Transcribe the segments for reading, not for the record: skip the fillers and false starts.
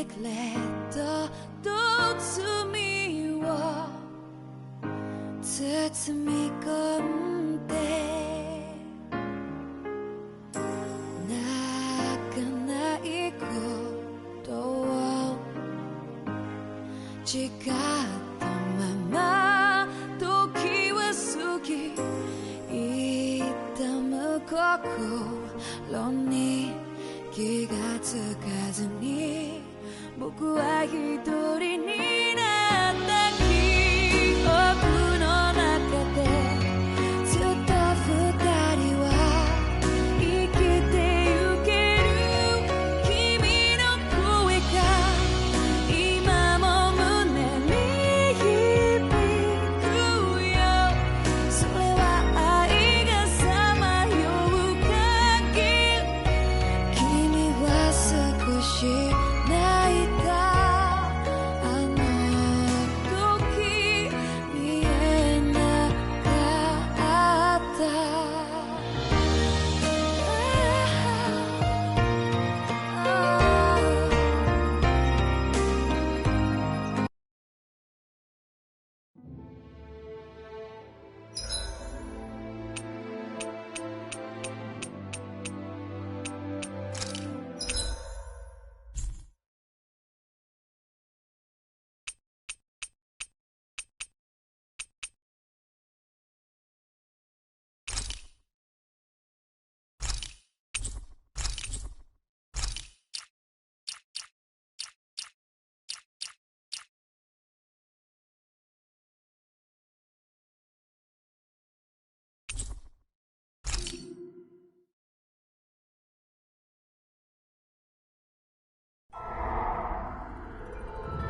れた包みを包み込んで泣かないことを誓ったまま時は過ぎ痛む心に気がつかずに僕は一人になった記憶の中でずっと二人は生きてゆける君の声が今も胸に響くよそれは愛がさまよう限り君は少し泣いたあの時見えなかった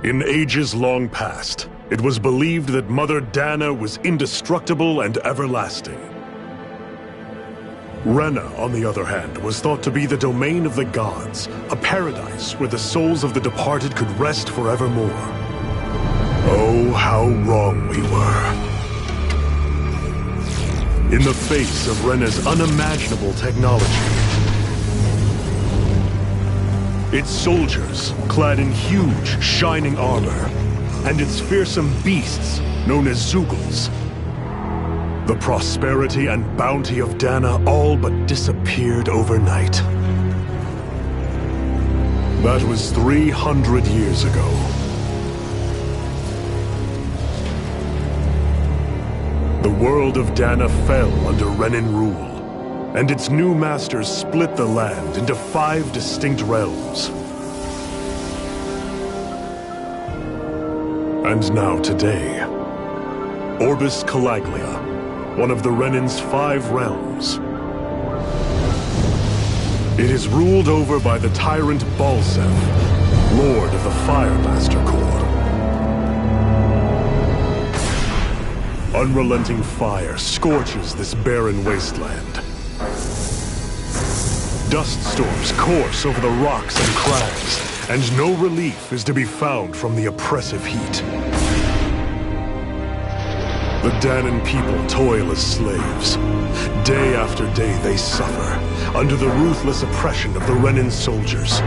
In ages long past, it was believed that Mother Dana was indestructible and everlasting. Rena, on the other hand, was thought to be the domain of the gods, a paradise where the souls of the departed could rest forevermore. Oh, how wrong we were. In the face of Rena's unimaginable technology, its soldiers, clad in huge, shining armor, and its fearsome beasts, known as Zeugles. The prosperity and bounty of Dana all but disappeared overnight. That was 300 years ago. The world of Dana fell under Renan rule, and its new masters split the land into 5 distinct realms. And now today, Orbis Calaglia, one of the Renan's 5 realms. It is ruled over by the tyrant Balseph, Lord of the Firemaster Corps. Unrelenting fire scorches this barren wasteland. Dust storms course over the rocks and crags, and no relief is to be found from the oppressive heat. The Danan people toil as slaves. Day after day they suffer, under the ruthless oppression of the Renan soldiers,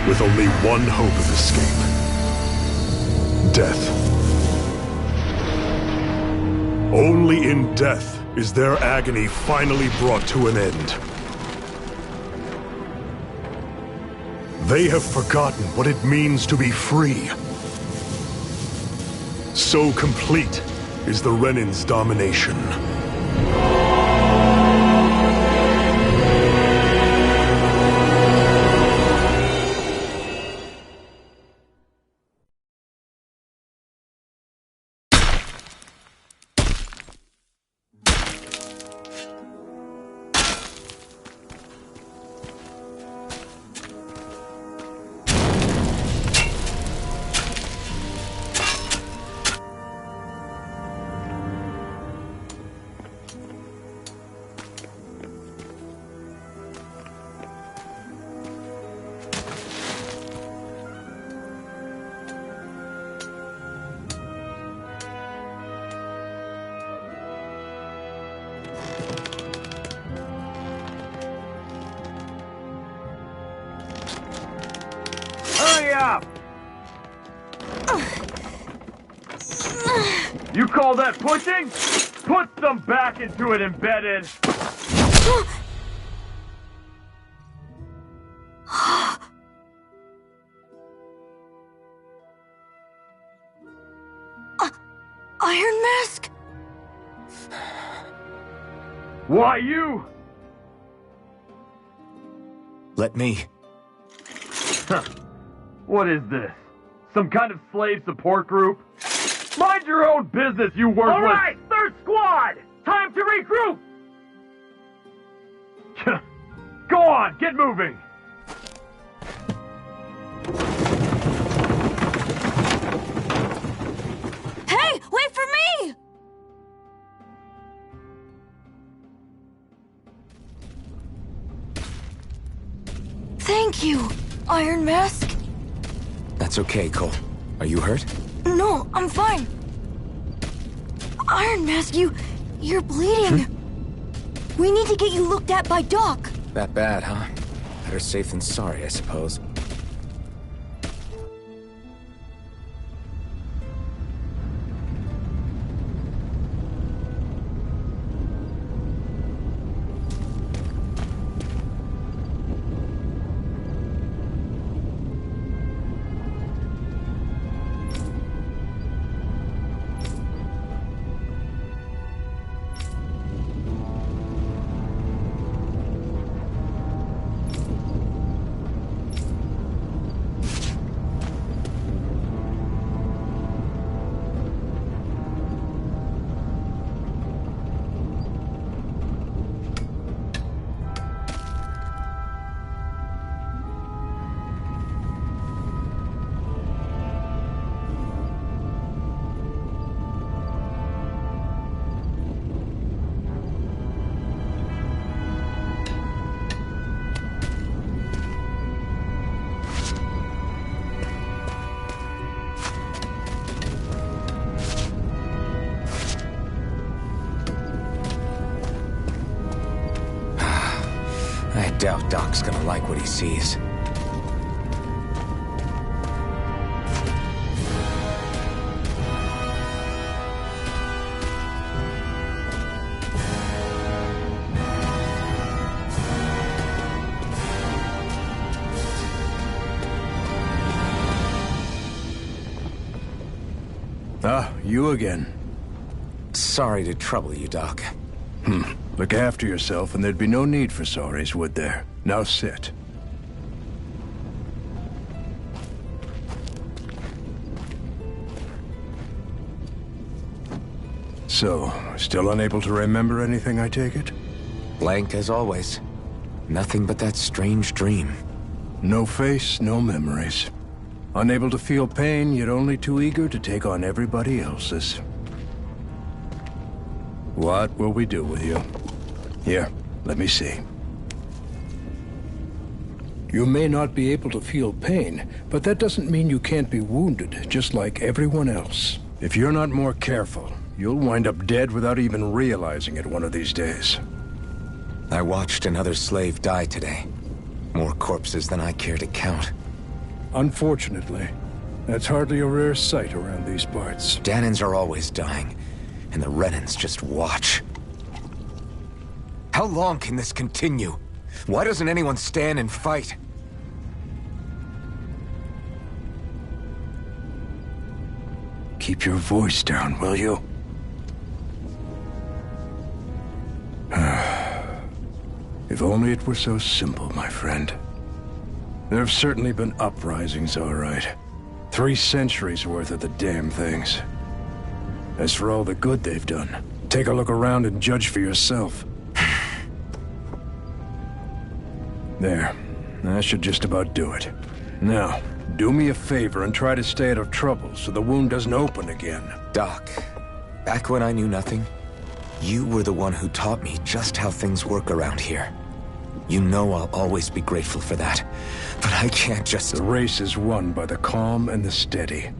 with only one hope of escape. Death. Only in death is their agony finally brought to an end. They have forgotten what it means to be free. So complete is the Renan's domination. Hurry up! You call that pushing? Put some back into it, Embedded! Iron Mask? Why you? Let me. What is this? Some kind of slave support group? Mind your own business, you worthless— Alright, third squad! Time to regroup! Go on, get moving! Hey, wait for me! Thank you, Iron Mask. That's okay, Cole. Are you hurt? No, I'm fine. Iron Mask, you're bleeding. We need to get you looked at by Doc. That bad, huh? Better safe than sorry, I suppose. I doubt Doc's gonna like what he sees. Ah, you again. Sorry to trouble you, Doc. Look after yourself, and there'd be no need for sorries, would there? Now sit. So, still unable to remember anything, I take it? Blank as always. Nothing but that strange dream. No face, no memories. Unable to feel pain, yet only too eager to take on everybody else's. What will we do with you? Here, let me see. You may not be able to feel pain, but that doesn't mean you can't be wounded, just like everyone else. If you're not more careful, you'll wind up dead without even realizing it one of these days. I watched another slave die today. More corpses than I care to count. Unfortunately, that's hardly a rare sight around these parts. Dahnans are always dying, and the Renans just watch. How long can this continue? Why doesn't anyone stand and fight? Keep your voice down, will you? If only it were so simple, my friend. There have certainly been uprisings, all right. 3 centuries worth of the damn things. As for all the good they've done, take a look around and judge for yourself. There. That should just about do it. Now, do me a favor and try to stay out of trouble so the wound doesn't open again. Doc, back when I knew nothing, you were the one who taught me just how things work around here. You know I'll always be grateful for that, but I can't just— The race is won by the calm and the steady.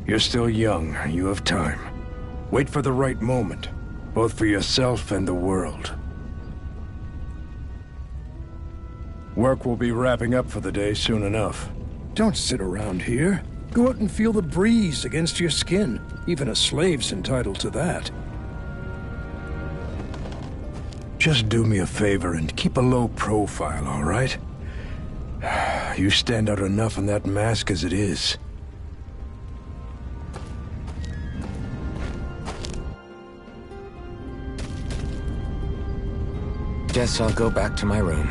You're still young, you have time. Wait for the right moment, both for yourself and the world. Work will be wrapping up for the day soon enough. Don't sit around here. Go out and feel the breeze against your skin. Even a slave's entitled to that. Just do me a favor and keep a low profile, all right? You stand out enough in that mask as it is. Guess I'll go back to my room.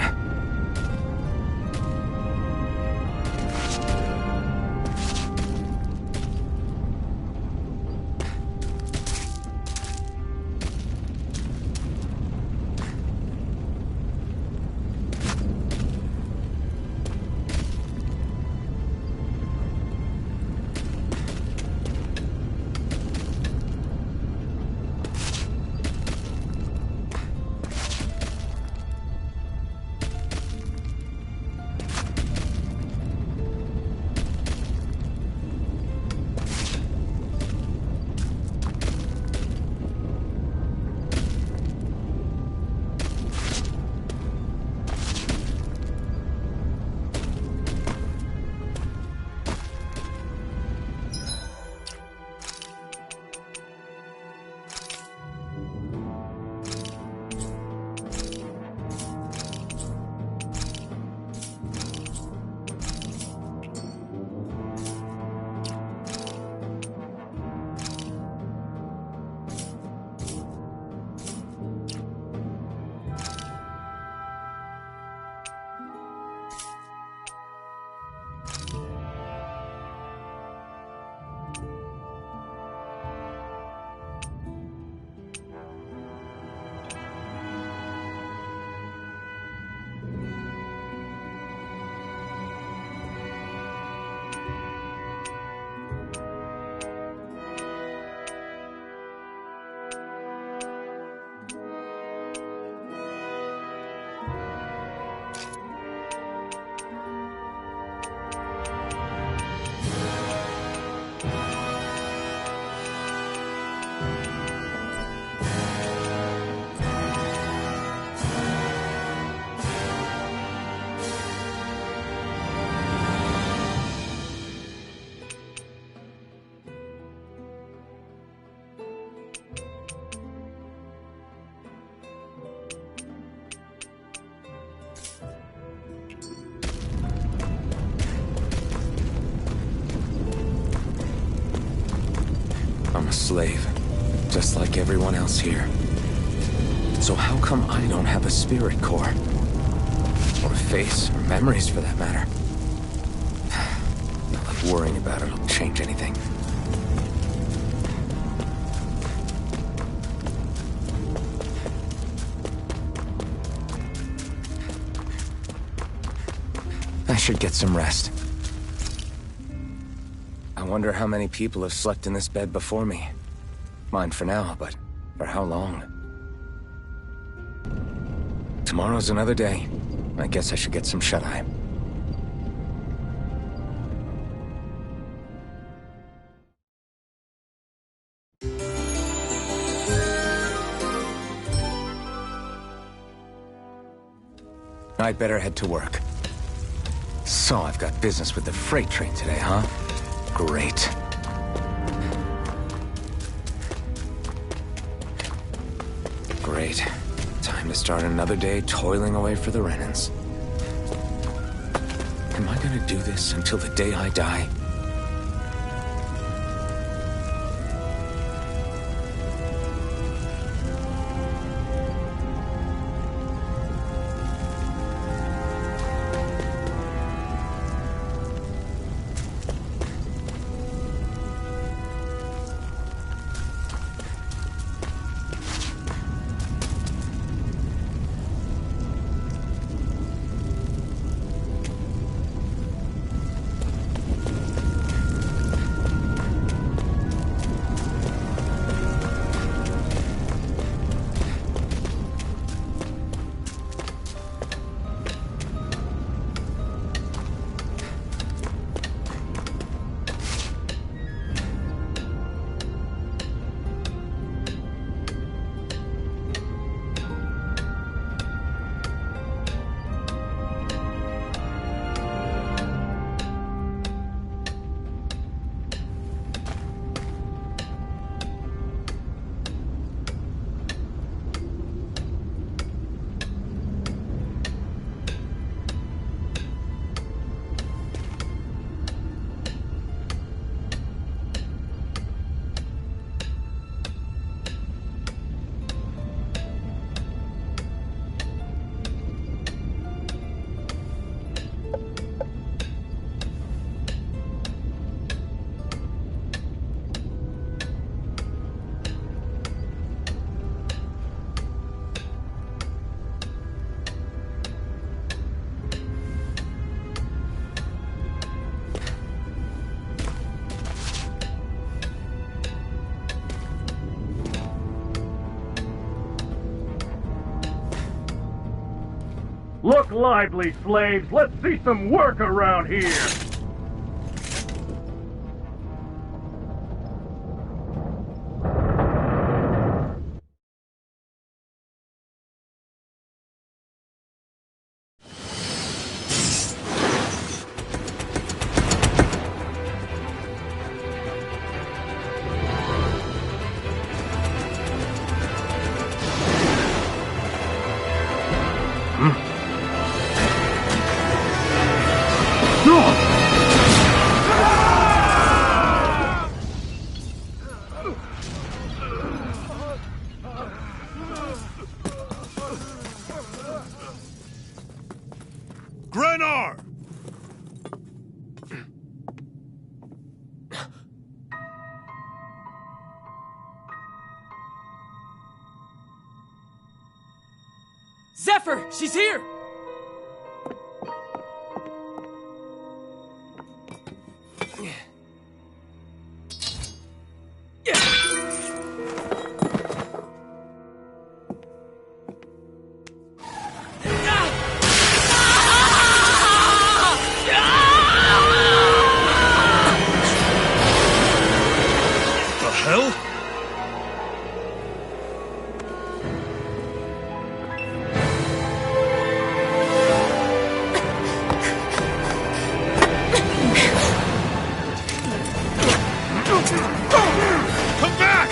I'm a slave, just like everyone else here. So how come I don't have a spirit core? Or a face, or memories for that matter? Not like worrying about it'll change anything. I should get some rest. I wonder how many people have slept in this bed before me. Mine for now, but for how long? Tomorrow's another day. I guess I should get some shut-eye. I'd better head to work. So I've got business with the freight train today, huh? Great. Great. Time to start another day toiling away for the Renans. Am I gonna do this until the day I die? Look lively, slaves! Let's see some work around here! Grenar! Zephyr! She's here! The hell? Come back!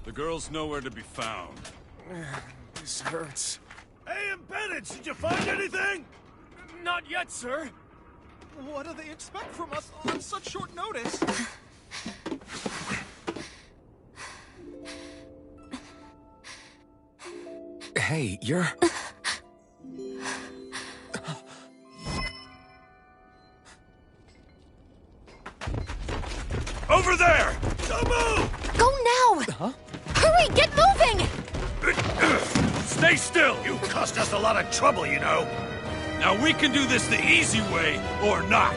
The girl's nowhere to be found. This hurts. Hey, Embedded, did you find anything? Not yet, sir. What do they expect from us on such short notice? Hey, you're... Over there! Don't move! Go now! Huh? Hurry, get moving! Stay still! You caused us a lot of trouble, you know. Now we can do this the easy way, or not.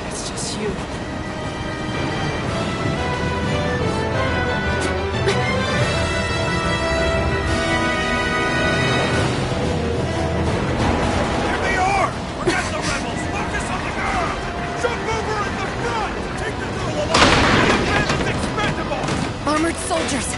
It's just you. Here they are! Forget the rebels! Focus on the girl! Jump over in the front! Take the girl along! The man is expendable! Armored soldiers!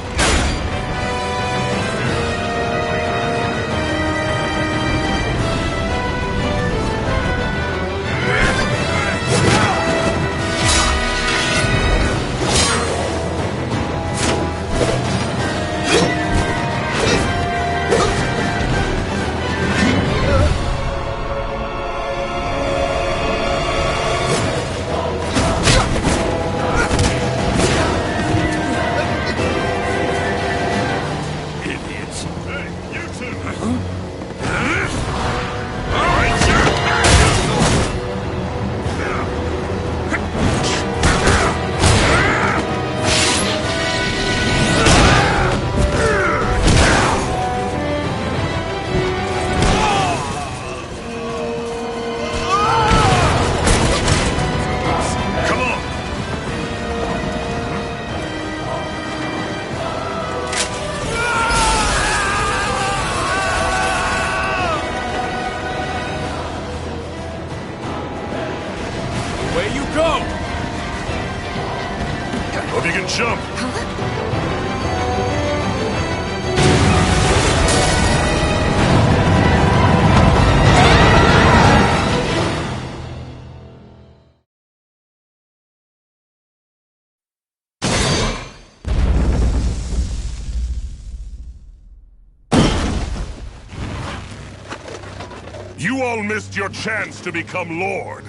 You all missed your chance to become Lord.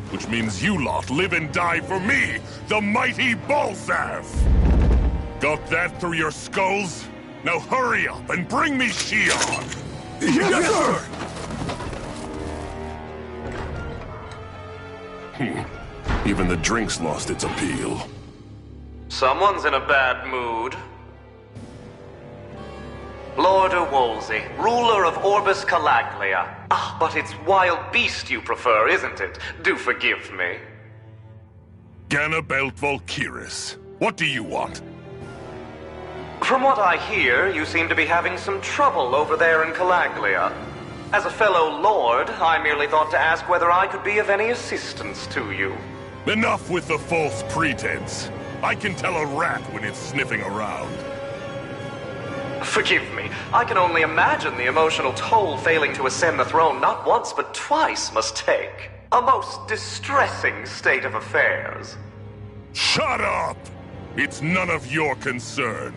Which means you lot live and die for me, the mighty Balsav! Got that through your skulls? Now hurry up and bring me Shion! Yes, sir! Even the drink's lost its appeal. Someone's in a bad mood. Lord Wolsey, ruler of Orbis Calaglia. Ah, but it's wild beast you prefer, isn't it? Do forgive me. Ganabelt Volkiris, what do you want? From what I hear, you seem to be having some trouble over there in Calaglia. As a fellow lord, I merely thought to ask whether I could be of any assistance to you. Enough with the false pretense. I can tell a rat when it's sniffing around. Forgive me, I can only imagine the emotional toll failing to ascend the throne not once but twice must take. A most distressing state of affairs. Shut up! It's none of your concern.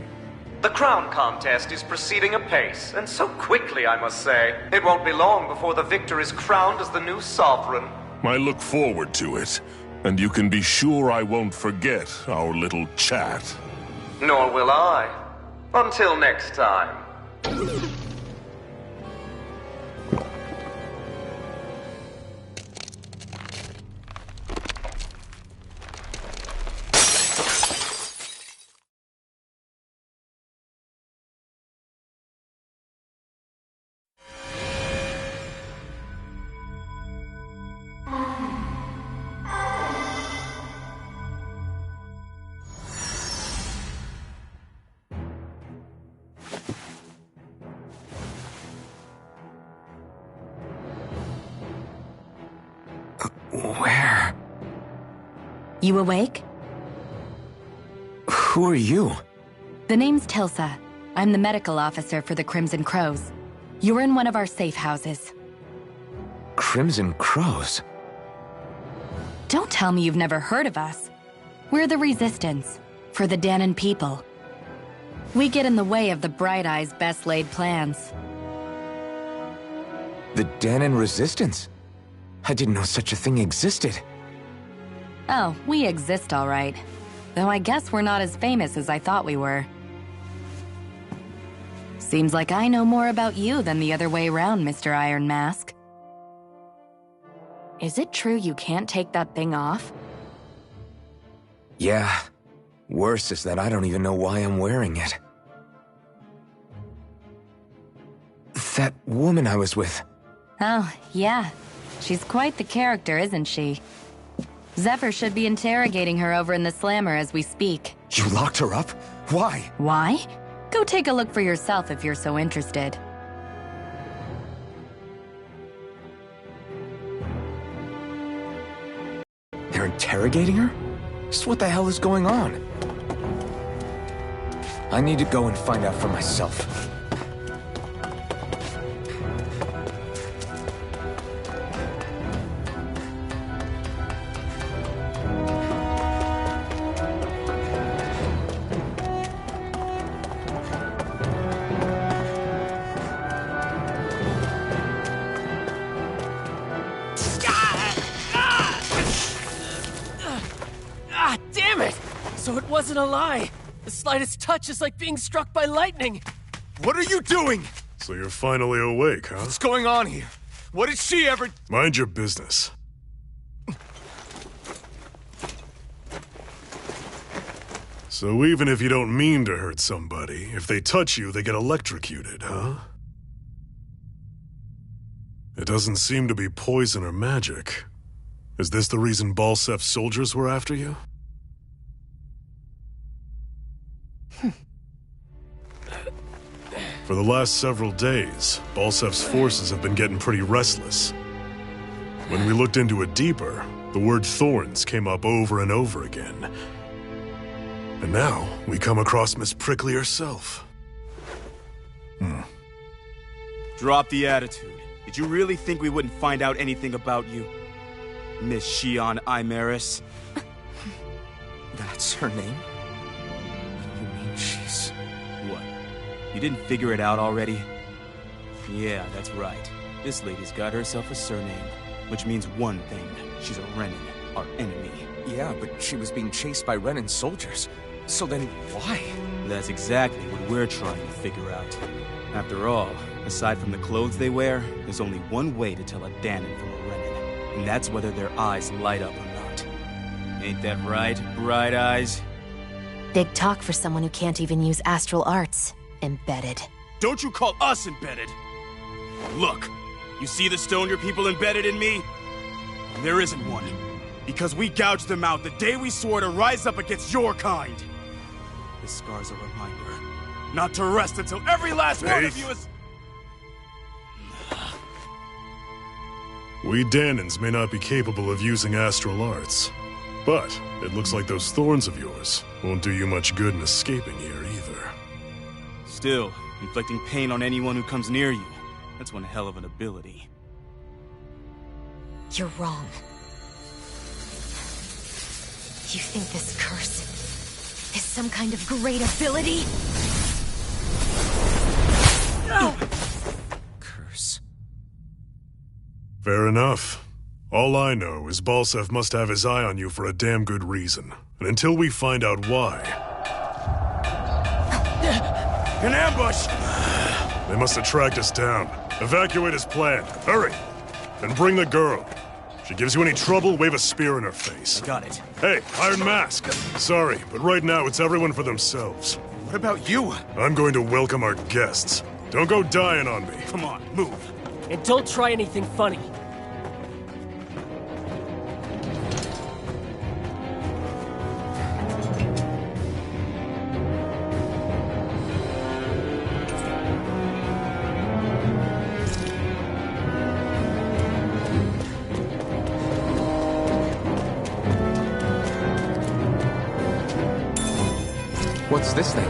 The crown contest is proceeding apace, and so quickly, I must say. It won't be long before the victor is crowned as the new sovereign. I look forward to it, and you can be sure I won't forget our little chat. Nor will I. Until next time. Where? You awake? Who are you? The name's Tilsa. I'm the medical officer for the Crimson Crows. You're in one of our safe houses. Crimson Crows? Don't tell me you've never heard of us. We're the Resistance, for the Dahnan people. We get in the way of the Bright Eye's best-laid plans. The Dahnan Resistance? I didn't know such a thing existed. Oh, we exist all right. Though I guess we're not as famous as I thought we were. Seems like I know more about you than the other way around, Mr. Iron Mask. Is it true you can't take that thing off? Yeah. Worse is that I don't even know why I'm wearing it. That woman I was with. Oh, yeah. She's quite the character, isn't she? Zephyr should be interrogating her over in the Slammer as we speak. You locked her up? Why? Why? Go take a look for yourself if you're so interested. They're interrogating her? Just what the hell is going on? I need to go and find out for myself. Damn it! So it wasn't a lie. The slightest touch is like being struck by lightning. What are you doing? So you're finally awake, huh? What's going on here? What did she ever... Mind your business. So even if you don't mean to hurt somebody, if they touch you, they get electrocuted, huh? It doesn't seem to be poison or magic. Is this the reason Balsef's soldiers were after you? For the last several days, Balsef's forces have been getting pretty restless. When we looked into it deeper, the word thorns came up over and over again. And now, we come across Miss Prickly herself. Drop the attitude. Did you really think we wouldn't find out anything about you? Miss Shion Imaris? That's her name? You mean she's... What? You didn't figure it out already? Yeah, that's right. This lady's got herself a surname, which means one thing. She's a Renan, our enemy. Yeah, but she was being chased by Renan soldiers. So then why? That's exactly what we're trying to figure out. After all, aside from the clothes they wear, there's only one way to tell a Dahnan from a Renan, and that's whether their eyes light up or not. Ain't that right, Bright Eyes? Big talk for someone who can't even use astral arts. Embedded. Don't you call us embedded! Look, you see the stone your people embedded in me? There isn't one. Because we gouged them out the day we swore to rise up against your kind. This scar's a reminder, not to rest until every last one of you is... We Dahnans may not be capable of using astral arts, but it looks like those thorns of yours won't do you much good in escaping here either. Still, inflicting pain on anyone who comes near you, that's one hell of an ability. You're wrong. You think this curse is some kind of great ability? Curse. Fair enough. All I know is Balsev must have his eye on you for a damn good reason. And until we find out why... An ambush! They must have tracked us down. Evacuate as planned. Hurry! And bring the girl. If she gives you any trouble, wave a spear in her face. Got it. Hey, Iron Mask. Sorry, but right now it's everyone for themselves. What about you? I'm going to welcome our guests. Don't go dying on me. Come on, move. And don't try anything funny. What's this thing?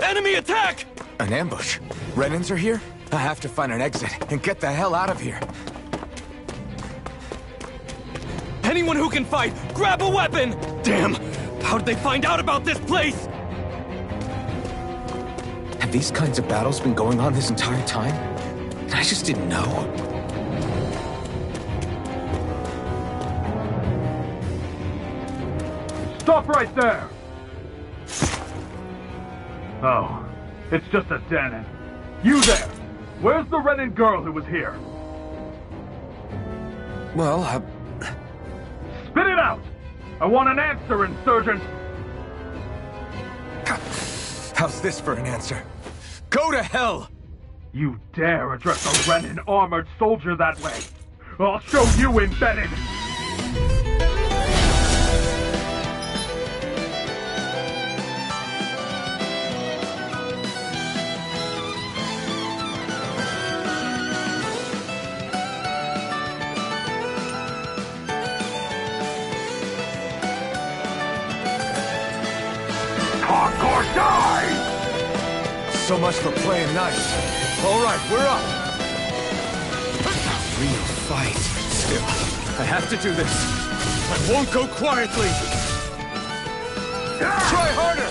Enemy attack! An ambush? Renans are here? I have to find an exit and get the hell out of here. Anyone who can fight, grab a weapon! Damn! How did they find out about this place? Have these kinds of battles been going on this entire time? I just didn't know. Stop right there! Oh, it's just a Dahnan. You there! Where's the Renan girl who was here? Well, Spit it out! I want an answer, Insurgent! How's this for an answer? Go to hell! You dare address a Renan armored soldier that way? I'll show you, Embedded! Talk or die! So much for playing nice. All right, we're up. Real fight. Still, I have to do this. I won't go quietly. Try harder.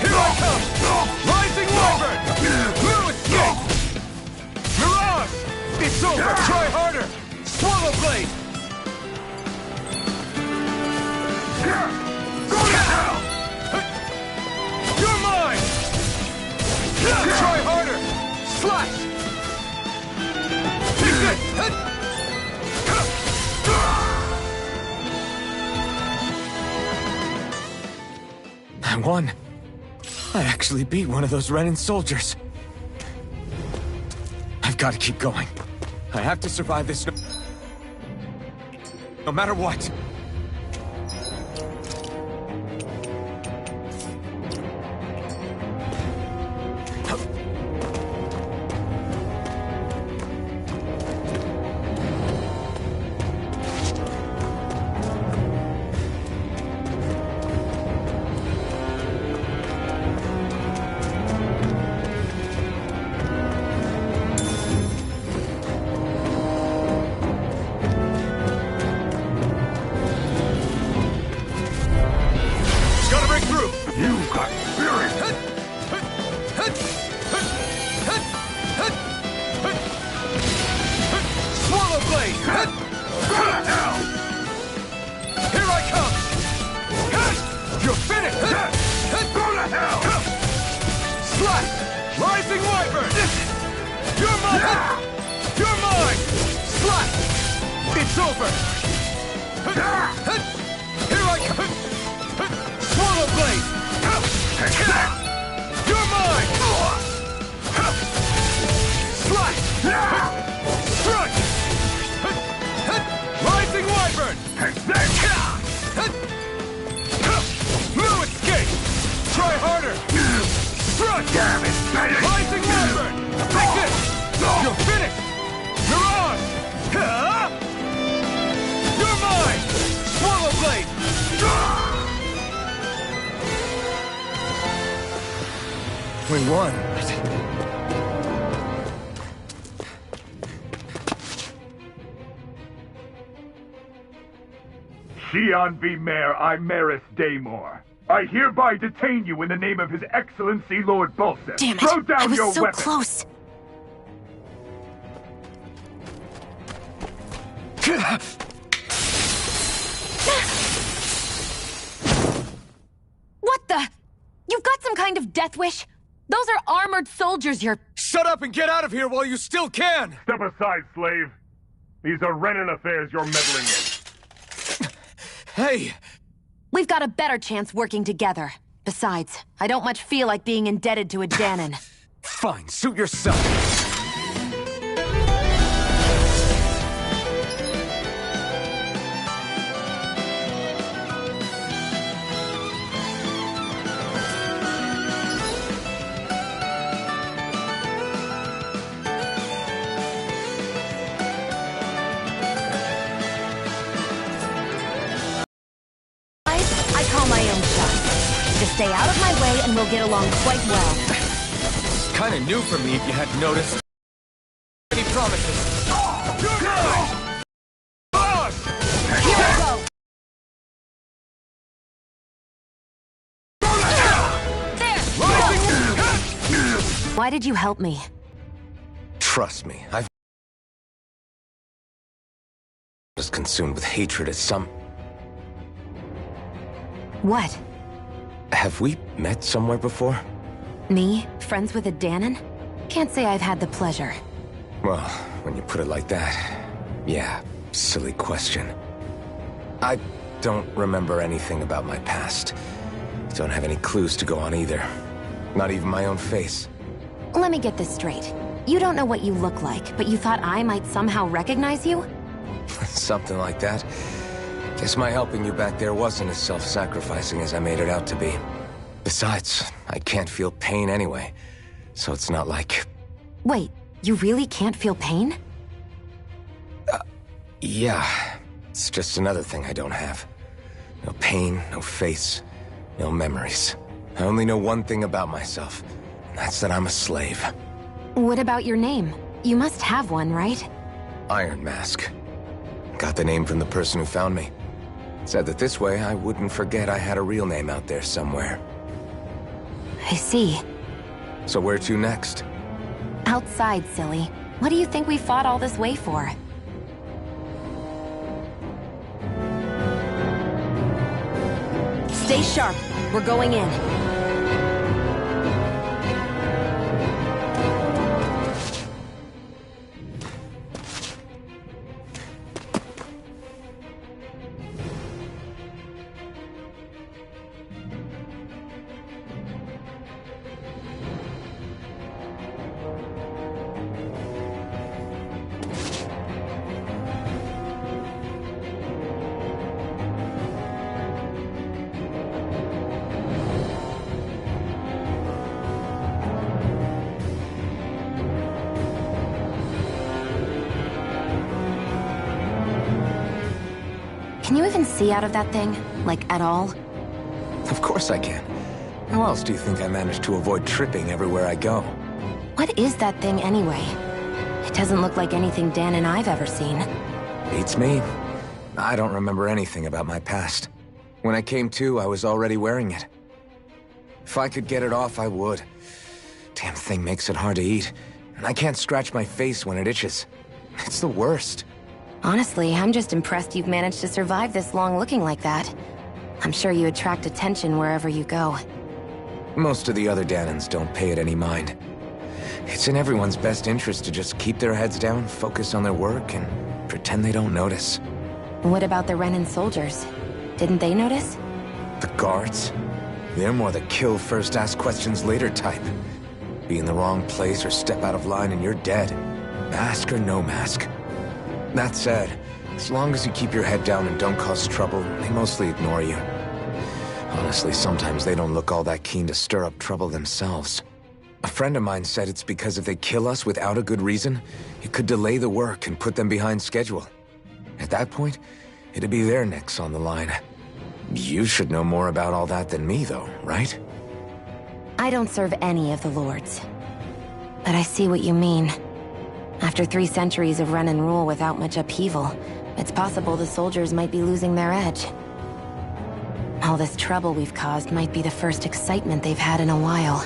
Here I come. Rising Wyvern. No escape. Mirage. It's over. Try harder. Swallow Blade. Go to hell! You're mine! Try harder! Slash! Take this! I won. I actually beat one of those Renan soldiers. I've got to keep going. I have to survive this no matter what. blade! Here I come! You're finished! Go to hell! Slash! Rising Wyvern! You're mine! You're mine! Slash! It's over! Here I come! Swallow blade! You're mine! Slash! Strike! Rising Wyvern! No escape! Try harder! Strike! Damn it! Rising Wyvern! Take this! You're finished! You're on! You're mine! Swallow blade! We won. Xi'an V. Mayor Imaris Daymore. I hereby detain you in the name of His Excellency Lord Bulseth. Damn it! Throw down I was your so weapon. close. What the? You've got some kind of death wish? Those are armored soldiers you're... Shut up and get out of here while you still can! Step aside, slave. These are Renan affairs you're meddling in. Hey! We've got a better chance working together. Besides, I don't much feel like being indebted to a Dahnan. Fine, suit yourself. Stay out of my way and we'll get along quite well. It's kind of new for me if you hadn't noticed. Any promises? You're mine! Here we go! There! Why did you help me? Trust me, I was consumed with hatred at some... What? Have we met somewhere before? Me? Friends with a Dahnan? Can't say I've had the pleasure. Well, when you put it like that, yeah, silly question. I don't remember anything about my past. Don't have any clues to go on either. Not even my own face. Let me get this straight. You don't know what you look like, but you thought I might somehow recognize you? Something like that. Guess my helping you back there wasn't as self-sacrificing as I made it out to be. Besides, I can't feel pain anyway, so it's not like... Wait, you really can't feel pain? Yeah. It's just another thing I don't have. No pain, no face, no memories. I only know one thing about myself, and that's that I'm a slave. What about your name? You must have one, right? Iron Mask. Got the name from the person who found me. Said that this way I wouldn't forget I had a real name out there somewhere. I see. So where to next? Outside, silly. What do you think we fought all this way for? Stay sharp. We're going in. Can you even see out of that thing? Like, at all? Of course I can. How else do you think I managed to avoid tripping everywhere I go? What is that thing anyway? It doesn't look like anything Dahnan I've ever seen. Beats me. I don't remember anything about my past. When I came to, I was already wearing it. If I could get it off, I would. Damn thing makes it hard to eat, and I can't scratch my face when it itches. It's the worst. Honestly, I'm just impressed you've managed to survive this long looking like that. I'm sure you attract attention wherever you go. Most of the other Dahnans don't pay it any mind. It's in everyone's best interest to just keep their heads down, focus on their work, and pretend they don't notice. What about the Renan soldiers? Didn't they notice? The guards? They're more the kill first, ask questions later type. Be in the wrong place or step out of line and you're dead. Mask or no mask. That said, as long as you keep your head down and don't cause trouble, they mostly ignore you. Honestly, sometimes they don't look all that keen to stir up trouble themselves. A friend of mine said it's because if they kill us without a good reason, it could delay the work and put them behind schedule. At that point, it'd be their necks on the line. You should know more about all that than me, though, right? I don't serve any of the lords. But I see what you mean. After 3 centuries of run and rule without much upheaval, it's possible the soldiers might be losing their edge. All this trouble we've caused might be the first excitement they've had in a while.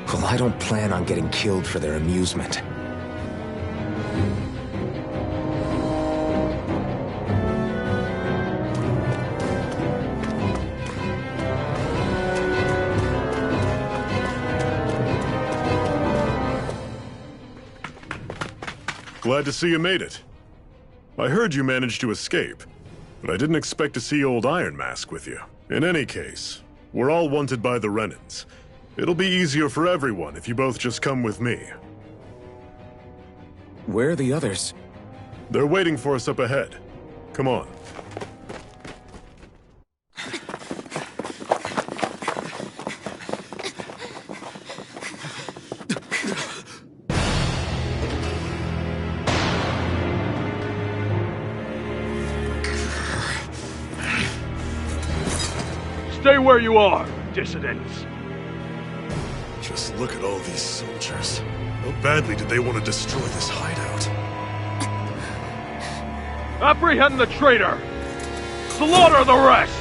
Well, I don't plan on getting killed for their amusement. Glad to see you made it. I heard you managed to escape, but I didn't expect to see old Iron Mask with you. In any case, we're all wanted by the Renans. It'll be easier for everyone if you both just come with me. Where are the others? They're waiting for us up ahead. Come on. Stay where you are, dissidents. Just look at all these soldiers. How badly did they want to destroy this hideout? Apprehend the traitor! Slaughter the rest!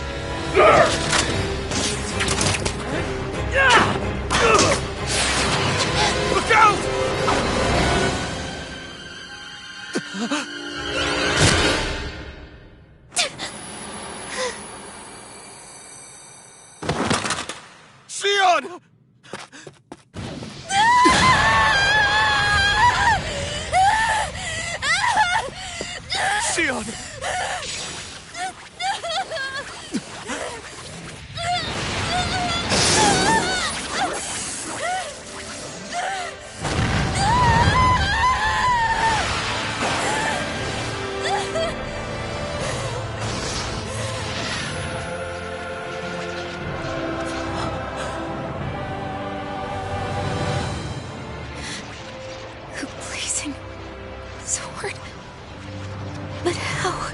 Look out! Shionne! Shionne! Blazing sword. But how?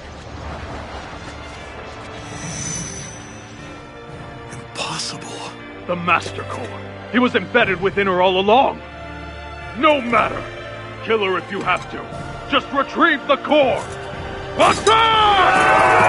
Impossible. The Master Core. He was embedded within her all along. No matter. Kill her if you have to. Just retrieve the core. Attack!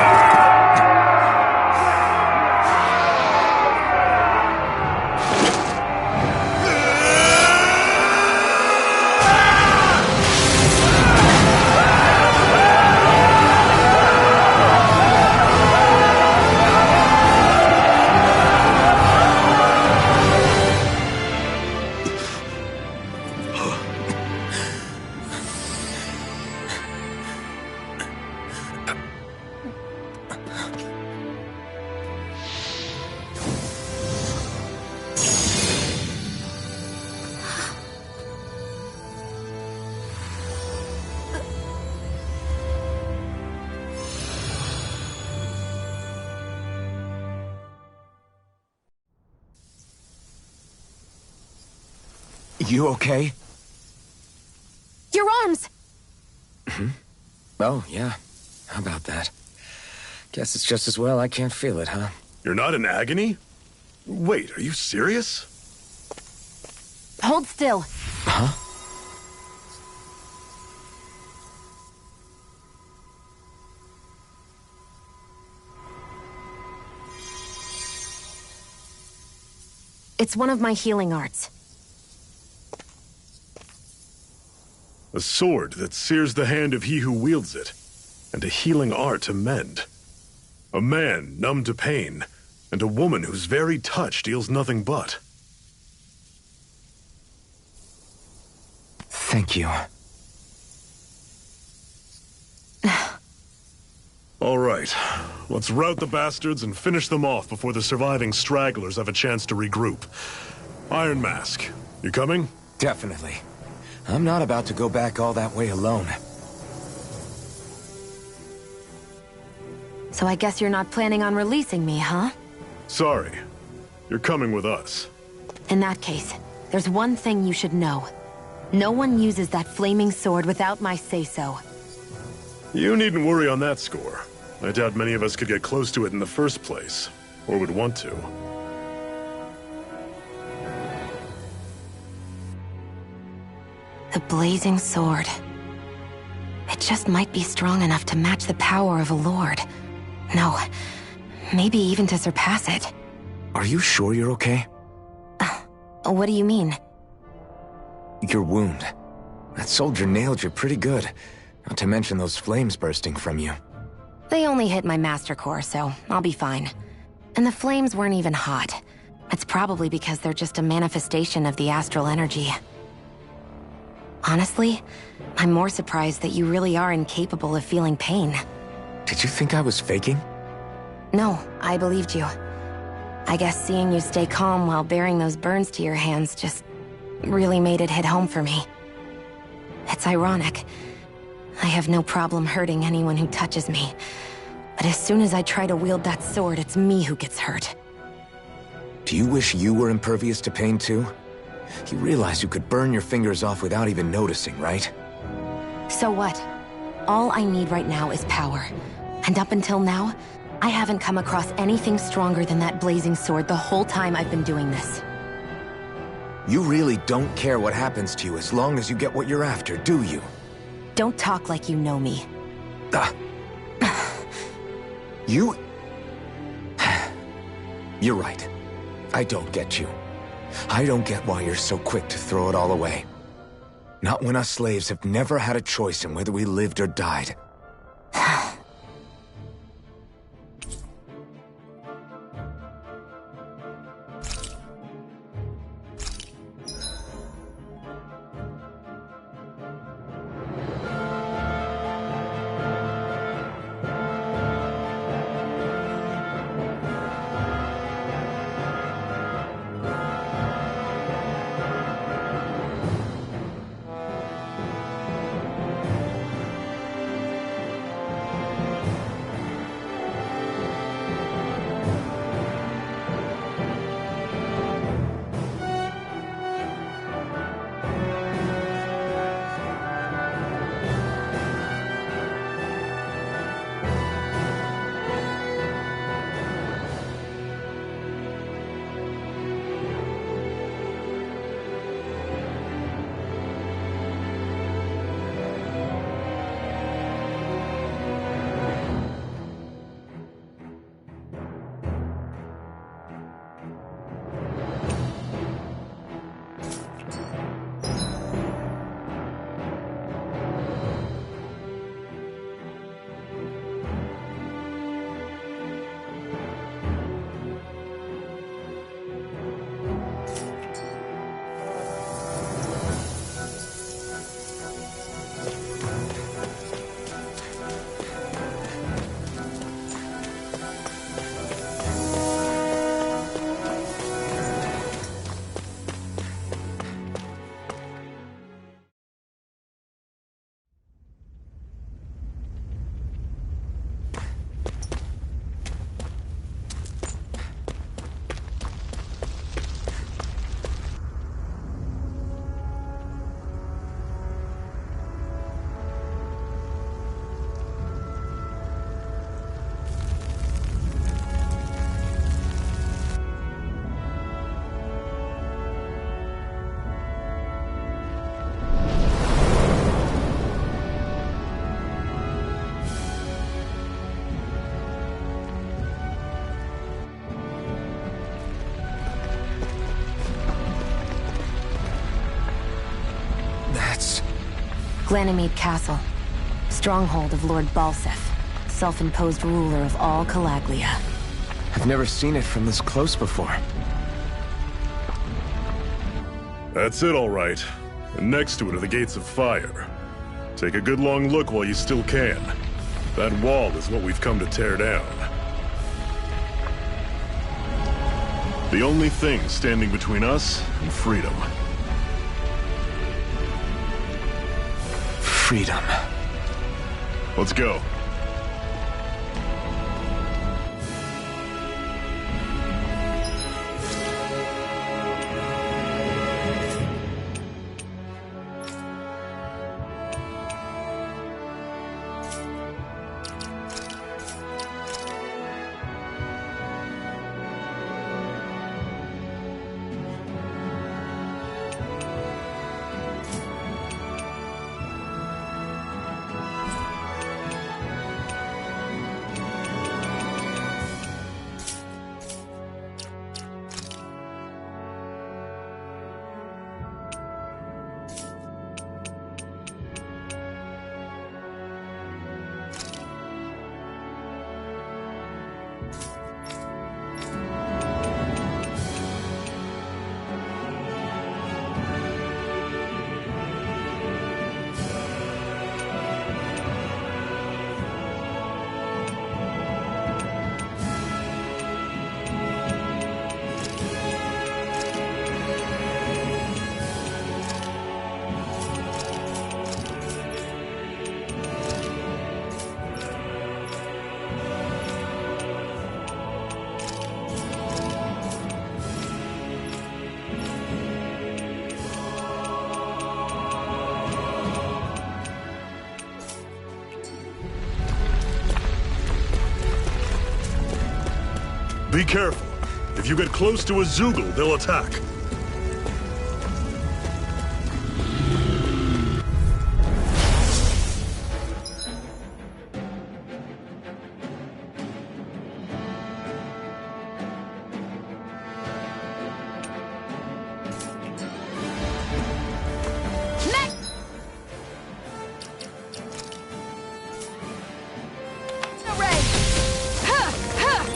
You okay? Your arms! Oh, yeah. How about that? Guess it's just as well I can't feel it, huh? You're not in agony? Wait, are you serious? Hold still. Huh? It's one of my healing arts. A sword that sears the hand of he who wields it, and a healing art to mend. A man numb to pain, and a woman whose very touch deals nothing but. Thank you. All right, let's rout the bastards and finish them off before the surviving stragglers have a chance to regroup. Iron Mask, you coming? Definitely. I'm not about to go back all that way alone. So I guess you're not planning on releasing me, huh? Sorry. You're coming with us. In that case, there's one thing you should know. No one uses that flaming sword without my say-so. You needn't worry on that score. I doubt many of us could get close to it in the first place, or would want to. The blazing sword. It just might be strong enough to match the power of a lord. No, maybe even to surpass it. Are you sure you're okay? What do you mean? Your wound. That soldier nailed you pretty good. Not to mention those flames bursting from you. They only hit my master core, so I'll be fine. And the flames weren't even hot. It's probably because they're just a manifestation of the astral energy. Honestly, I'm more surprised that you really are incapable of feeling pain. Did you think I was faking? No, I believed you. I guess seeing you stay calm while bearing those burns to your hands just really made it hit home for me. It's ironic. I have no problem hurting anyone who touches me. But as soon as I try to wield that sword, it's me who gets hurt. Do you wish you were impervious to pain too? You realize you could burn your fingers off without even noticing, right? So what? All I need right now is power. And up until now, I haven't come across anything stronger than that blazing sword the whole time I've been doing this. You really don't care what happens to you as long as you get what you're after, do you? Don't talk like you know me. You... You're right. I don't get you. I don't get why you're so quick to throw it all away. Not when us slaves have never had a choice in whether we lived or died. Glanimede Castle. Stronghold of Lord Balseph, self-imposed ruler of all Calaglia. I've never seen it from this close before. That's it, all right. And next to it are the Gates of Fire. Take a good long look while you still can. That wall is what we've come to tear down. The only thing standing between us and freedom. Freedom. Let's go. Be careful. If you get close to a Zeugle, they'll attack.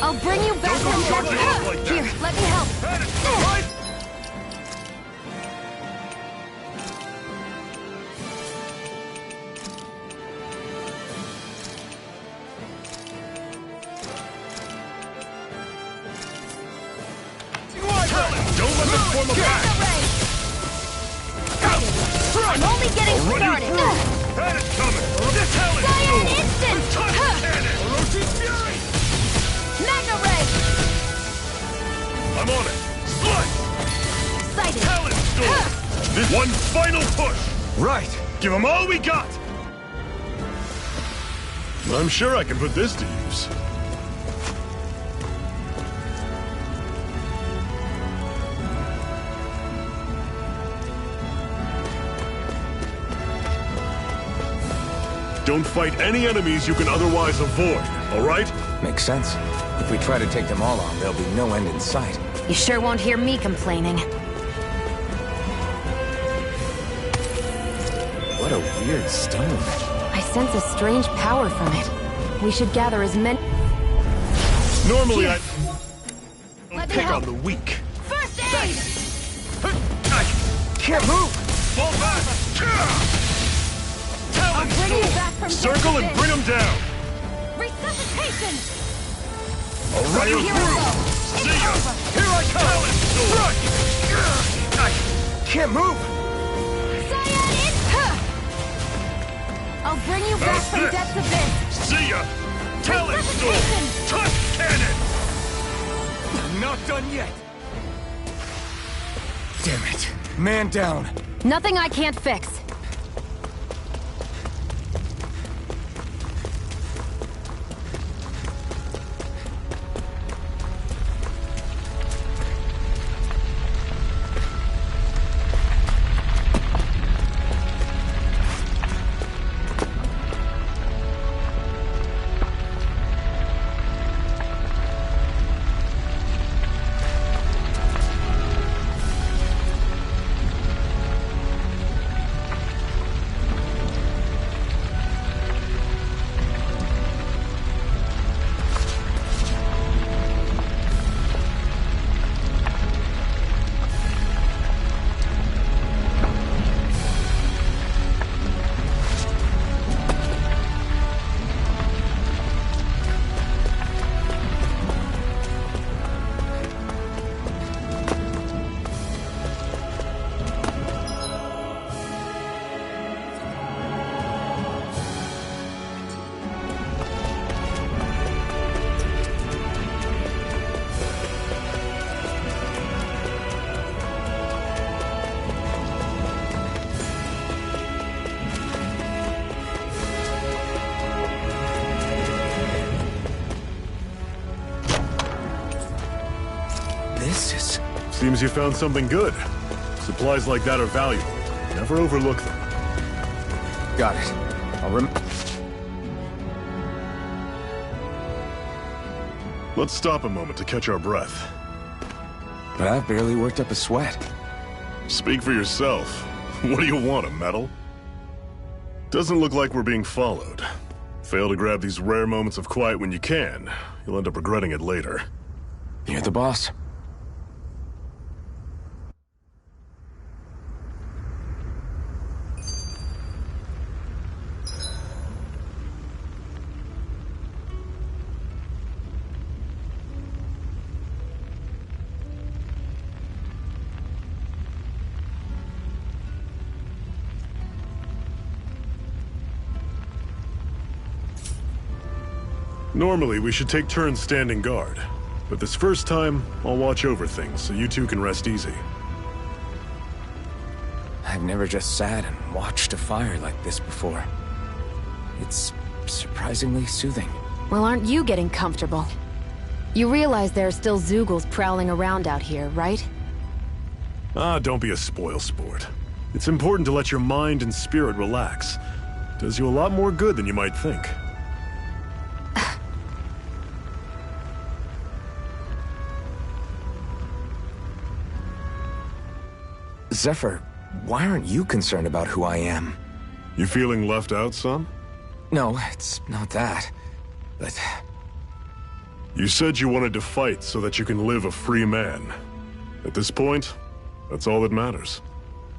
I'll bring you back from death. Like Here, let me help. Right? Don't let them form a pack! I'm only getting started. Had it coming! The talent! Cyan instant! Touch cannon! Orochi's fury! Mega ray! I'm on it! Slice! Excited! Talent storm! This one final push! Right! Give them all we got! I'm sure I can put this to use. Don't fight any enemies you can otherwise avoid, all right? Makes sense. If we try to take them all on, there'll be no end in sight. You sure won't hear me complaining. What a weird stone. I sense a strange power from it. We should gather as many... Normally Here. I Let me pick help. on the weak. First aid! I can't move! Fall back! I'll bring you back from Circle and bring them down! Resuscitation! All right, Here we go! See It's ya! over! Here I come! Run! I can't move! Cyan in! I'll bring you back How's from this? depths abyss! See ya! Talent storm! Resuscitation! Touch cannon! I'm not done yet. Damn it. Man down. Nothing I can't fix. Seems you found something good. Supplies like that are valuable. Never overlook them. Got it. Let's stop a moment to catch our breath. But I've barely worked up a sweat. Speak for yourself. What do you want, a medal? Doesn't look like we're being followed. Fail to grab these rare moments of quiet when you can, you'll end up regretting it later. You're the boss. Normally, we should take turns standing guard. But this first time, I'll watch over things so you two can rest easy. I've never just sat and watched a fire like this before. It's surprisingly soothing. Well, aren't you getting comfortable? You realize there are still Zeugles prowling around out here, right? Ah, don't be a spoilsport. It's important to let your mind and spirit relax. Does you a lot more good than you might think. Zephyr, why aren't you concerned about who I am? You feeling left out, son? No, it's not that. But... You said you wanted to fight so that you can live a free man. At this point, that's all that matters.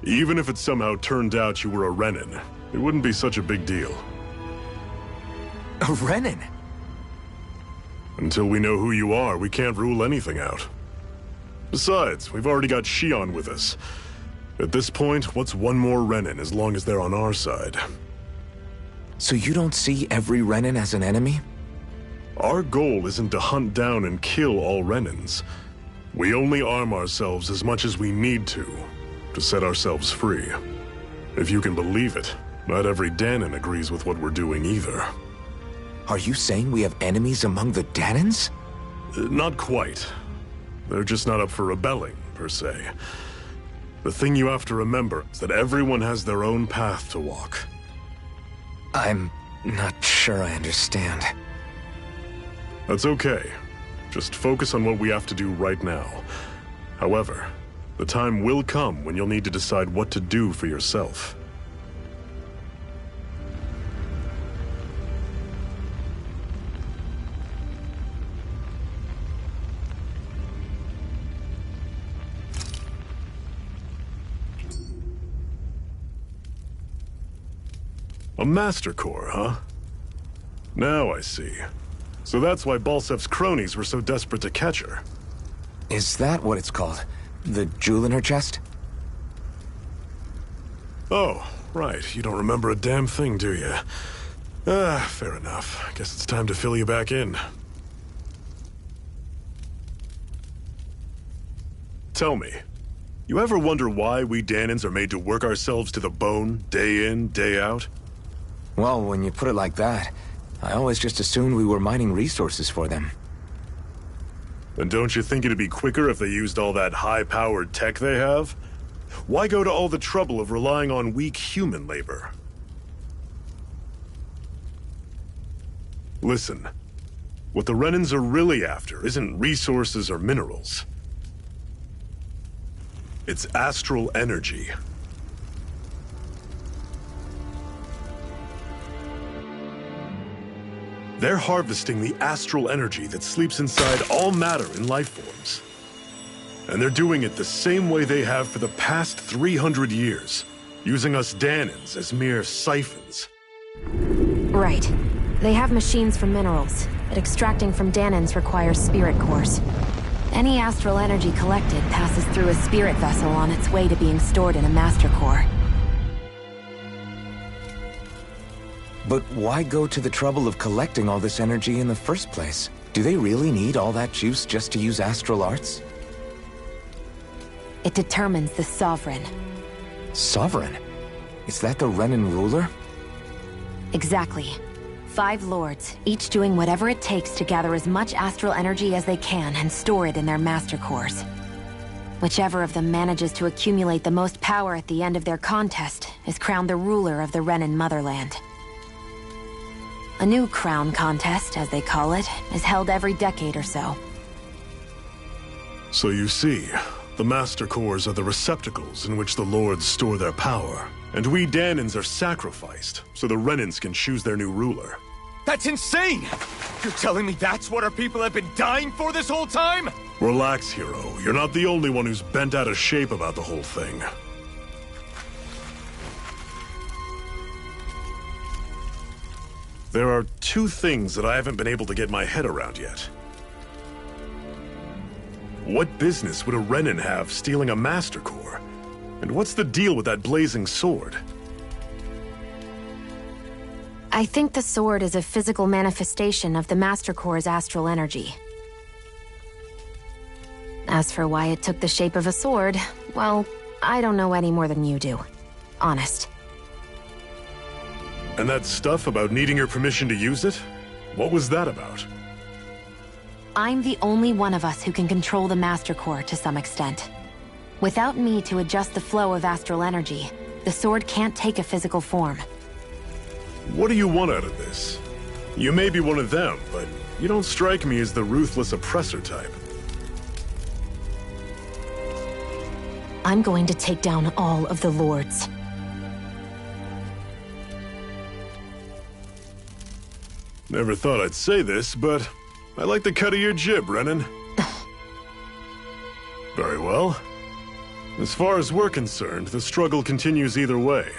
Even if it somehow turned out you were a Renin, it wouldn't be such a big deal. A Renin? Until we know who you are, we can't rule anything out. Besides, we've already got Shion with us. At this point, what's one more Renin as long as they're on our side? So you don't see every Renin as an enemy? Our goal isn't to hunt down and kill all Renins. We only arm ourselves as much as we need to set ourselves free. If you can believe it, not every Dahnan agrees with what we're doing either. Are you saying we have enemies among the Dahnans? Not quite. They're just not up for rebelling, per se. The thing you have to remember is that everyone has their own path to walk. I'm not sure I understand. That's okay. Just focus on what we have to do right now. However, the time will come when you'll need to decide what to do for yourself. A Master Core, huh? Now I see. So that's why Balsef's cronies were so desperate to catch her. Is that what it's called? The jewel in her chest? Oh, right. You don't remember a damn thing, do you? Fair enough. Guess it's time to fill you back in. Tell me, you ever wonder why we Dahnans are made to work ourselves to the bone, day in, day out? Well, when you put it like that, I always just assumed we were mining resources for them. Then don't you think it'd be quicker if they used all that high-powered tech they have? Why go to all the trouble of relying on weak human labor? Listen, what the Renins are really after isn't resources or minerals. It's astral energy. They're harvesting the astral energy that sleeps inside all matter in life forms. And they're doing it the same way they have for the past 300 years, using us Dahnans as mere siphons. Right. They have machines for minerals, but extracting from Dahnans requires spirit cores. Any astral energy collected passes through a spirit vessel on its way to being stored in a master core. But why go to the trouble of collecting all this energy in the first place? Do they really need all that juice just to use astral arts? It determines the Sovereign. Sovereign? Is that the Renin ruler? Exactly. 5 lords, each doing whatever it takes to gather as much astral energy as they can and store it in their master cores. Whichever of them manages to accumulate the most power at the end of their contest is crowned the ruler of the Renan motherland. A new crown contest, as they call it, is held every decade or so. So you see, the Master Cores are the receptacles in which the Lords store their power. And we Dahnans are sacrificed, so the Renans can choose their new ruler. That's insane! You're telling me that's what our people have been dying for this whole time? Relax, hero. You're not the only one who's bent out of shape about the whole thing. There are two things that I haven't been able to get my head around yet. What business would a Renan have stealing a Master Core? And what's the deal with that blazing sword? I think the sword is a physical manifestation of the Master Core's astral energy. As for why it took the shape of a sword, well, I don't know any more than you do. Honest. And that stuff about needing your permission to use it? What was that about? I'm the only one of us who can control the Master Core to some extent. Without me to adjust the flow of astral energy, the sword can't take a physical form. What do you want out of this? You may be one of them, but you don't strike me as the ruthless oppressor type. I'm going to take down all of the Lords. Never thought I'd say this, but I like the cut of your jib, Renan. Very well. As far as we're concerned, the struggle continues either way.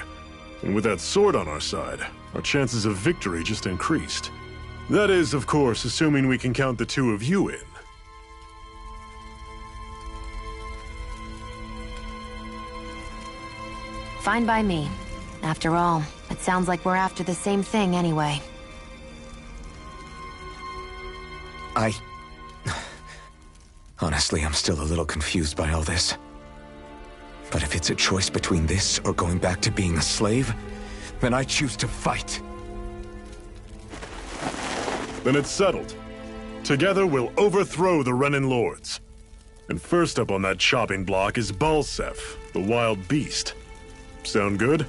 And with that sword on our side, our chances of victory just increased. That is, of course, assuming we can count the two of you in. Fine by me. After all, it sounds like we're after the same thing anyway. Honestly, I'm still a little confused by all this. But if it's a choice between this or going back to being a slave, then I choose to fight. Then it's settled. Together we'll overthrow the Renan Lords. And first up on that chopping block is Balseph, the wild beast. Sound good?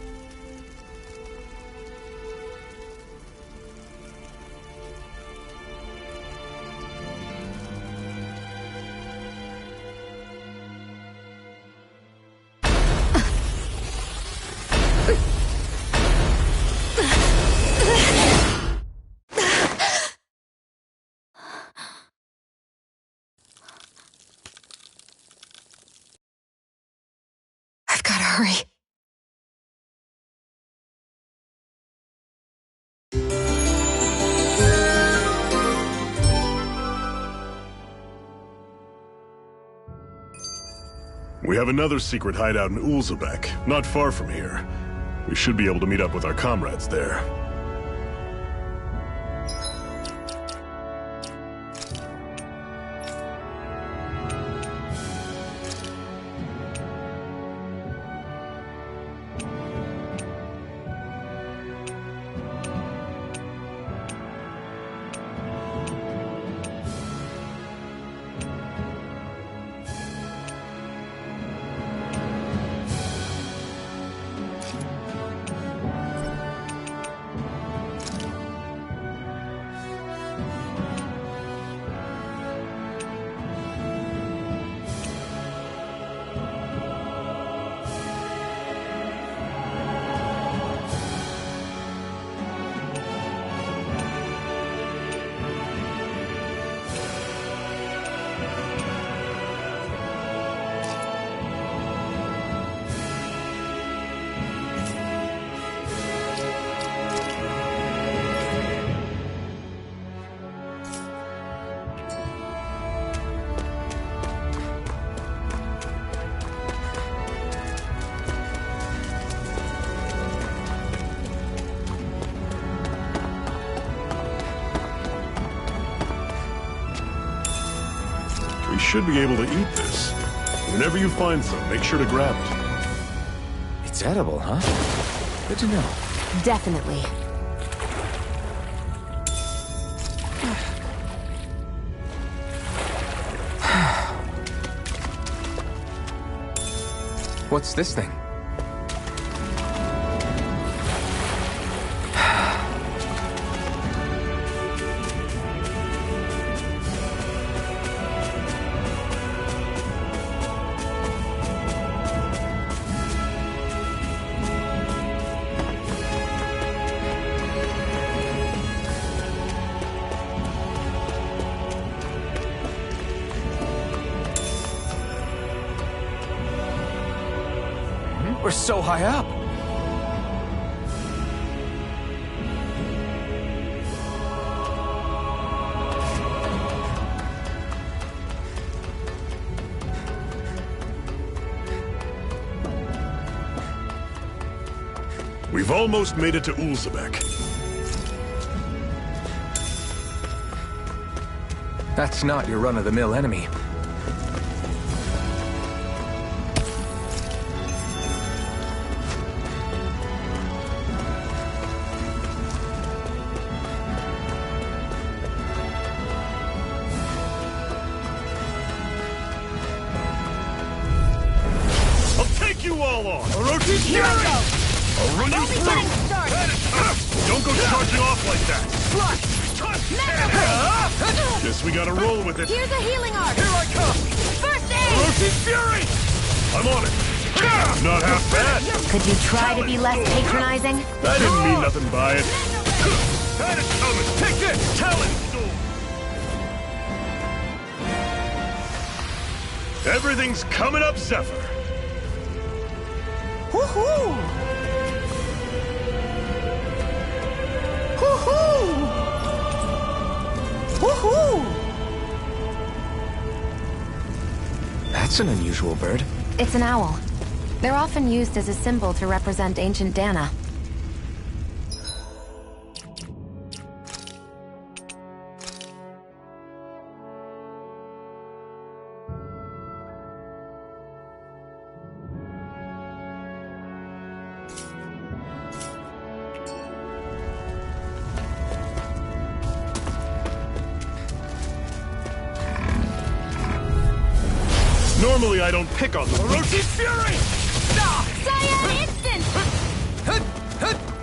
I've got to hurry. We have another secret hideout in Ulzebek, not far from here. We should be able to meet up with our comrades there. We should be able to eat this. Whenever you find some, make sure to grab it. It's edible, huh? Good to know. Definitely. What's this thing? We're so high up. We've almost made it to Ulzebek. That's not your run-of-the-mill enemy. Here I go! I'll run you through! Don't go charging off like that! Guess we gotta roll with it. Here's a healing arc! Here I come! First aid! Orochi's Fury! I'm on it! Not half bad! Could you try to be less patronizing? I didn't mean nothing by it. Had it coming! Take this! Talon Storm! Everything's coming up, Zephyr! Woohoo! Woohoo! Woohoo! That's an unusual bird. It's an owl. They're often used as a symbol to represent ancient Dana. Normally I don't pick on the Orochi's Fury! Cyan Instant!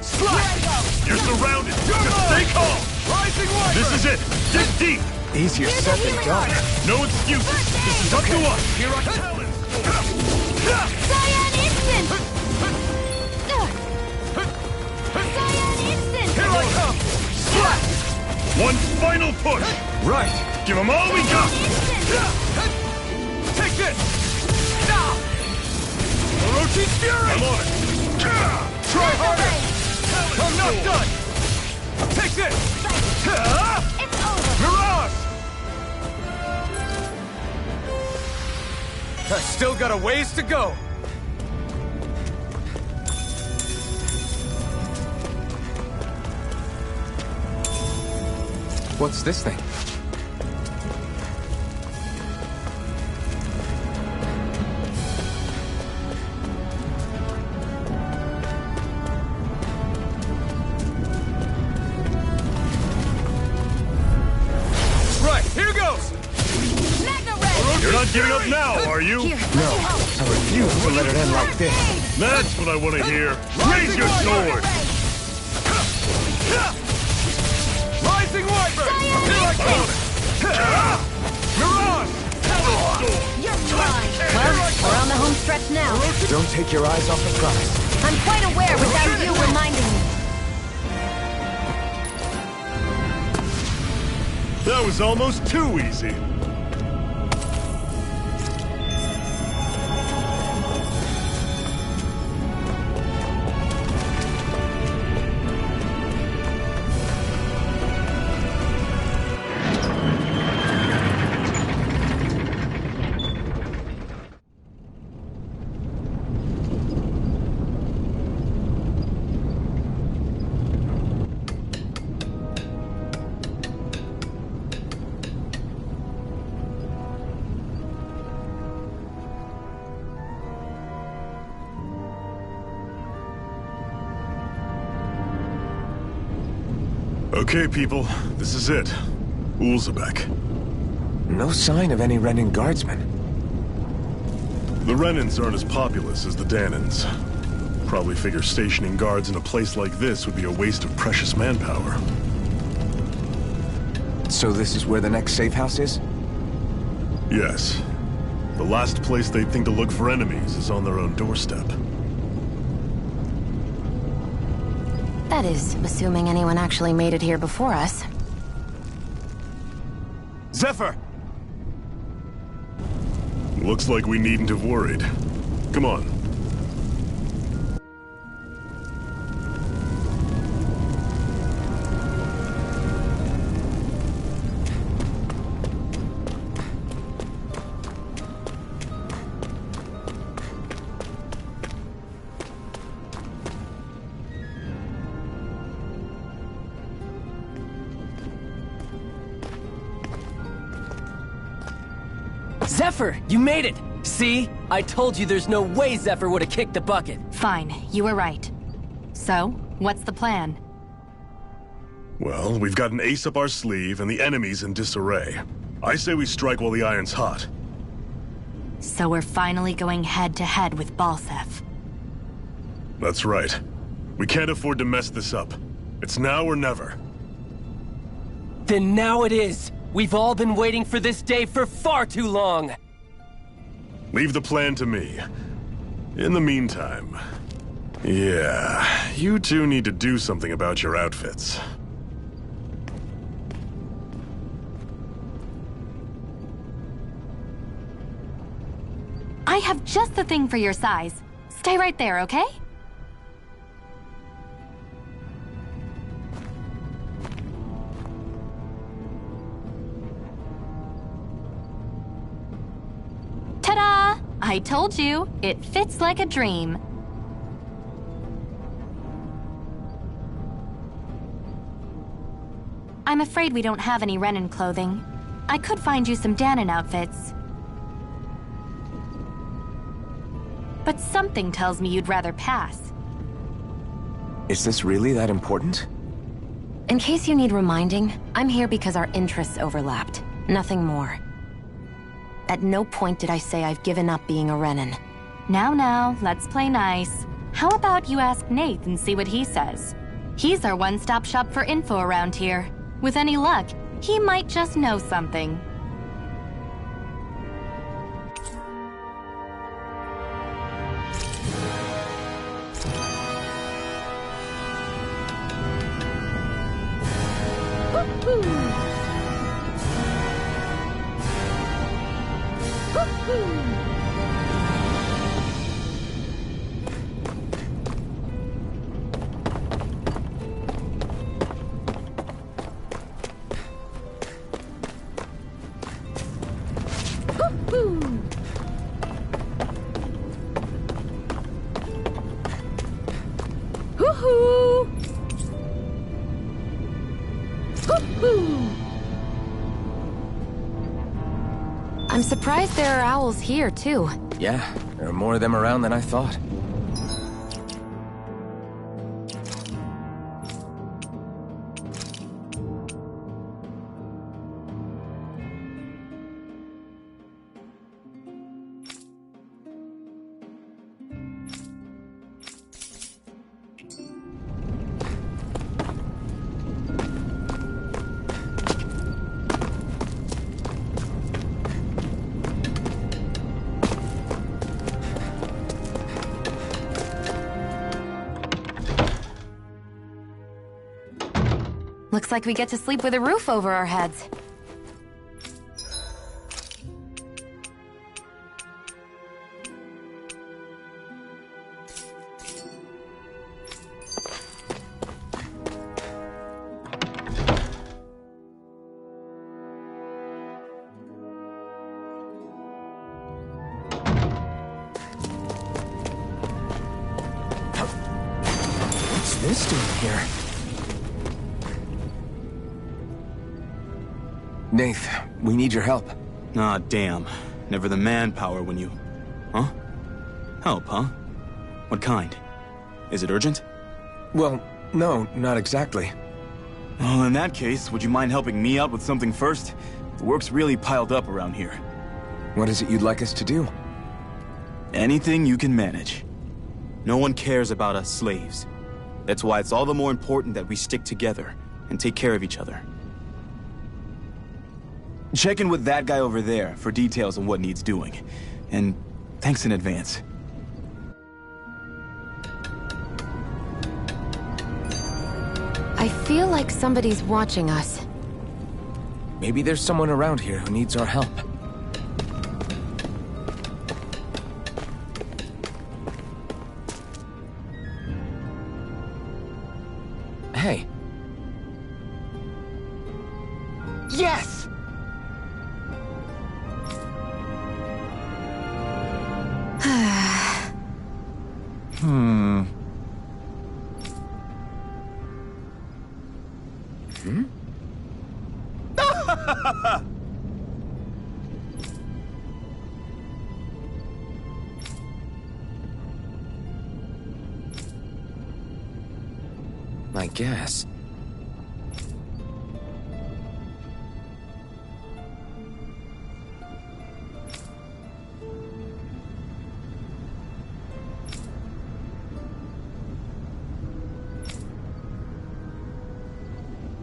Slash! You're surrounded! Just stay calm! Rising Wyvern! This is it! Dig deep! Easier said than done. No excuses! This is up to us! Here I come! Cyan Instant! Cyan Instant! Here I come! Slash! One final push! Right! Give them all we got! Take this! Orochi's Fury! I'm on it! Try harder! I'm not done! Take this! It's over! Mirage! I still got a ways to go! What's this thing? You're not giving up now, are you? No, I refuse to let it end like this. That's what I want to hear. Raise your sword! Rising Wyvern! Here I come! Mirage! You're mine! Well, we're on the home stretch now. Don't take your eyes off the prize. I'm quite aware without you reminding me. That was almost too easy. Okay, people, this is it. Ulzebek. No sign of any Renan guardsmen. The Renans aren't as populous as the Danans. Probably figure stationing guards in a place like this would be a waste of precious manpower. So this is where the next safe house is? Yes. The last place they'd think to look for enemies is on their own doorstep. That is, assuming anyone actually made it here before us. Zephyr! Looks like we needn't have worried. Come on. Zephyr, you made it! See? I told you there's no way Zephyr would have kicked the bucket. Fine, you were right. So, what's the plan? Well, we've got an ace up our sleeve and the enemy's in disarray. I say we strike while the iron's hot. So we're finally going head-to-head with Balseph. That's right. We can't afford to mess this up. It's now or never. Then now it is! We've all been waiting for this day for far too long! Leave the plan to me. In the meantime... yeah, you two need to do something about your outfits. I have just the thing for your size. Stay right there, okay? Ta-da! I told you, it fits like a dream. I'm afraid we don't have any Renan clothing. I could find you some Danan outfits. But something tells me you'd rather pass. Is this really that important? In case you need reminding, I'm here because our interests overlapped. Nothing more. At no point did I say I've given up being a Renan. Now, let's play nice. How about you ask Nath and see what he says? He's our one-stop shop for info around here. With any luck, he might just know something. I'm surprised there are owls here, too. Yeah, there are more of them around than I thought. Looks like we get to sleep with a roof over our heads. What's this doing here? Nath, we need your help. Ah, damn. Never the manpower when you... Huh? Help, huh? What kind? Is it urgent? Well, no, not exactly. Well, in that case, would you mind helping me out with something first? The work's really piled up around here. What is it you'd like us to do? Anything you can manage. No one cares about us slaves. That's why it's all the more important that we stick together and take care of each other. Check in with that guy over there for details on what needs doing. And thanks in advance. I feel like somebody's watching us. Maybe there's someone around here who needs our help. Hey. Yes! Hmm. I guess.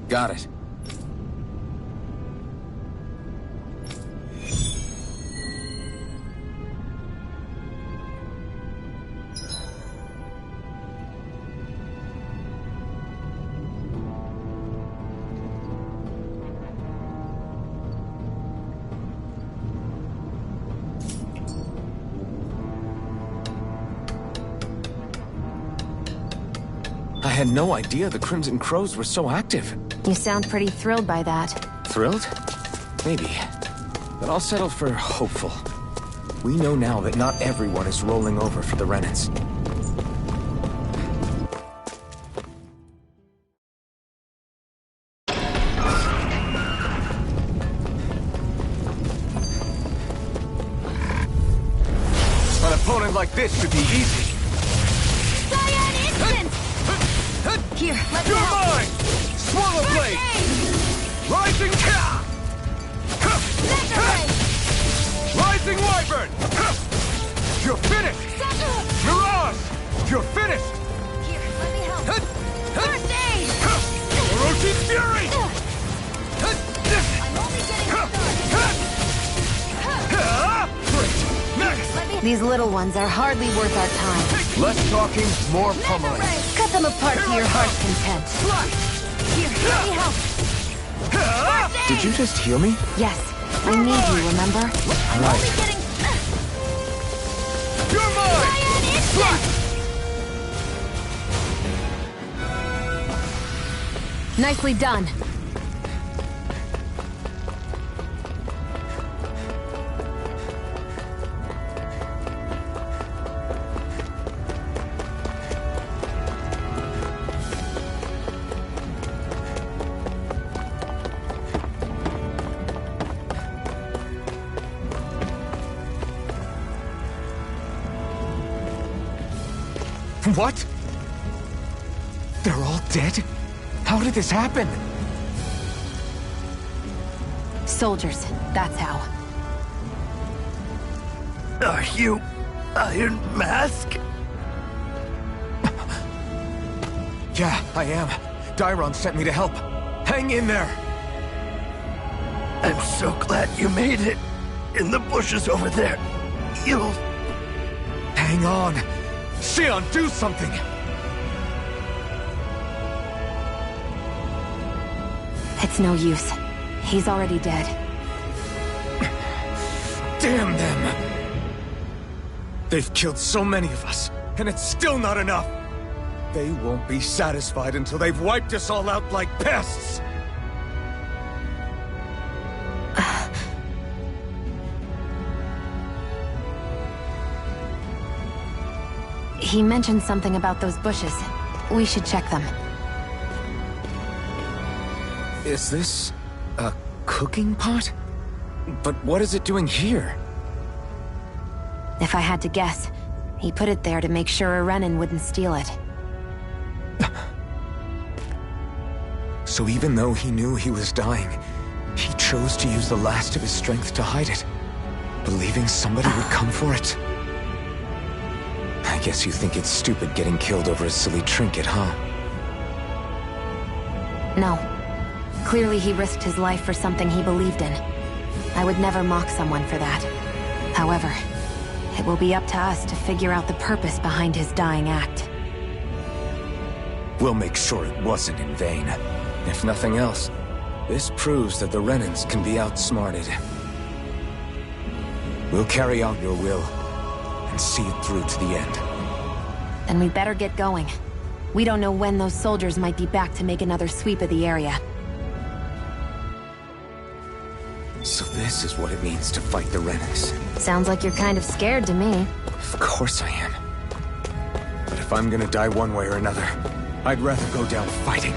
Got it. I had no idea the Crimson Crows were so active. You sound pretty thrilled by that. Thrilled? Maybe. But I'll settle for hopeful. We know now that not everyone is rolling over for the Renans. An opponent like this should be easy. Cyan Instant! Here, let me You're help. mine! Swallow Blade! Rising Ka! Rising Wyvern! You're finished! Mirage! You're finished! Here, let me help. First aid! Orochi's Fury! I'm only getting Great! Next! These little ones are hardly worth our time. Less talking, more pummeling. Cut them apart to your heart's content. Here, let me help. Did you just heal me? Yes, I need you, remember? I'm only getting... You're mine! Cyan Instant! Nicely done. What? They're all dead? How did this happen? Soldiers, that's how. Are you Iron Mask? Yeah, I am. Dairon sent me to help. Hang in there! I'm so glad you made it. In the bushes over there. You'll... Hang on! Xion, do something! It's no use. He's already dead. Damn them! They've killed so many of us, and it's still not enough! They won't be satisfied until they've wiped us all out like pests! He mentioned something about those bushes. We should check them. Is this... a cooking pot? But what is it doing here? If I had to guess, he put it there to make sure a Renan wouldn't steal it. So even though he knew he was dying, he chose to use the last of his strength to hide it, believing somebody would come for it. guess you think it's stupid getting killed over a silly trinket, huh? No. Clearly he risked his life for something he believed in. I would never mock someone for that. However, it will be up to us to figure out the purpose behind his dying act. We'll make sure it wasn't in vain. If nothing else, this proves that the Renans can be outsmarted. We'll carry out your will, and see it through to the end. Then we better get going. We don't know when those soldiers might be back to make another sweep of the area. So this is what it means to fight the Renans. Sounds like you're kind of scared to me. Of course I am. But if I'm gonna die one way or another, I'd rather go down fighting.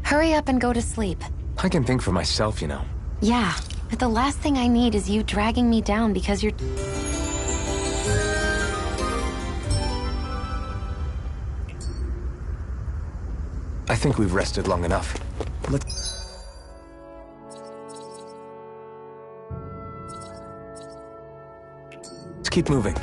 Hurry up and go to sleep. I can think for myself, you know. Yeah, but the last thing I need is you dragging me down because you're... I think we've rested long enough. Let's keep moving.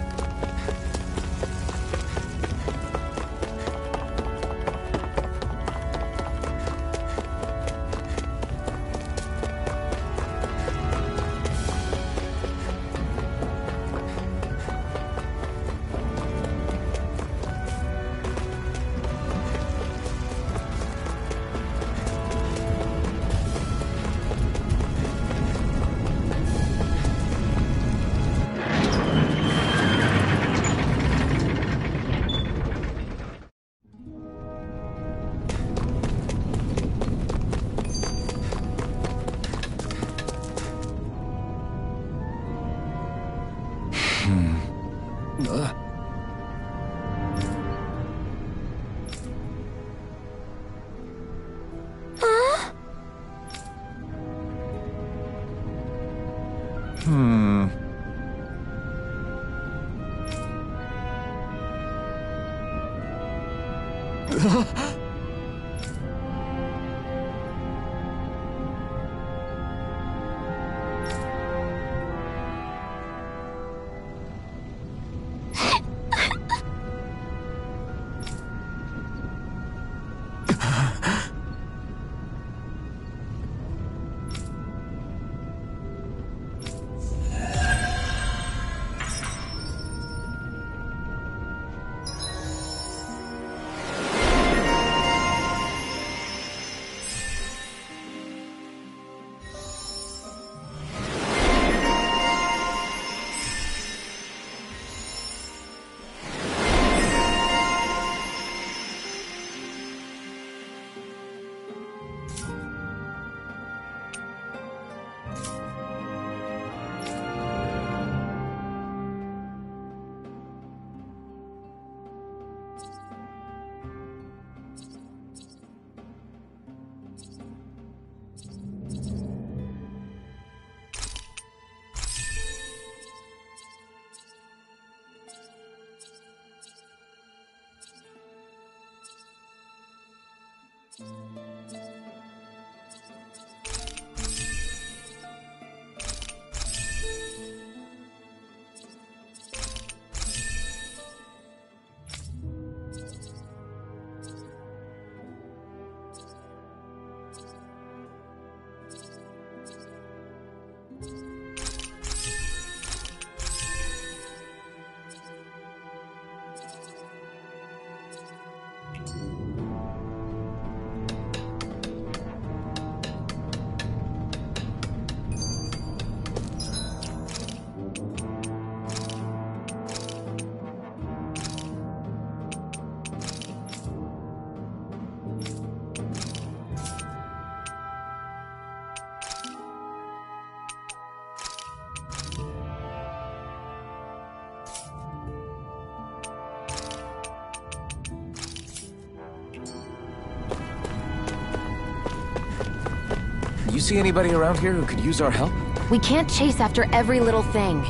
you see anybody around here who could use our help? We can't chase after every little thing.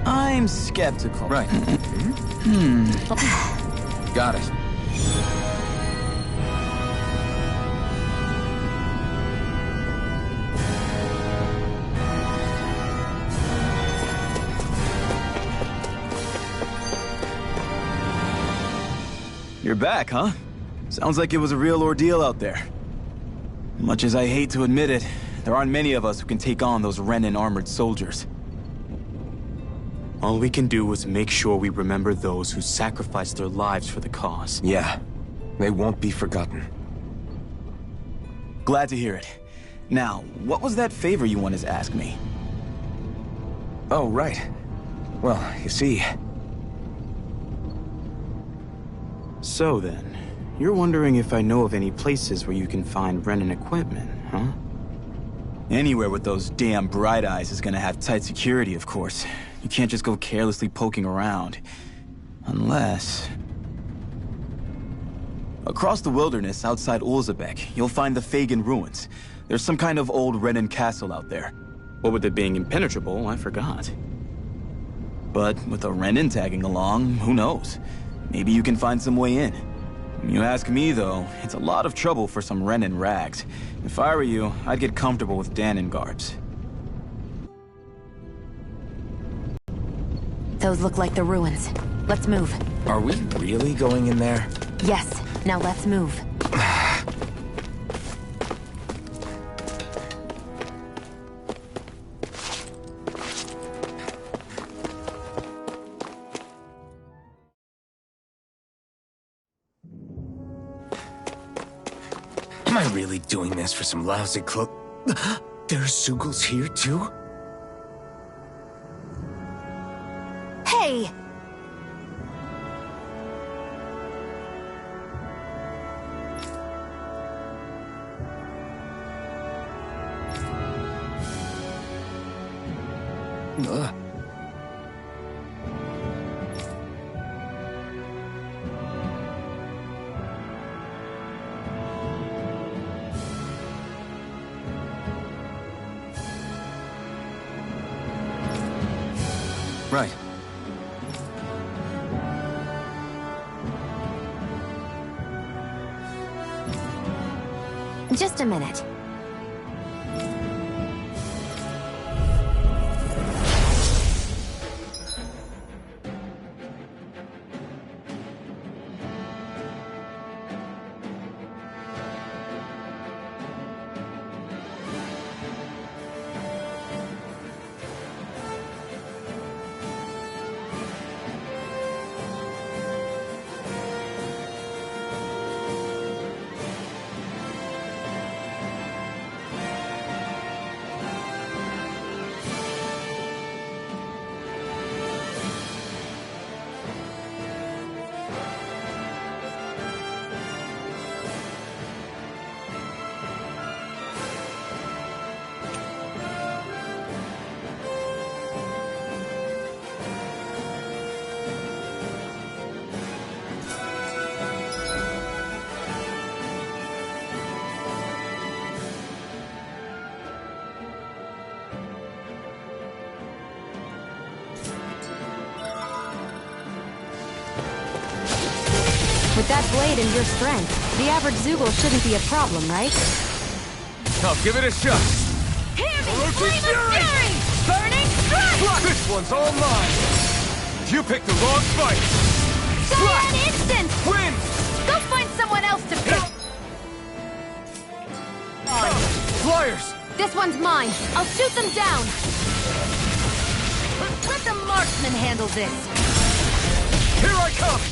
I'm skeptical. Right. Got it. You're back, huh? Sounds like it was a real ordeal out there. Much as I hate to admit it, there aren't many of us who can take on those Renan armored soldiers. All we can do is make sure we remember those who sacrificed their lives for the cause. Yeah, they won't be forgotten. Glad to hear it. Now, what was that favor you wanted to ask me? Oh, right. Well, you see... So then, you're wondering if I know of any places where you can find Renan equipment, huh? Anywhere with those damn bright eyes is gonna have tight security, of course. You can't just go carelessly poking around. Unless... Across the wilderness outside Ulzebek, you'll find the Fagin ruins. There's some kind of old Renan castle out there. What with it being impenetrable, I forgot. But with a Renan tagging along, who knows? Maybe you can find some way in. You ask me, though, it's a lot of trouble for some Renan rags. If I were you, I'd get comfortable with Danon garbs. Those look like the ruins. Let's move. Are we really going in there? Yes. Now let's move. Am I really doing this for some lousy cloak? There's Zugals here, too? Hey! Right. Just a minute. With that blade and your strength, the average Zugel shouldn't be a problem, right? I'll give it a shot. Hear me! Orochi's Flame of Fury! Burning Strike! This one's all mine. You picked the wrong fight. Cyan Instant! Win! Go find someone else to pick! Flyers! This one's mine. I'll shoot them down. Let the marksman handle this. Here I come!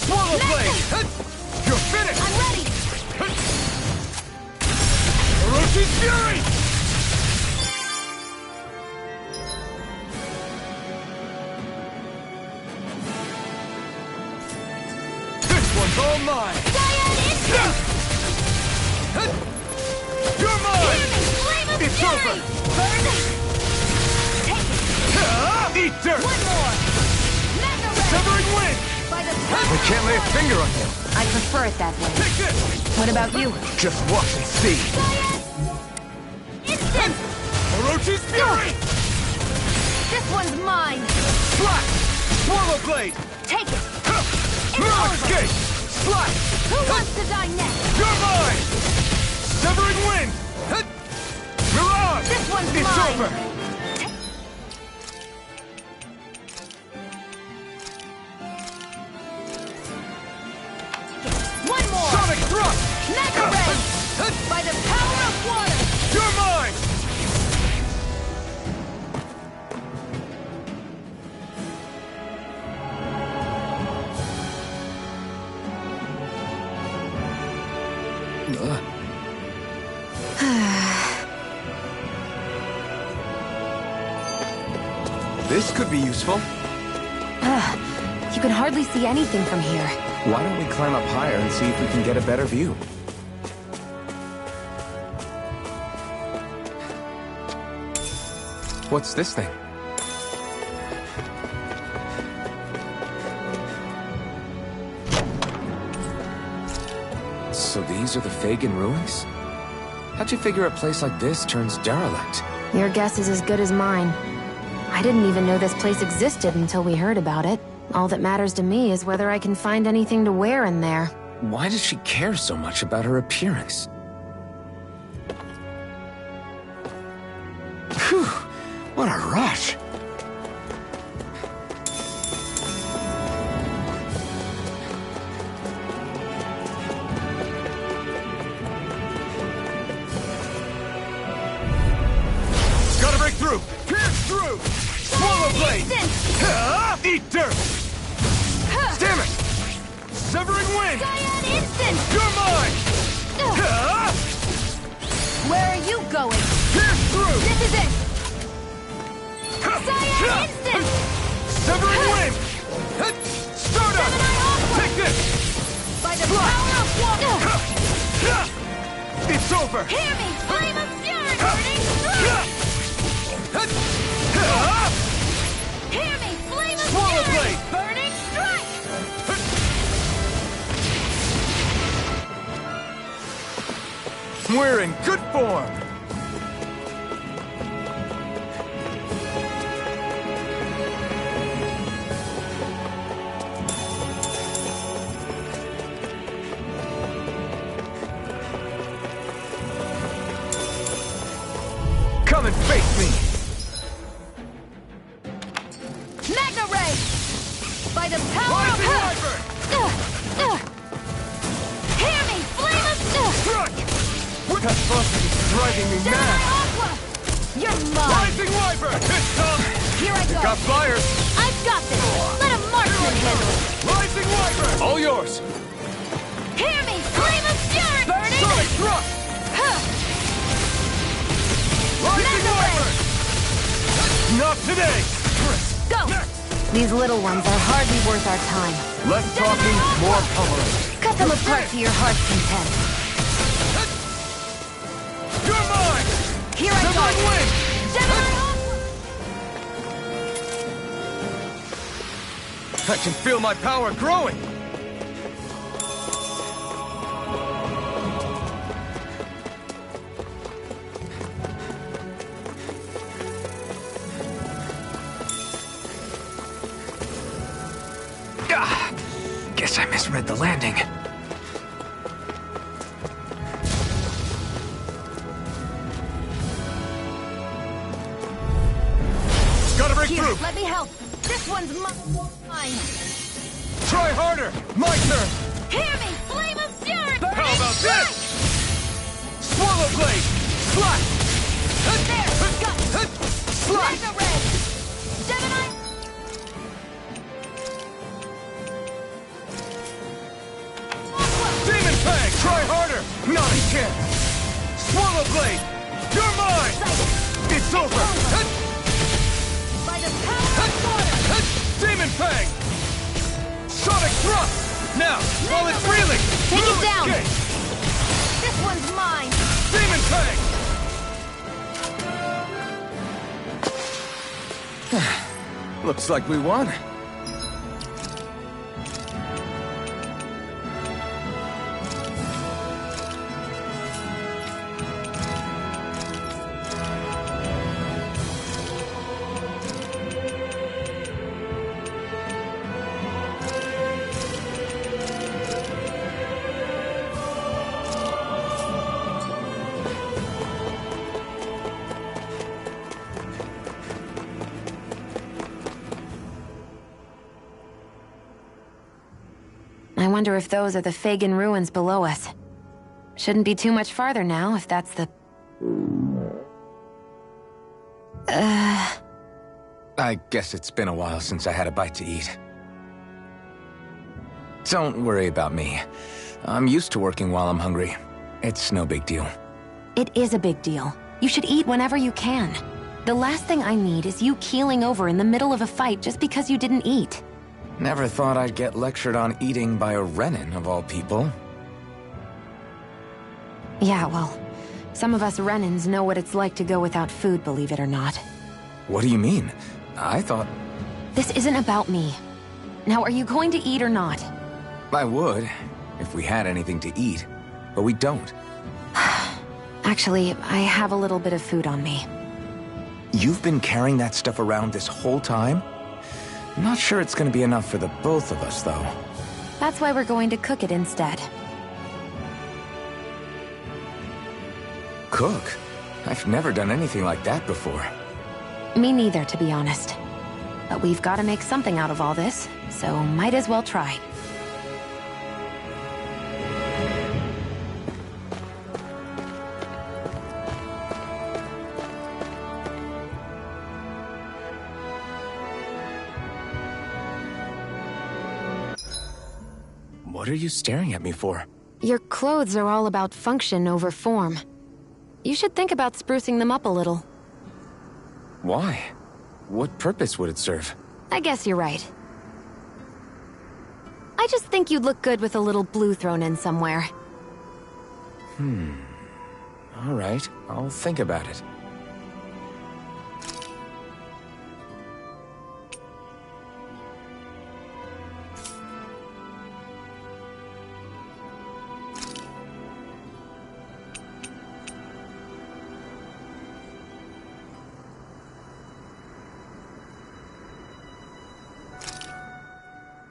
Swallow blade! You're finished! I'm ready! Orochi's Fury! This one's all mine! Cyan Instant! You're mine! Flame of It's Fury! over! Burn! Take it! Eat dirt! One more! Mega Ray! Severing wind! By the I can't lay a finger on him. I prefer it that way. Take this! What about you? Just watch and see. Instant! Orochi's Fury! This one's mine! Slash! Swallow Blade! Take it! Mirage Gate! Slash! Who wants to die next? You're mine! Severing wind! Mirage! This one's it's mine! over! One more! Sonic Thrust! Mega Ray! By the power of water! You're mine! This could be useful. You can hardly see anything from here. Why don't we climb up higher and see if we can get a better view? What's this thing? So these are the Fagin ruins? How'd you figure a place like this turns derelict? Your guess is as good as mine. I didn't even know this place existed until we heard about it. All that matters to me is whether I can find anything to wear in there. Why does she care so much about her appearance? Phew! What a rush! Gotta break through! Pierce through! Swallow Blade! Eat dirt! Damn it! Severing wind! Cyan Instant! You're mine! Where are you going? Pierce through! This is it! Cyan Instant! Severing wind! Stardust! Gemini Aqua! Take this! By the power of water! It's over! Hear me! Flame of fury! Burning strike! Hear me! Flame of Swallow fury! Blade! Burning strike! We're in good form! Come and face me! Magna Ray! By the power of Rising Wyvern! Hear me! Flame of Strike! That buzzer is driving me Gemini mad! Aqua! You're mine! Rising Wyvern! It's come! Here I go! Got flyers! I've got this! Let a marksman handle it! Rising Wyvern! All yours! Hear me! Flame of fury! Burning! Sonic Thrust! Huh. Rising Mega Ray! Wyvern! Not today! Go! These little ones are hardly worth our time. Less talking, more pummeling. Cut them apart to your heart's content. You're mine! Here I go! Severing wind! Gemini Aqua! I can feel my power growing! Guess I misread the landing. Gotta break Here, through! let me help! This one's mine! Try harder! My turn! Hear me! Flame of fury! Burning How about strike! this? Swallow Blade! Slash! There! Got it! Slash! Mega Ray! Gemini... Demon Fang! Try harder! Not a chance! Swallow Blade! You're mine! It's over! By the power of water! Demon Fang! Sonic Thrust! Now, while it's reeling! Take it Blue down! Escape! This one's mine! Demon Fang! Looks like we won. I wonder if those are the Fagin ruins below us. Shouldn't be too much farther now, if that's the... I guess it's been a while since I had a bite to eat. Don't worry about me. I'm used to working while I'm hungry. It's no big deal. It is a big deal. You should eat whenever you can. The last thing I need is you keeling over in the middle of a fight just because you didn't eat. Never thought I'd get lectured on eating by a Renin, of all people. Yeah, well, some of us Renins know what it's like to go without food, believe it or not. What do you mean? I thought... This isn't about me. Now, are you going to eat or not? I would, if we had anything to eat, but we don't. Actually, I have a little bit of food on me. You've been carrying that stuff around this whole time? I'm not sure it's gonna be enough for the both of us, though. That's why we're going to cook it instead. Cook? I've never done anything like that before. Me neither, to be honest. But we've got to make something out of all this, so might as well try. What are you staring at me for? Your clothes are all about function over form. You should think about sprucing them up a little. Why? What purpose would it serve? I guess you're right. I just think you'd look good with a little blue thrown in somewhere. All right, I'll think about it.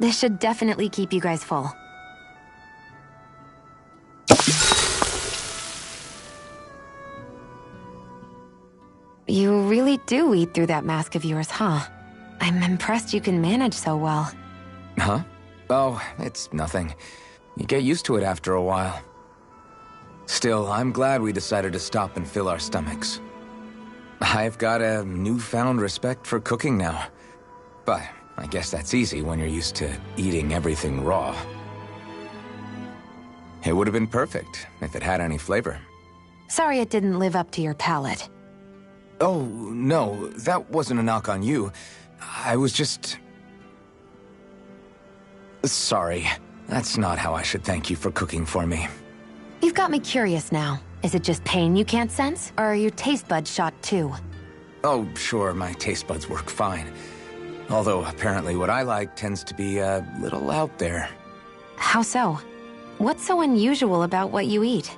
This should definitely keep you guys full. You really do eat through that mask of yours, huh? I'm impressed you can manage so well. Huh? Oh, it's nothing. You get used to it after a while. Still, I'm glad we decided to stop and fill our stomachs. I've got a newfound respect for cooking now. But I guess that's easy when you're used to eating everything raw. It would have been perfect if it had any flavor. Sorry it didn't live up to your palate. Oh, no, that wasn't a knock on you. I was just... Sorry. That's not how I should thank you for cooking for me. You've got me curious now. Is it just pain you can't sense, or are your taste buds shot too? Oh, sure, my taste buds work fine. Although, apparently what I like tends to be a little out there. How so? What's so unusual about what you eat?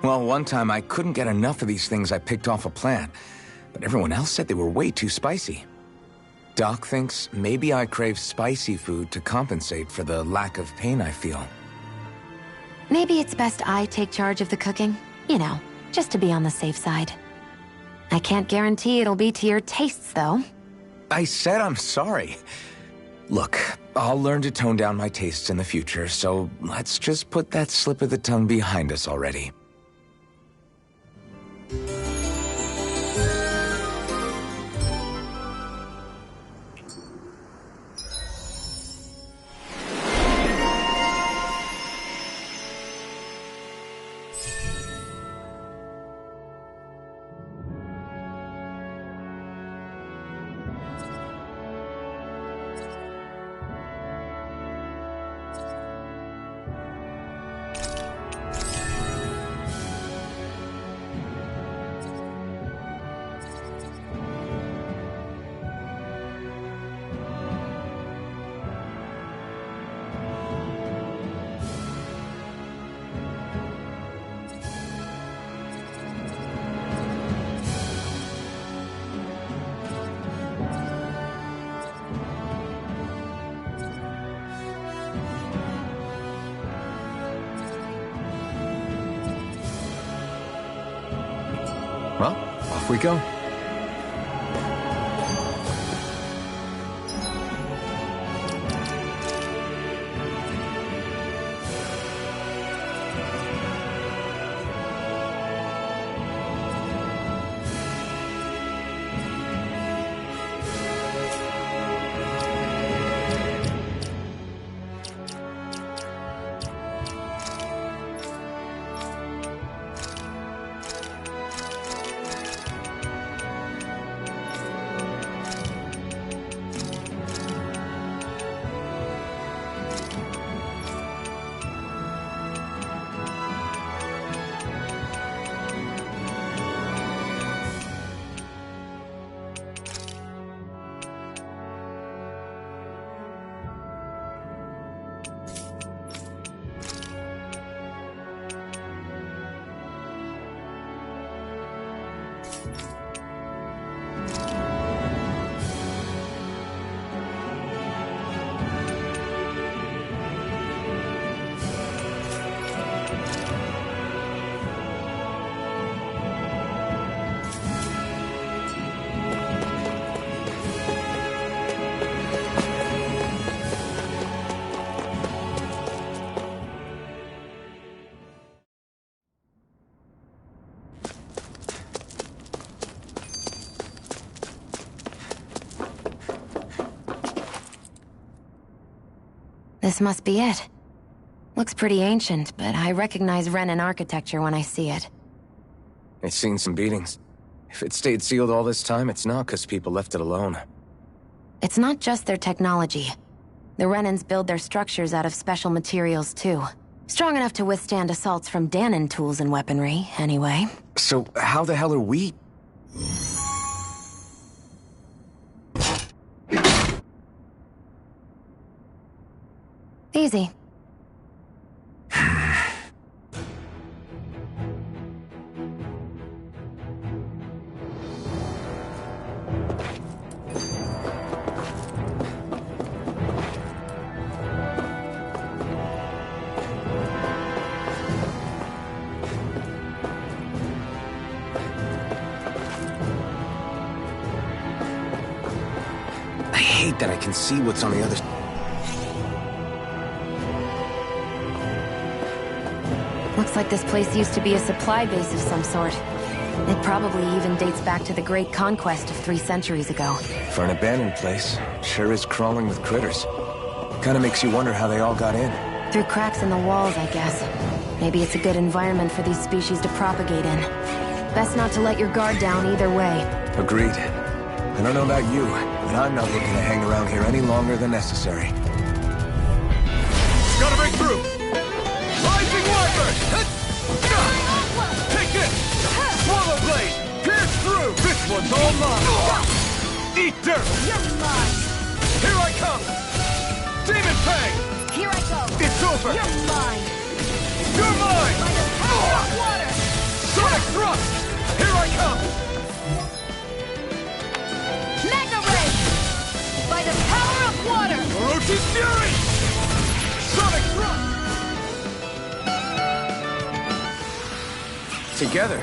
Well, one time I couldn't get enough of these things I picked off a plant, but everyone else said they were way too spicy. Doc thinks maybe I crave spicy food to compensate for the lack of pain I feel. Maybe it's best I take charge of the cooking. You know, just to be on the safe side. I can't guarantee it'll be to your tastes, though. I said I'm sorry. Look, I'll learn to tone down my tastes in the future, so let's just put that slip of the tongue behind us already. Well, off we go. This must be it. Looks pretty ancient, but I recognize Renan architecture when I see it. It's seen some beatings. If it stayed sealed all this time, it's not because people left it alone. It's not just their technology. The Renans build their structures out of special materials, too. Strong enough to withstand assaults from Dahnan tools and weaponry, anyway. So how the hell are we... Easy. I hate that I can see what's on the other side. Looks like this place used to be a supply base of some sort. It probably even dates back to the Great Conquest of 3 centuries ago. For an abandoned place, sure is crawling with critters. Kinda makes you wonder how they all got in. Through cracks in the walls, I guess. Maybe it's a good environment for these species to propagate in. Best not to let your guard down either way. Agreed. I don't know about you, but I'm not looking to hang around here any longer than necessary. Gotta break through! Rising Wyvern! Take this! Swallow Blade! Pierce through! This one's all mine! Eat dirt! You're mine! Here I come! Demon Fang! Here I go! It's over! You're mine! You're mine! By the power of water! Sonic Thrust! Here I come! Magna Ray! By the power of water! Orochi's Fury! Sonic Thrust! Together,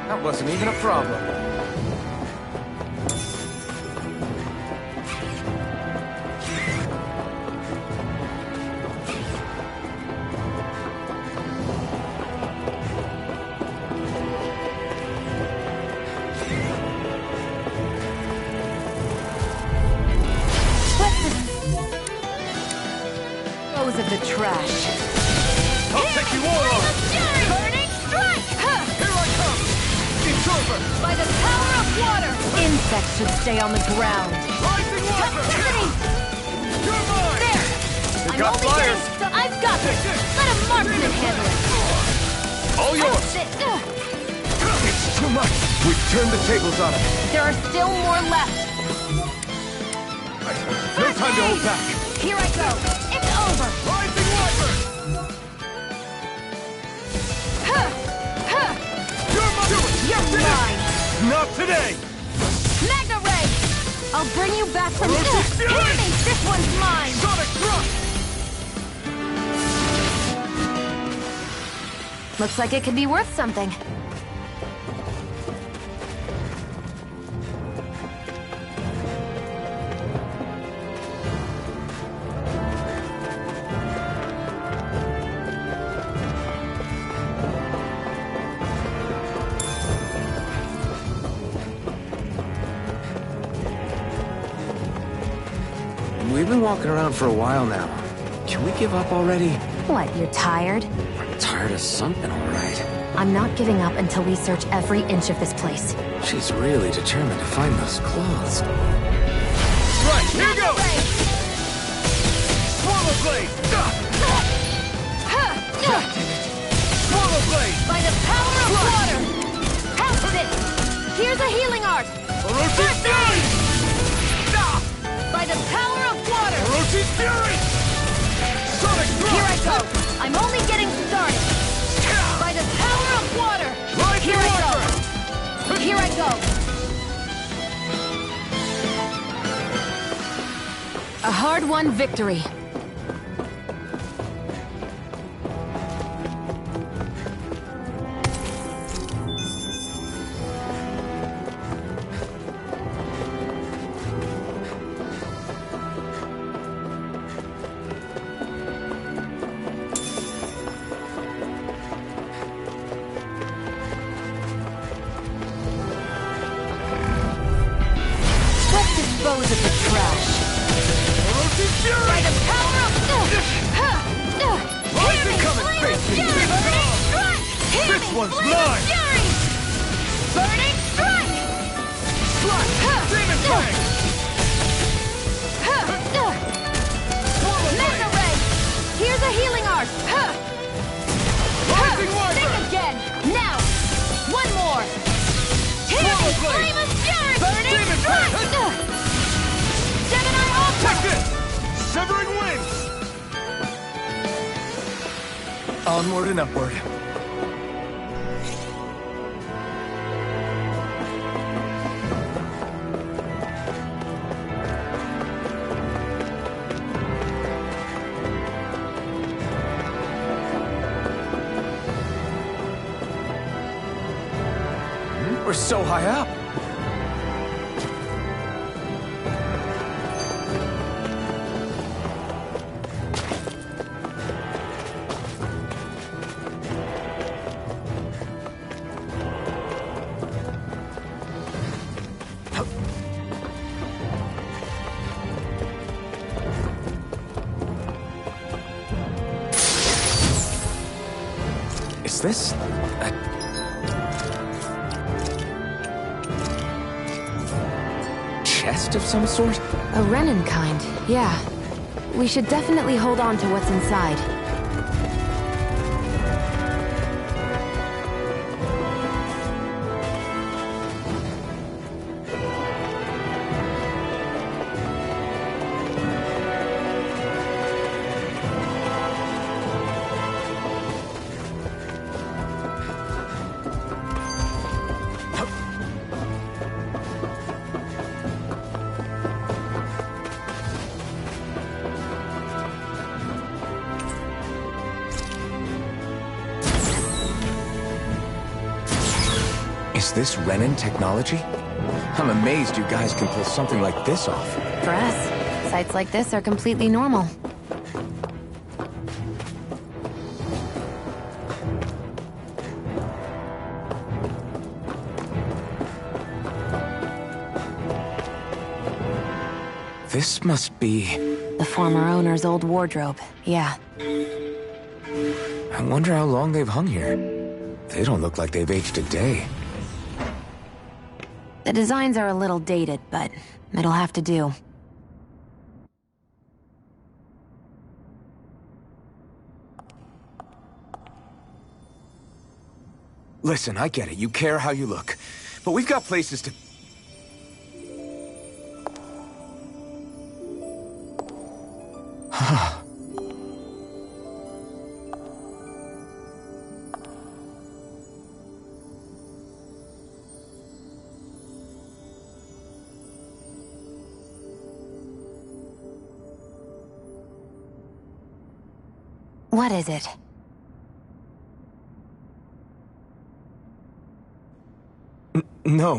that wasn't even a problem. Those of the trash. I'll take you all on! Burning strike! Here I come! It's over! By the power of water! Insects should stay on the ground. Rising Wyvern! You're mine! There! You've I'm got only flyers! getting stuck. I've got this! Let a marksman handle it! All yours! It's too much! We've turned the tables on him. There are still more left. No time to hold back! Here I go! It's over! Rising Wyvern! You're mine! Not today! Magna Ray! I'll bring you back from Orochi's Fury! Hear me! This one's mine! Sonic Thrust! Looks like it could be worth something. We've been walking around for a while now. Can we give up already? What, you're tired? I'm tired of something, all right. I'm not giving up until we search every inch of this place. She's really determined to find those clothes. Right, here goes! Swallow Blade! Swallow Blade! By the power of water! House this! Here's a healing art! Orochi's Fury! By the power of water! Orochi's Fury! Sonic Thrust! Here I go! I'm only getting started! By the power of water! Here I go! Here I go! A hard-won victory. Dispose of the trash. Orochi's Fury! By the power of... This one's mine! Fury! Burning strike! Demon Fang! Mega Ray! Here's a healing art! Rising Wiper! Think again! Now! One more! Swallow Blade! Flame of Fury! Burning Demon strike! Fang! Gemini Ultra! Take this! Severing Winds! Onward and upward. We're so high up. Is this a chest of some sort? A Renin kind, yeah. We should definitely hold on to what's inside. Is this Renin technology? I'm amazed you guys can pull something like this off. For us, sites like this are completely normal. This must be... The former owner's old wardrobe, yeah. I wonder how long they've hung here. They don't look like they've aged a day. The designs are a little dated, but it'll have to do. Listen, I get it. You care how you look. But we've got places to... What is it? No.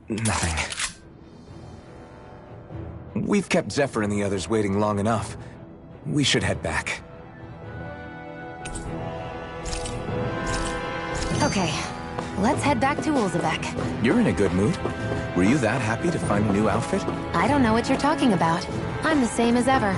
Nothing. We've kept Zephyr and the others waiting long enough. We should head back. Okay, let's head back to Ulzebek. You're in a good mood. Were you that happy to find a new outfit? I don't know what you're talking about. I'm the same as ever.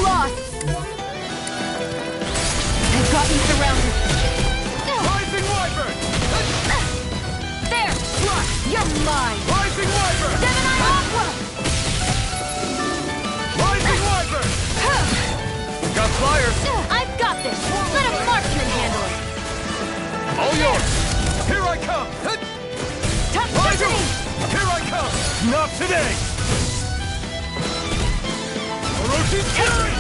lost! I've got you surrounded. Rising Wyvern! There! You're mine! Rising Wyvern! Gemini Aqua! Rising Wyvern! Got flyers! I've got this! Let a marksman handle it! All yours! Here I come! Toxicity! Here I come! Not today! Orochi's Fury!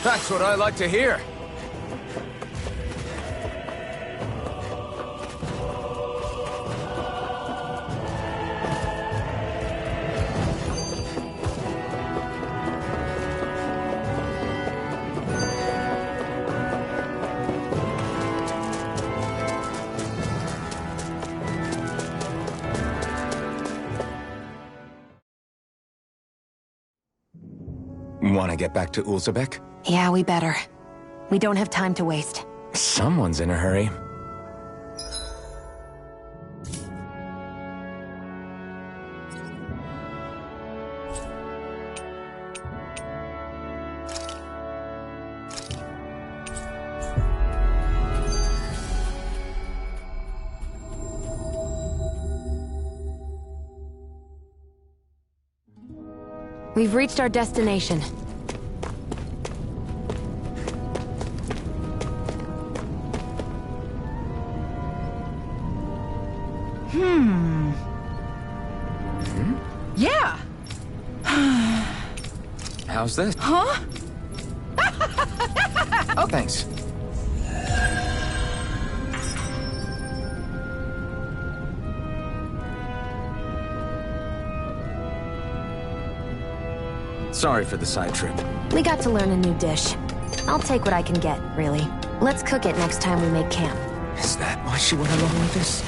That's what I like to hear. Want to get back to Ulzebek? Yeah, we better. We don't have time to waste. Someone's in a hurry. We've reached our destination. Yeah! How's this? Huh? Oh, thanks. Sorry for the side trip. We got to learn a new dish. I'll take what I can get, really. Let's cook it next time we make camp. Is that why she went along with this?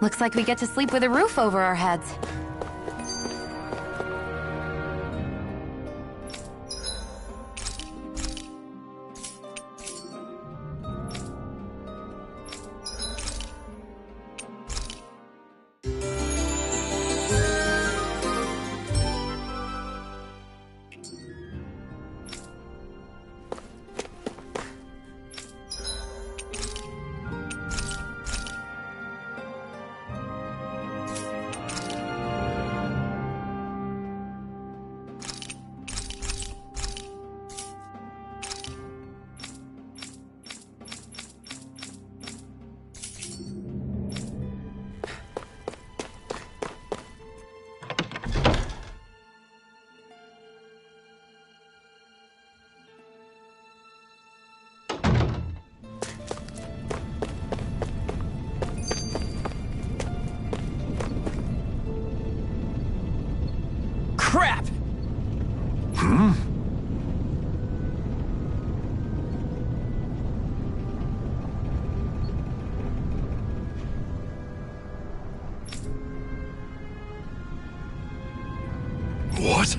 Looks like we get to sleep with a roof over our heads. Crap! What?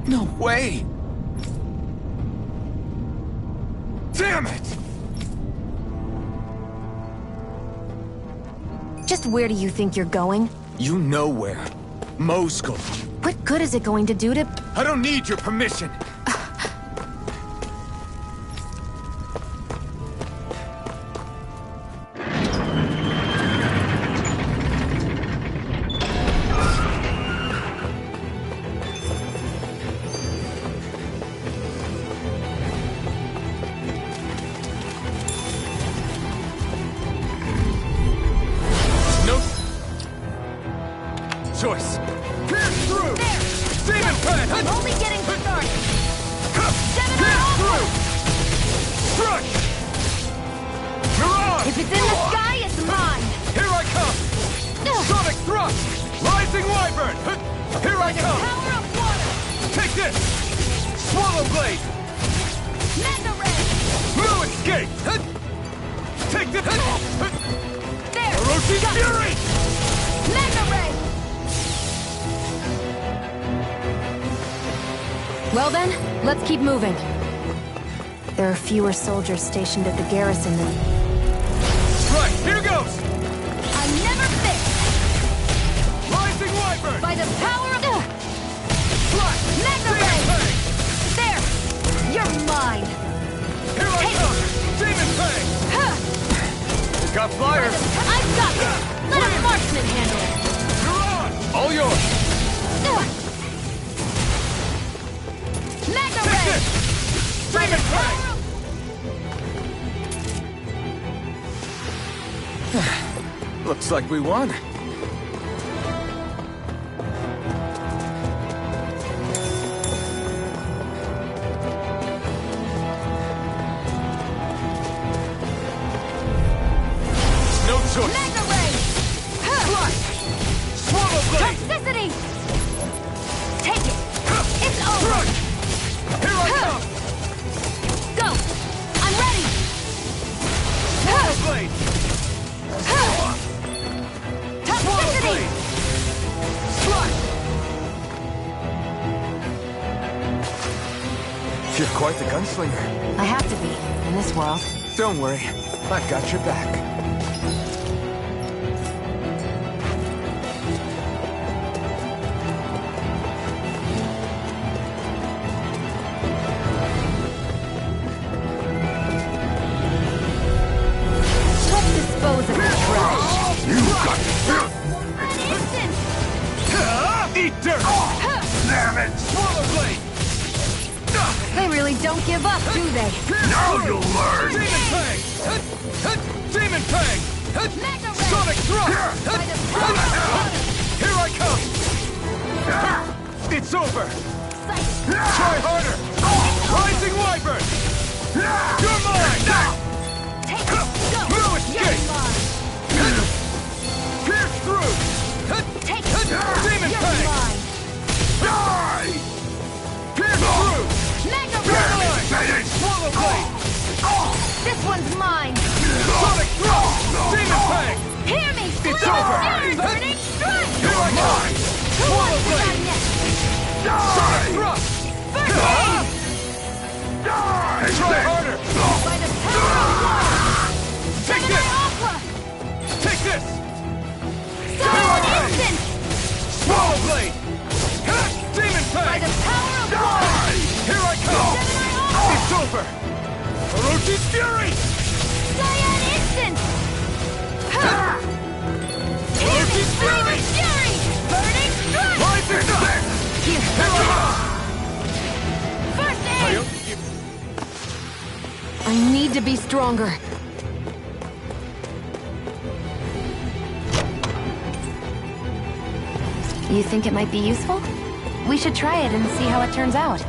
No way! Damn it! Just where do you think you're going? You know where. Moscow. What good is it going to do to... I don't need your permission. Choice. Pierce through! Demon Pen! I'm only getting started! Pierce through! Crush! Mirage! If it's in the sky, it's mine! Here I come! Sonic Thrust! Rising Wyvern! Here I come! Power of water! Take this! Swallow Blade! Mega Ray! Blue Escape! Take There! Orochi's Fury! Mega Ray! Well then, let's keep moving. There are fewer soldiers stationed at the garrison than... Right, here goes! I never miss! Rising Wyvern! By the power of... Fly! Mega Ray! There! You're mine! Here I come! Demon Fang! Got flyers! I've got this! Let a marksman handle it! You're on! All yours! Mega Take Ray! this! Demon Fang! Looks like we won. No choice! Mega Ray! Fly! Swallow Blade! Toxicity! Take it! It's over! Here I come! Go! I'm ready! Swallow Blade! Toxicity! Strike! You're quite the gunslinger. I have to be, in this world. Don't worry, I've got your back. Let's dispose of the trash! You got An instant! Eat dirt! damn it! Swallow Blade! They really don't give up, do they? Now you'll learn! Demon Fang! Demon Fang! Mega Ray! Sonic Thrust! By the power of... Here I come! It's over! Sight! Try harder! Rising Wyvern! You're mine! Take it! Go! No You're escape! mine! Pierce through! Take it! Demon You're Fang! mine! Die! Pierce through! Mega You're Ray! mine! Swallow Blade! This one's mine! Sonic Thrust! Demon Fang! Hear me! It's Flame over! Fury Burning Strike! Here I come! Who Swallow wants to die Blade! next? Sonic Thrust! First aid! Try harder! By the power of water! Take Gemini this! Aqua! Take this! Silent Instant! Swallow Blade! Demon By Fang! the power of water! Here I come! Gemini Aqua! It's over! Orochi's Fury! Cyan Instant! Orochi's Fury! Fury! Burning Strike! Rising Strike! Here! Here I come! First I aid! only give I need to be stronger. You think it might be useful? We should try it and see how it turns out.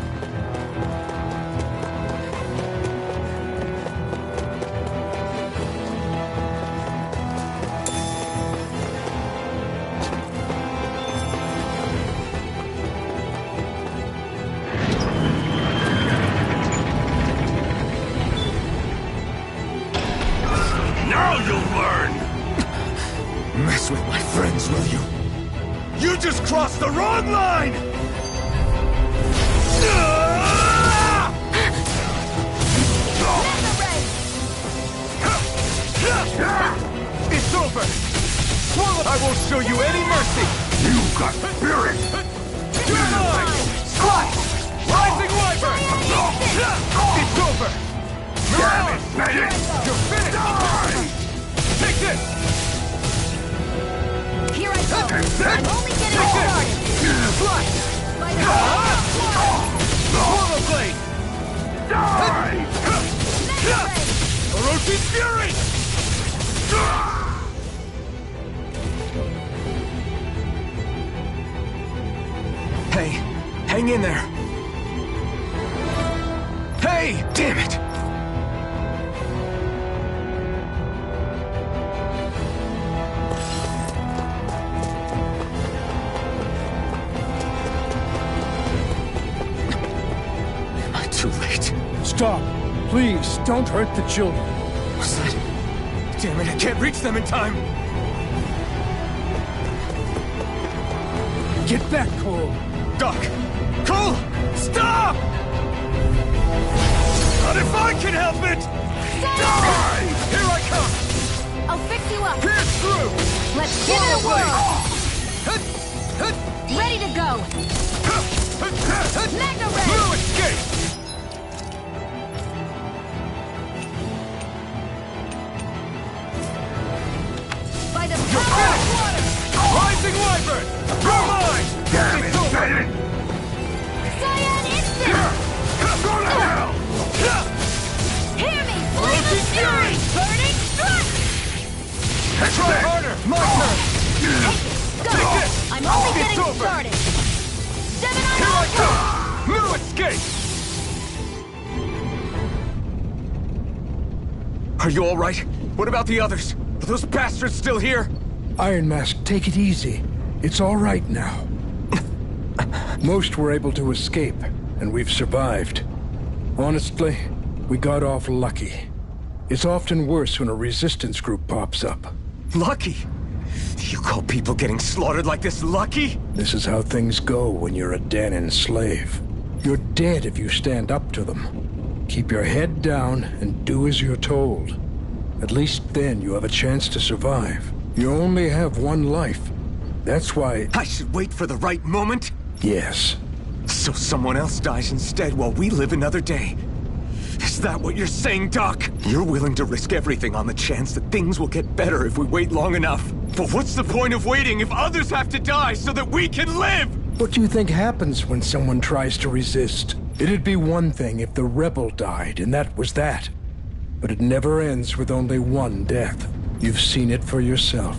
Now you'll learn! Mess with my friends, will you? You just crossed the wrong line! Mega Ray! It's over! Swallow! I won't show you any mercy! You got spirit! You're mine! Slice! Rising Wyvern! It's over! Damn it, Medic! You're finished! Die! Take this! Here I go! Take this! I'm only getting Take started! this! Slice! By the power of water! Swallow Blade! Die! Mega Ray! Orochi's Fury! Hey, hang in there. Hey, damn it! Am I too late? Stop. Please, don't hurt the children. Was that Damn it, I can't reach them in time! Get back, Cole! Doc! Cole! Stop! Not if I can help it! Die! Here I come! I'll fix you up! Pierce through! Let's give it a whirl! Ready to go! Mega Ray! No escape! By the power of water! Rising Wyvern! You're mine! Damn it, Bennett! Cyan Instant! Go to hell! Hear me! Flame of Fury! Burning Strike! Try harder! My turn! Go! I'm only getting started! 7 on Here I Ultra! come! No escape! Are you all right? What about the others? Are those bastards still here? Iron Mask, take it easy. It's all right now. Most were able to escape, and we've survived. Honestly, we got off lucky. It's often worse when a resistance group pops up. Lucky? You call people getting slaughtered like this lucky? This is how things go when you're a Dahnan slave. You're dead if you stand up to them. Keep your head down and do as you're told. At least then you have a chance to survive. You only have one life. That's why... I should wait for the right moment? Yes. So someone else dies instead while we live another day. Is that what you're saying, Doc? You're willing to risk everything on the chance that things will get better if we wait long enough. But what's the point of waiting if others have to die so that we can live? What do you think happens when someone tries to resist? It'd be one thing if the rebel died, and that was that. But it never ends with only one death. You've seen it for yourself.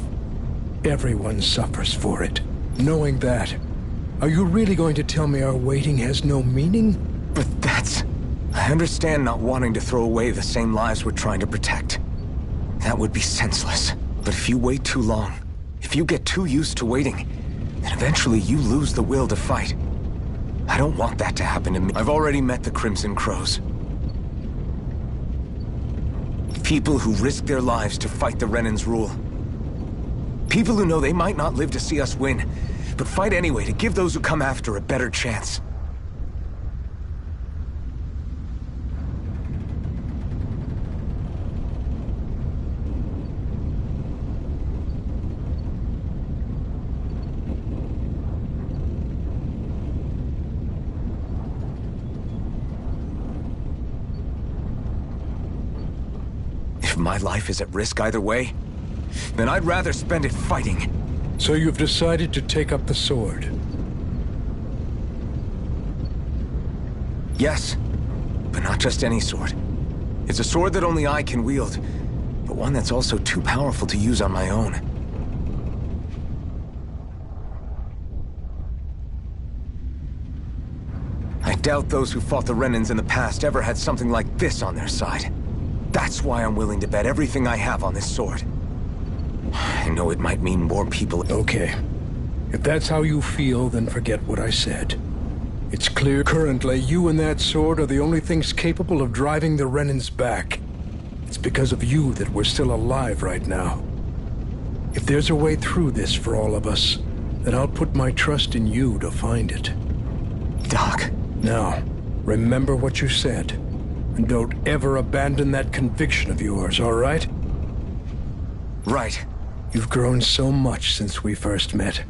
Everyone suffers for it. Knowing that, are you really going to tell me our waiting has no meaning? But that's... I understand not wanting to throw away the same lives we're trying to protect. That would be senseless. But if you wait too long, if you get too used to waiting, then eventually you lose the will to fight. I don't want that to happen to me. I've already met the Crimson Crows. People who risk their lives to fight the Renan's rule. People who know they might not live to see us win, but fight anyway to give those who come after a better chance. If my life is at risk either way, then I'd rather spend it fighting. So you've decided to take up the sword? Yes, but not just any sword. It's a sword that only I can wield, but one that's also too powerful to use on my own. I doubt those who fought the Renans in the past ever had something like this on their side. That's why I'm willing to bet everything I have on this sword. I know it might mean more people... Okay. If that's how you feel, then forget what I said. It's clear currently you and that sword are the only things capable of driving the Renans back. It's because of you that we're still alive right now. If there's a way through this for all of us, then I'll put my trust in you to find it. Doc. Now, remember what you said. And don't ever abandon that conviction of yours, all right? Right. You've grown so much since we first met.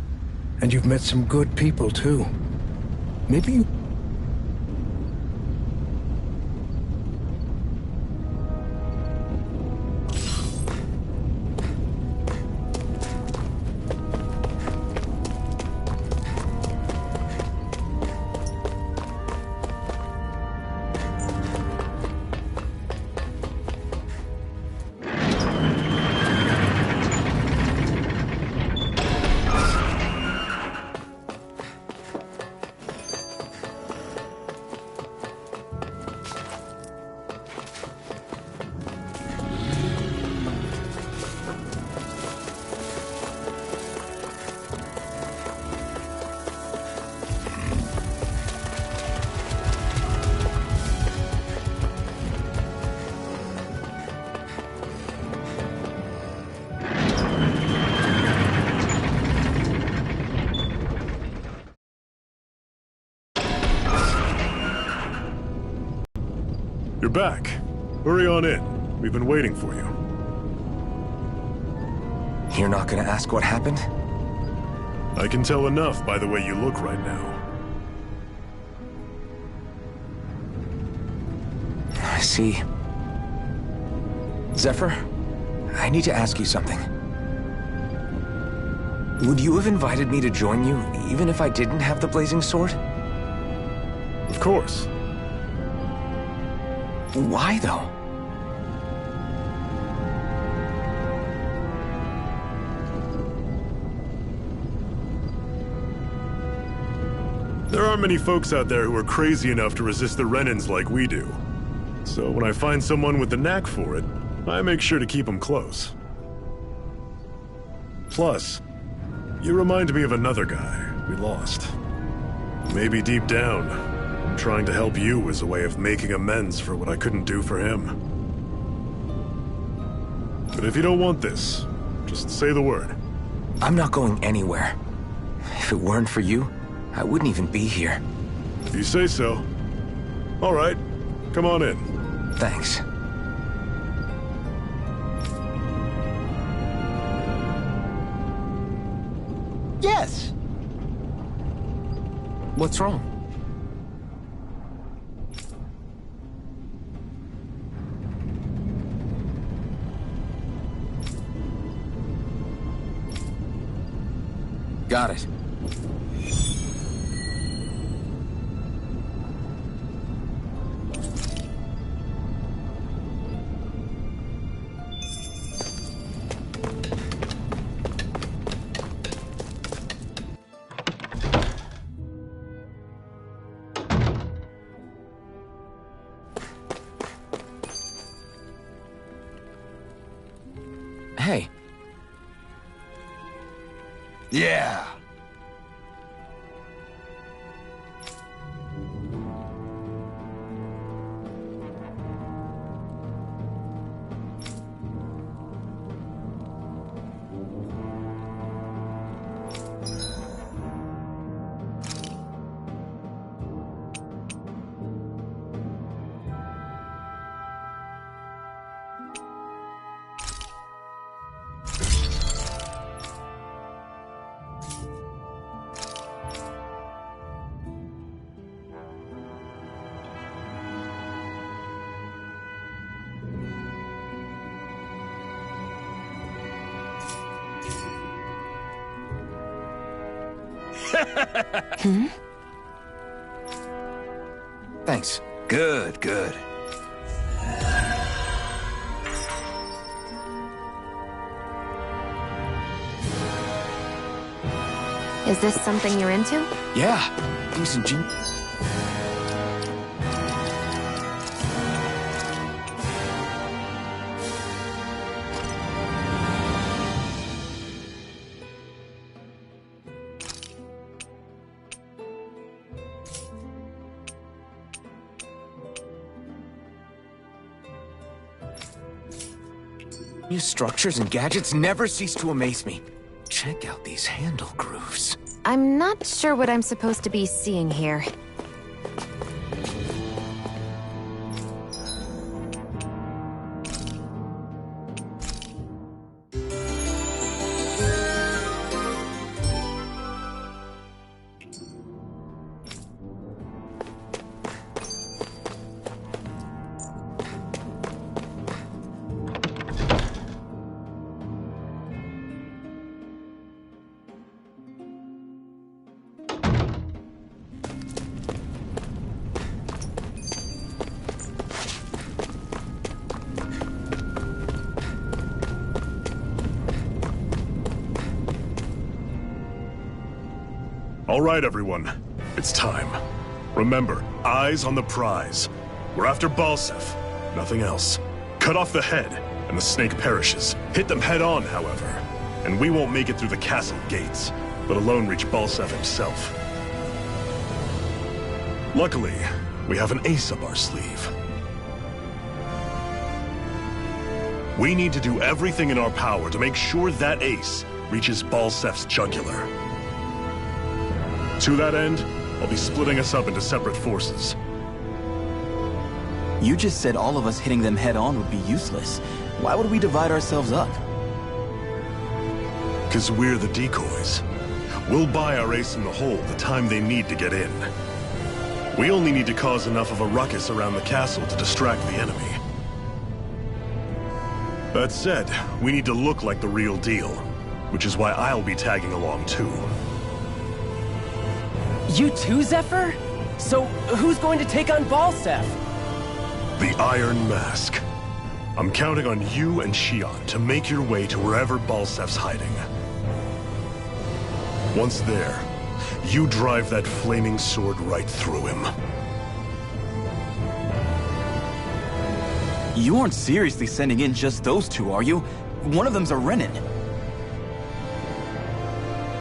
And you've met some good people, too. Maybe you... back. Hurry on in. We've been waiting for you. You're not gonna ask what happened? I can tell enough by the way you look right now. I see. Zephyr, I need to ask you something. Would you have invited me to join you, even if I didn't have the blazing sword? Of course. Why, though? There aren't many folks out there who are crazy enough to resist the Renins like we do. So when I find someone with the knack for it, I make sure to keep them close. Plus, you remind me of another guy we lost. Maybe deep down, I'm trying to help you as a way of making amends for what I couldn't do for him. But if you don't want this, just say the word. I'm not going anywhere. If it weren't for you, I wouldn't even be here. If you say so. All right, come on in. Thanks. Yes! What's wrong? Got it. Hey. Yeah. Hmm? Thanks. Good, good. Is this something you're into? Yeah. Decent gene. New structures and gadgets never cease to amaze me. Check out these handle grooves. I'm not sure what I'm supposed to be seeing here. All right, everyone. It's time. Remember, eyes on the prize. We're after Balseph, nothing else. Cut off the head, and the snake perishes. Hit them head on, however. And we won't make it through the castle gates, let alone reach Balseph himself. Luckily, we have an ace up our sleeve. We need to do everything in our power to make sure that ace reaches Balseph's jugular. To that end, I'll be splitting us up into separate forces. You just said all of us hitting them head-on would be useless. Why would we divide ourselves up? Because we're the decoys. We'll buy our ace in the hole the time they need to get in. We only need to cause enough of a ruckus around the castle to distract the enemy. That said, we need to look like the real deal, which is why I'll be tagging along too. You too, Zephyr? So, who's going to take on Balseph? The Iron Mask. I'm counting on you and Xion to make your way to wherever Balsef's hiding. Once there, you drive that flaming sword right through him. You aren't seriously sending in just those two, are you? One of them's a Renin.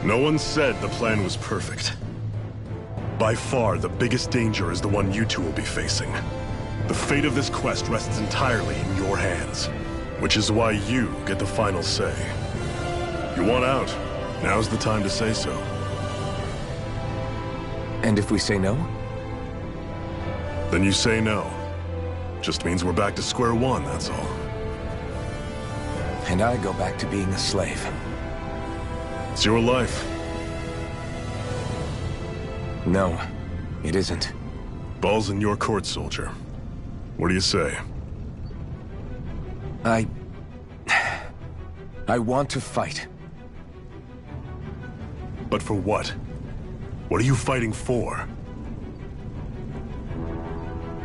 No one said the plan was perfect. By far, the biggest danger is the one you two will be facing. The fate of this quest rests entirely in your hands, which is why you get the final say. You want out, now's the time to say so. And if we say no? Then you say no. Just means we're back to square one, that's all. And I go back to being a slave. It's your life. No, it isn't. Ball's in your court, soldier. What do you say? I want to fight. But for what? What are you fighting for?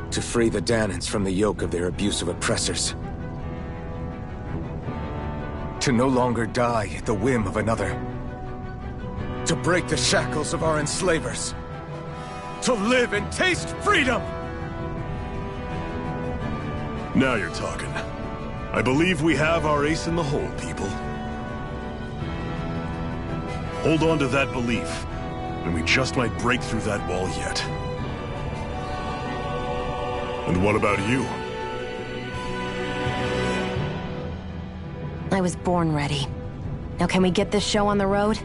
To free the Dahnans from the yoke of their abusive oppressors. To no longer die at the whim of another. To break the shackles of our enslavers. To live and taste freedom! Now you're talking. I believe we have our ace in the hole, people. Hold on to that belief, and we just might break through that wall yet. And what about you? I was born ready. Now can we get this show on the road?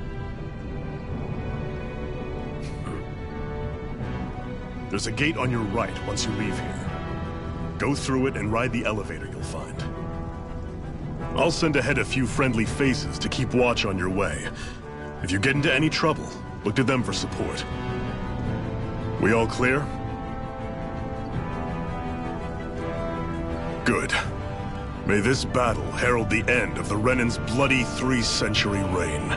There's a gate on your right once you leave here. Go through it and ride the elevator you'll find. I'll send ahead a few friendly faces to keep watch on your way. If you get into any trouble, look to them for support. We all clear? Good. May this battle herald the end of the Renin's bloody 3-century reign.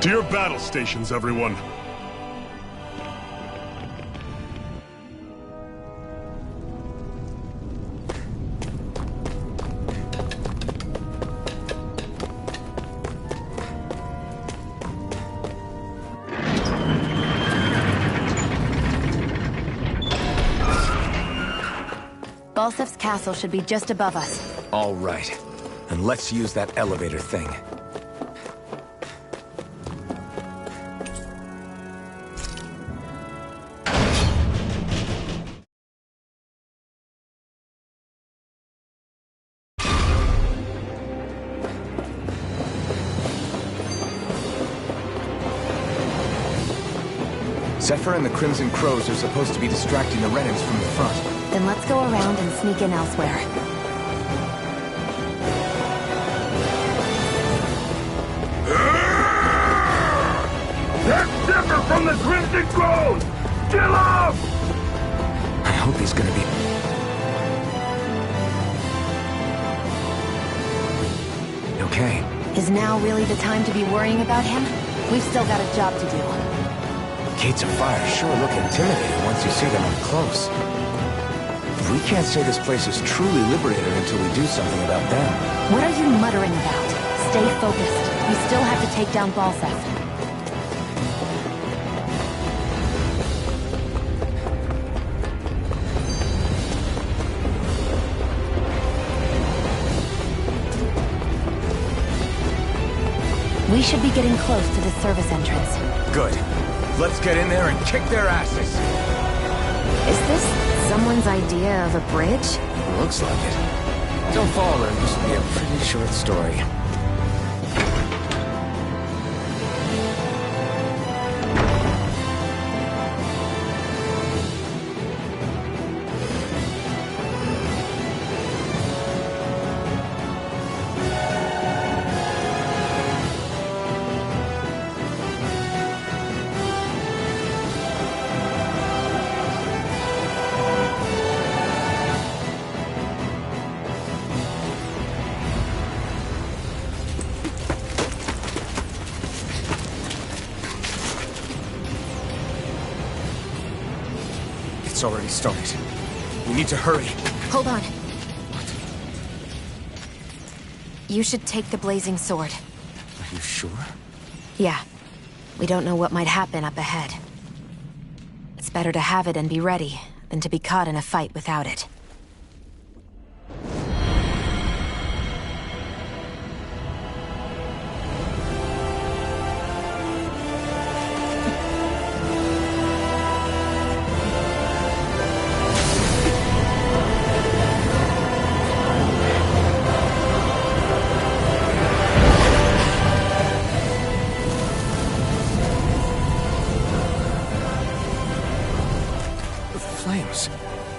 To your battle stations, everyone! Balsef's castle should be just above us. All right. And let's use that elevator thing. Zephyr and the Crimson Crows are supposed to be distracting the Renins from the front. Then let's go around and sneak in elsewhere. That's Zephyr from the Crimson Crows! Chill out! I hope he's gonna be... Okay. Is now really the time to be worrying about him? We've still got a job to do. Gates of Fire sure look intimidating once you see them up close. We can't say this place is truly liberated until we do something about them. What are you muttering about? Stay focused. We still have to take down Balsef. We should be getting close to the service entrance. Good. Let's get in there and kick their asses. Is this someone's idea of a bridge? Looks like it. Don't fall, or this will be a pretty short story. fight's already started. We need to hurry. Hold on. You should take the blazing sword. Are you sure? Yeah. We don't know what might happen up ahead. It's better to have it and be ready than to be caught in a fight without it.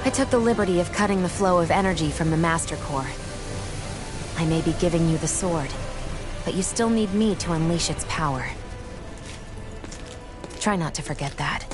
I took the liberty of cutting the flow of energy from the Master Core. I may be giving you the sword, but you still need me to unleash its power. Try not to forget that.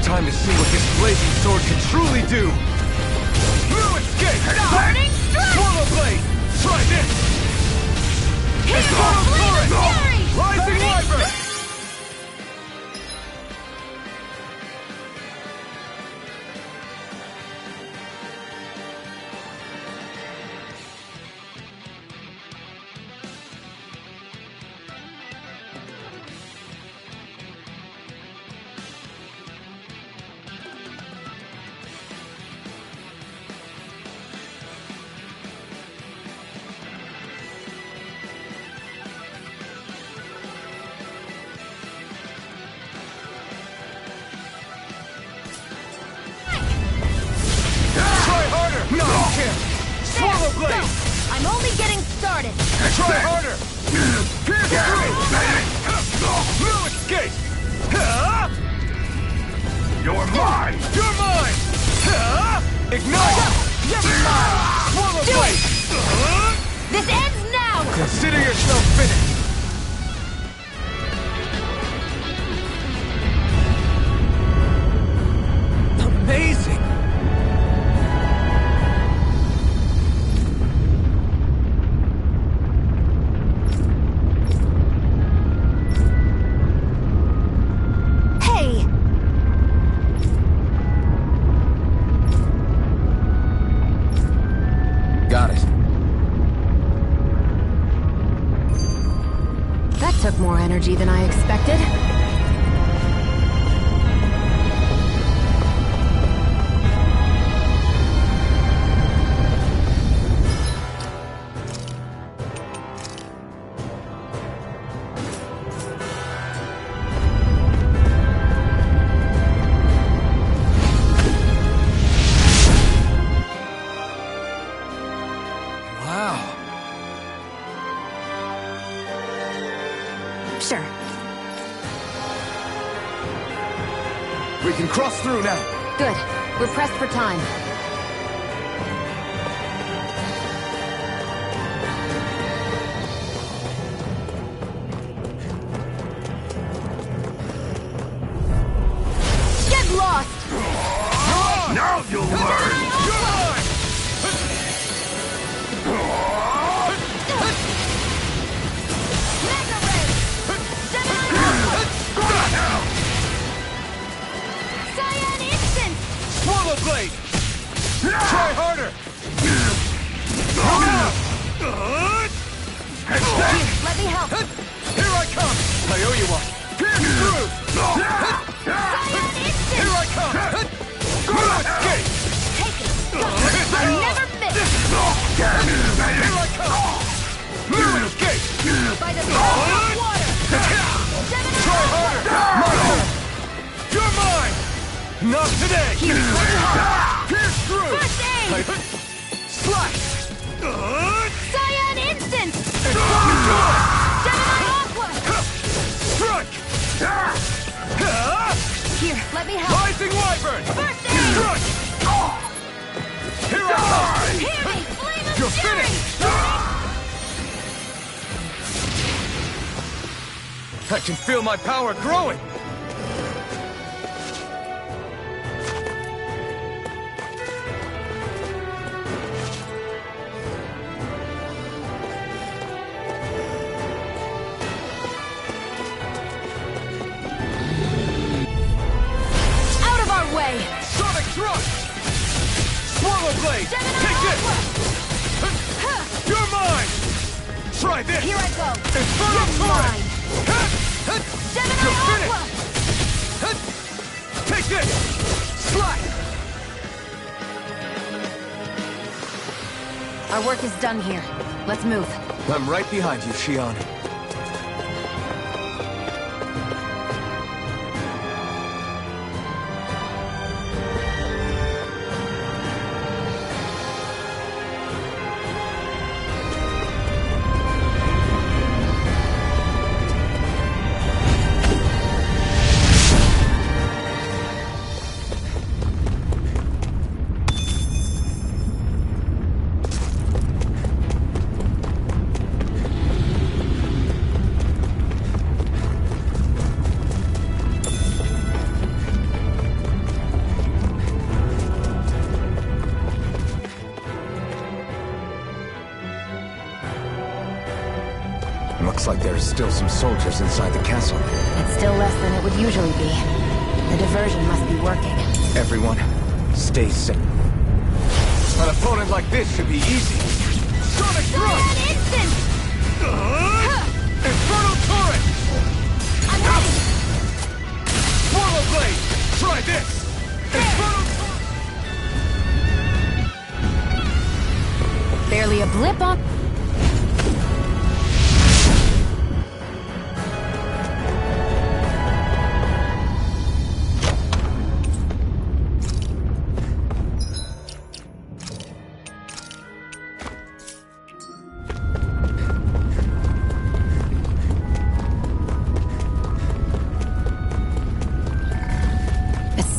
Time to see what this blazing sword can truly do! New escape! Burning strike! Swallow blade! Try this! Swallow torrent! Rising wyvern! Swallow blade! I'm only getting started! Try harder! Pierce through! New escape! You're mine! You're mine! Ignite! Never mind! Swallow blade! This ends now! Consider yourself finished! Amazing! Took more energy than I expected. Sure. We can cross through now. Good. We're pressed for time. off today! Here, let me help. Pierce through! First aid! Slice! Cyan Instant! Gemini Aqua! Strike! Here, let me help. Rising Wyvern! First aid! Strike! Here I come! Hear me! Flame of You're Fury! finished! I can feel my power growing! Out of our way! Sonic Thrust! Swallow Blade! Take this! You're mine! Try this! Here I go! Infernal You're Torrent! mine! Gemini You're Aqua! finished! Take this! Slide! Our work is done here. Let's move. I'm right behind you, Shion. Looks like there's still some soldiers inside the castle. It's still less than it would usually be. The diversion must be working. Everyone, stay safe. An opponent like this should be easy. Sonic Thrust! Instant! Infernal Torrent! I'm ready! Swallow Blade! Try this! Infernal Torrent! Barely a blip on...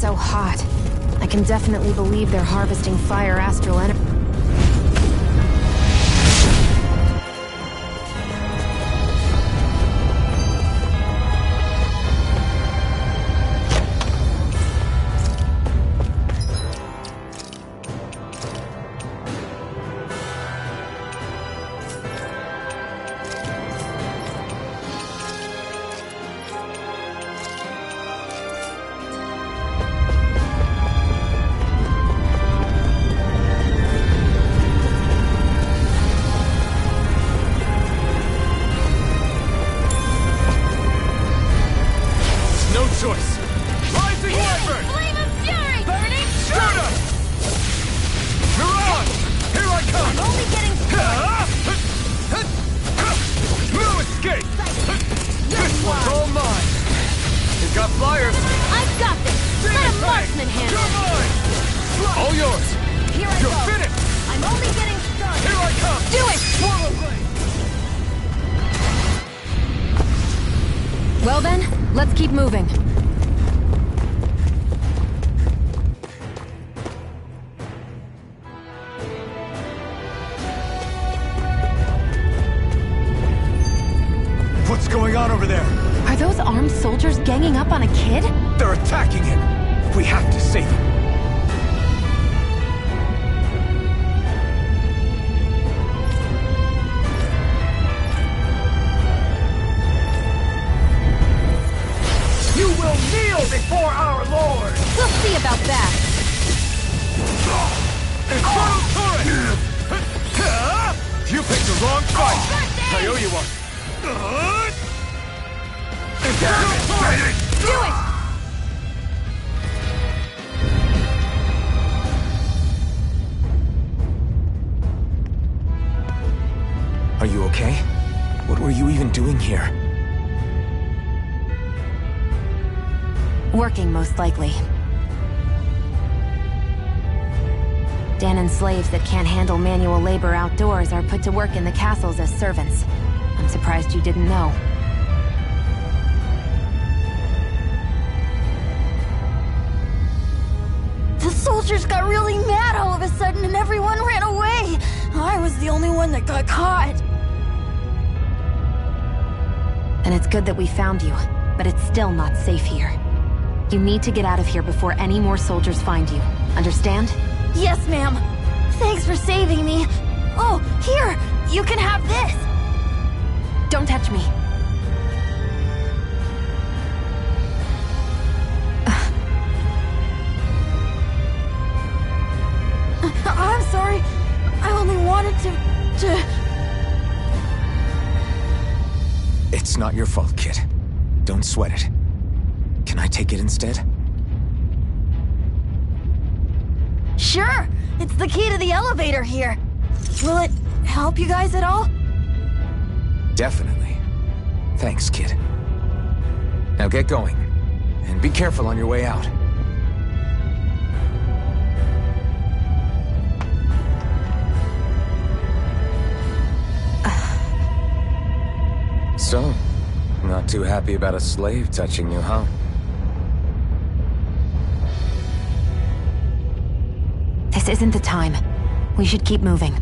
So hot. I can definitely believe they're harvesting fire astral energy. Choice! Rising Wyvern! Flame of Fury! Burning Strata! Mirage! Here I come! I'm only getting started! No escape! This one's all mine! You got flyers! I've got this! Let a marksman handle You're mine! All yours! Here I You're go! finished! I'm only getting started! Here I come! Do it! Swallow Blade! Well then, let's keep moving. What's going on over there? Are those armed soldiers ganging up on a kid? They're attacking him! We have to save him! You will kneel before our Lord! We'll see about that. Infernal Torrent! You picked the wrong fight! I owe you one! Infernal Torrent! Do it! Are you okay? What were you even doing here? Working, most likely. Danon slaves that can't handle manual labor outdoors are put to work in the castles as servants. I'm surprised you didn't know. The soldiers got really mad all of a sudden and everyone ran away. I was the only one that got caught. And it's good that we found you, but it's still not safe here. You need to get out of here before any more soldiers find you. Understand? Yes, ma'am. Thanks for saving me. Oh, here! You can have this! Don't touch me. I'm sorry. I only wanted to... It's not your fault, kid. Don't sweat it. Can I take it instead? Sure! It's the key to the elevator here. Will it help you guys at all? Definitely. Thanks, kid. Now get going. And be careful on your way out. So, not too happy about a slave touching you, huh? This isn't the time. We should keep moving.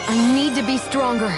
I need to be stronger.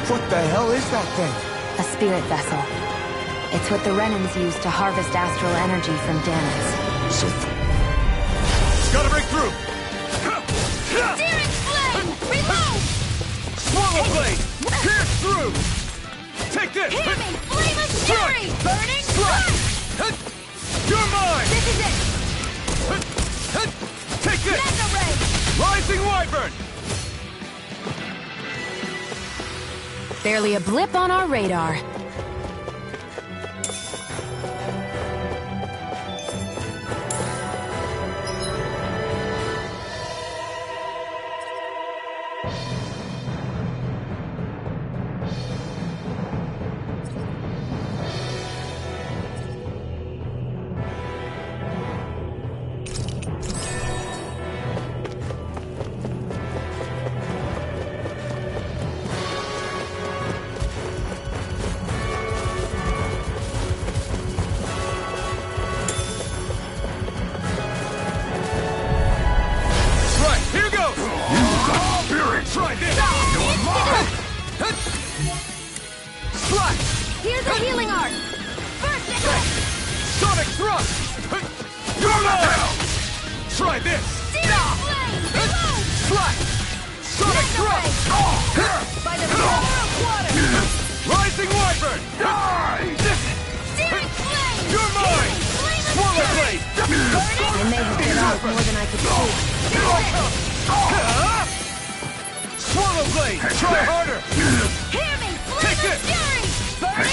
What the hell is that thing? A spirit vessel. It's what the Renans use to harvest astral energy from Danans. So... Gotta break through! Searing flame! Reload! Swallow blade! Pierce through! Take this! Hear me! Flame of fury! Burning Strike! You're mine! This is it! Take this! Mega ray! Rising Wyvern! Barely a blip on our radar. Here's a healing art! First attack! Sonic thrust! You're mine! Try this! Searing flame! Reload! Slash! Sonic thrust! By the power of water! Rising Wyvern! Searing flame! You're mine! Swallow blade! I may have bit off more than I could chew. Here I come! Swallow blade! Try harder! Hear me! Take Flame of this! fury!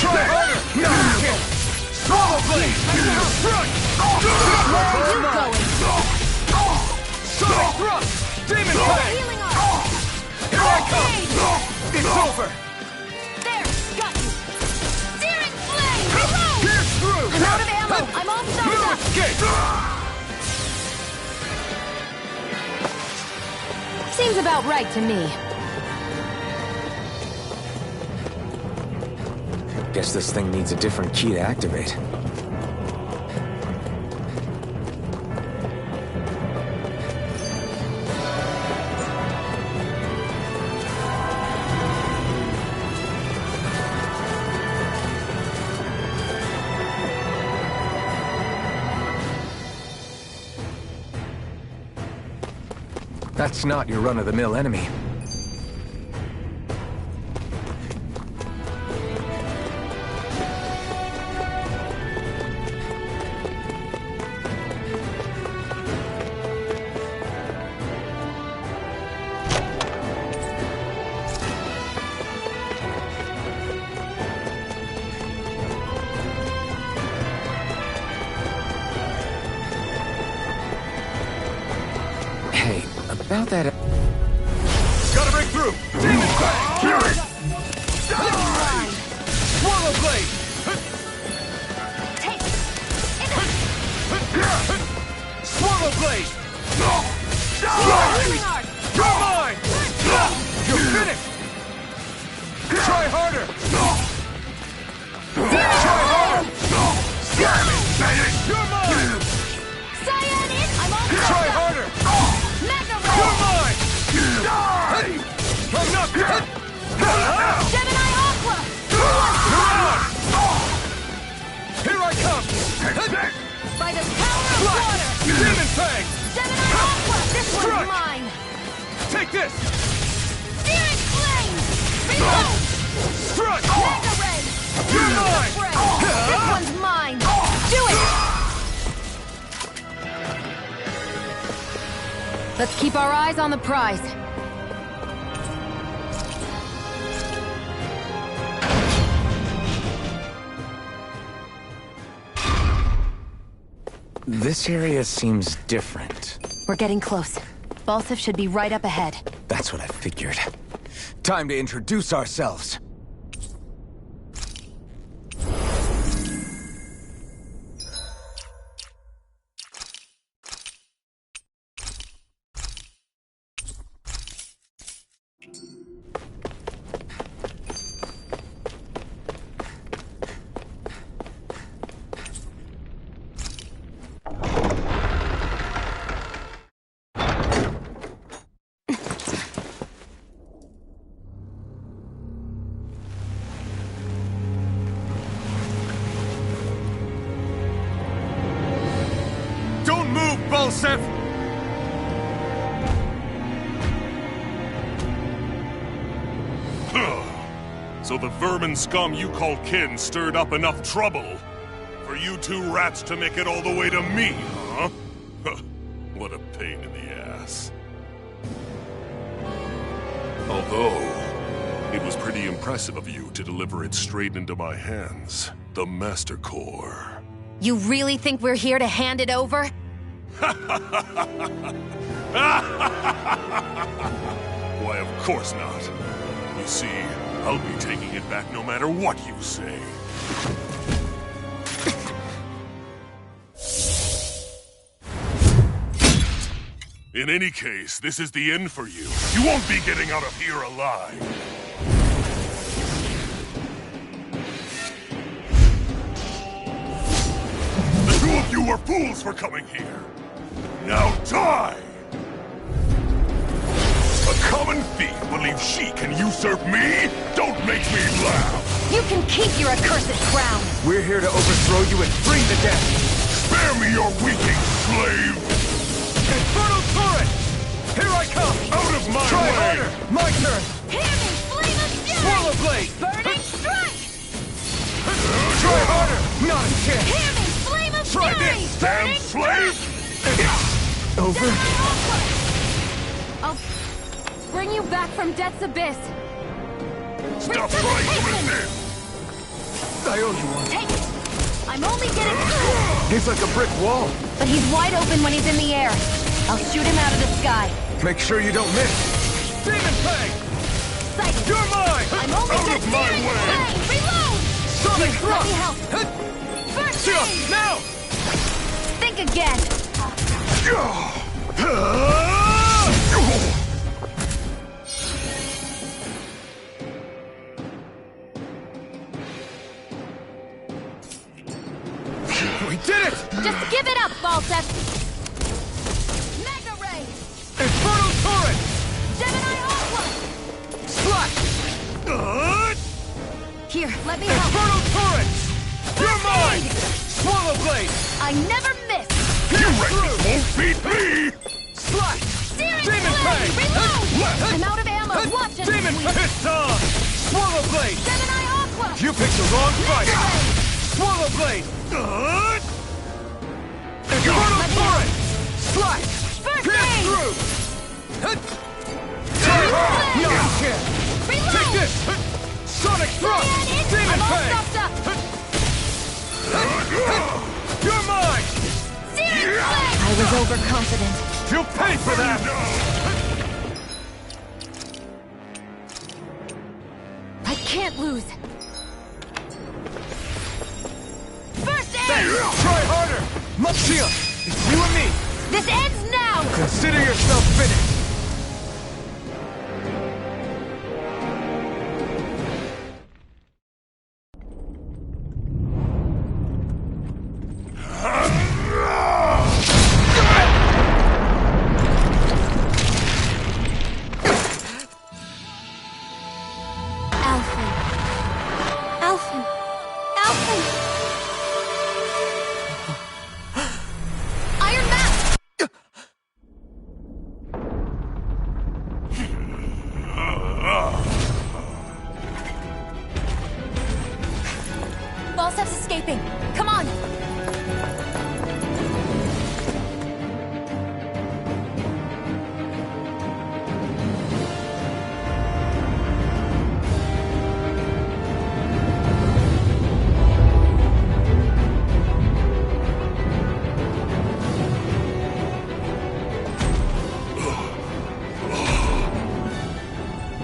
Try harder! Swallow blade! Strike! Where are you going? Sonic thrust! Demon Here's a Fang! healing art! Here I come! It's over! There! Got you! Searing flame! Reload! Pierce through! I'm out of ammo! I'm all stopped No up! escape! Seems about right to me. Guess this thing needs a different key to activate. That's not your run-of-the-mill enemy. Hey, about that... Gotta break through! Demon Fang! Cure it! Swallow blade! Take Swallow blade! healing art! You're mine! You're finished! Try harder! Try harder! You're mine! Cyan in! I'm all Try stopped up! harder! Mega You're ray! mine! I'm not... Gemini Aqua! Here I come! By the power of water! Demon Fang! Gemini Aqua! This one's Strike! mine! Take this! Searing flame! Reload! Strike! Mega ray! You're Use the mine! fray! This one's mine! Do it! Let's keep our eyes on the prize. This area seems different. We're getting close. Balsif should be right up ahead. That's what I figured. Time to introduce ourselves. Bolsef! So the vermin scum you call kin stirred up enough trouble for you two rats to make it all the way to me, huh? What a pain in the ass. Although, it was pretty impressive of you to deliver it straight into my hands. The Master Core. You really think we're here to hand it over? Why, of course not. You see, I'll be taking it back no matter what you say. In any case, this is the end for you. You won't be getting out of here alive. The two of you were fools for coming here. Now die! A common thief believes she can usurp me? Don't make me laugh! You can keep your accursed crown! We're here to overthrow you and bring the death! Spare me your weakening, slave! Infernal turret! Here I come! Out of my Try way! harder! My turn! Hammy, flame of fury! Swallow blade! Burning strike! Try harder! Not a chance! Hammy, flame of Try fury! this, damn slave! Over? I'll bring you back from death's abyss. Stop trying to resist! I owe you one. Take it! I'm only getting... He's like a brick wall. But he's wide open when he's in the air. I'll shoot him out of the sky. Make sure you don't miss. Demon Fang! Sight. You're mine! I'm only Out just of my searing way! flame. Reload! Sonic Let thrust! me help. First aid! Now! Think again. We did it! Just give it up, Balsef! Mega Ray! Infernal turret! Gemini Aqua! Slash! Here, let me help. Infernal turret! You're mine! Swallow blade! I never miss! You wreckers won't beat me! Slash! Searing Demon flame! Fang! Reload! Left! I'm out of ammo. Watch it! Demon Piston! Swallow blade! Gemini Aqua! You picked the wrong fight! Mega Ray! Swallow blade! Infernal turret! Slash! First Pierce aid! through! Try hard! Not a chance! Reload! Take this! Sonic thrust! Demon I'm all Fang! stuffed up! You're mine! Searing flame! I was overconfident. You'll pay for that! I can't lose. First aid! Try harder! Muxia! It's you and me! This ends now! Consider yourself finished! Iron Mask! Balsef's escaping. Come on!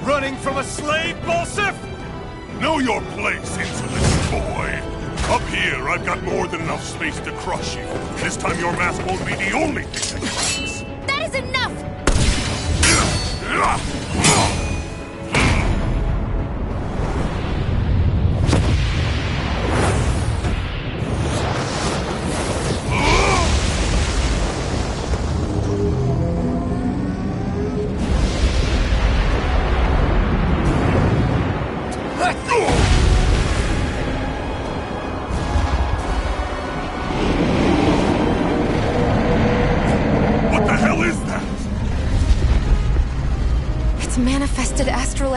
Running from a slave, Balsef? Know your place, insolent boy! Up here, I've got more than enough space to crush you. This time your mask won't be the only thing that cracks. That is enough!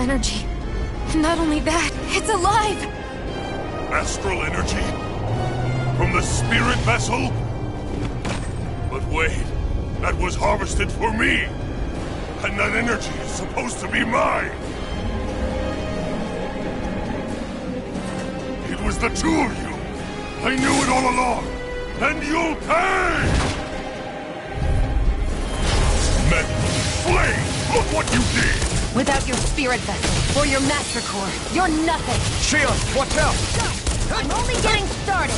energy. Not only that, it's alive! Astral energy? From the spirit vessel? But wait, that was harvested for me! And that energy is supposed to be mine! It was the two of you! I knew it all along! And you'll pay! Metal, flame, look what you did! Without your spirit vessel, or your master core, you're nothing! Shion, watch out! I'm only getting started!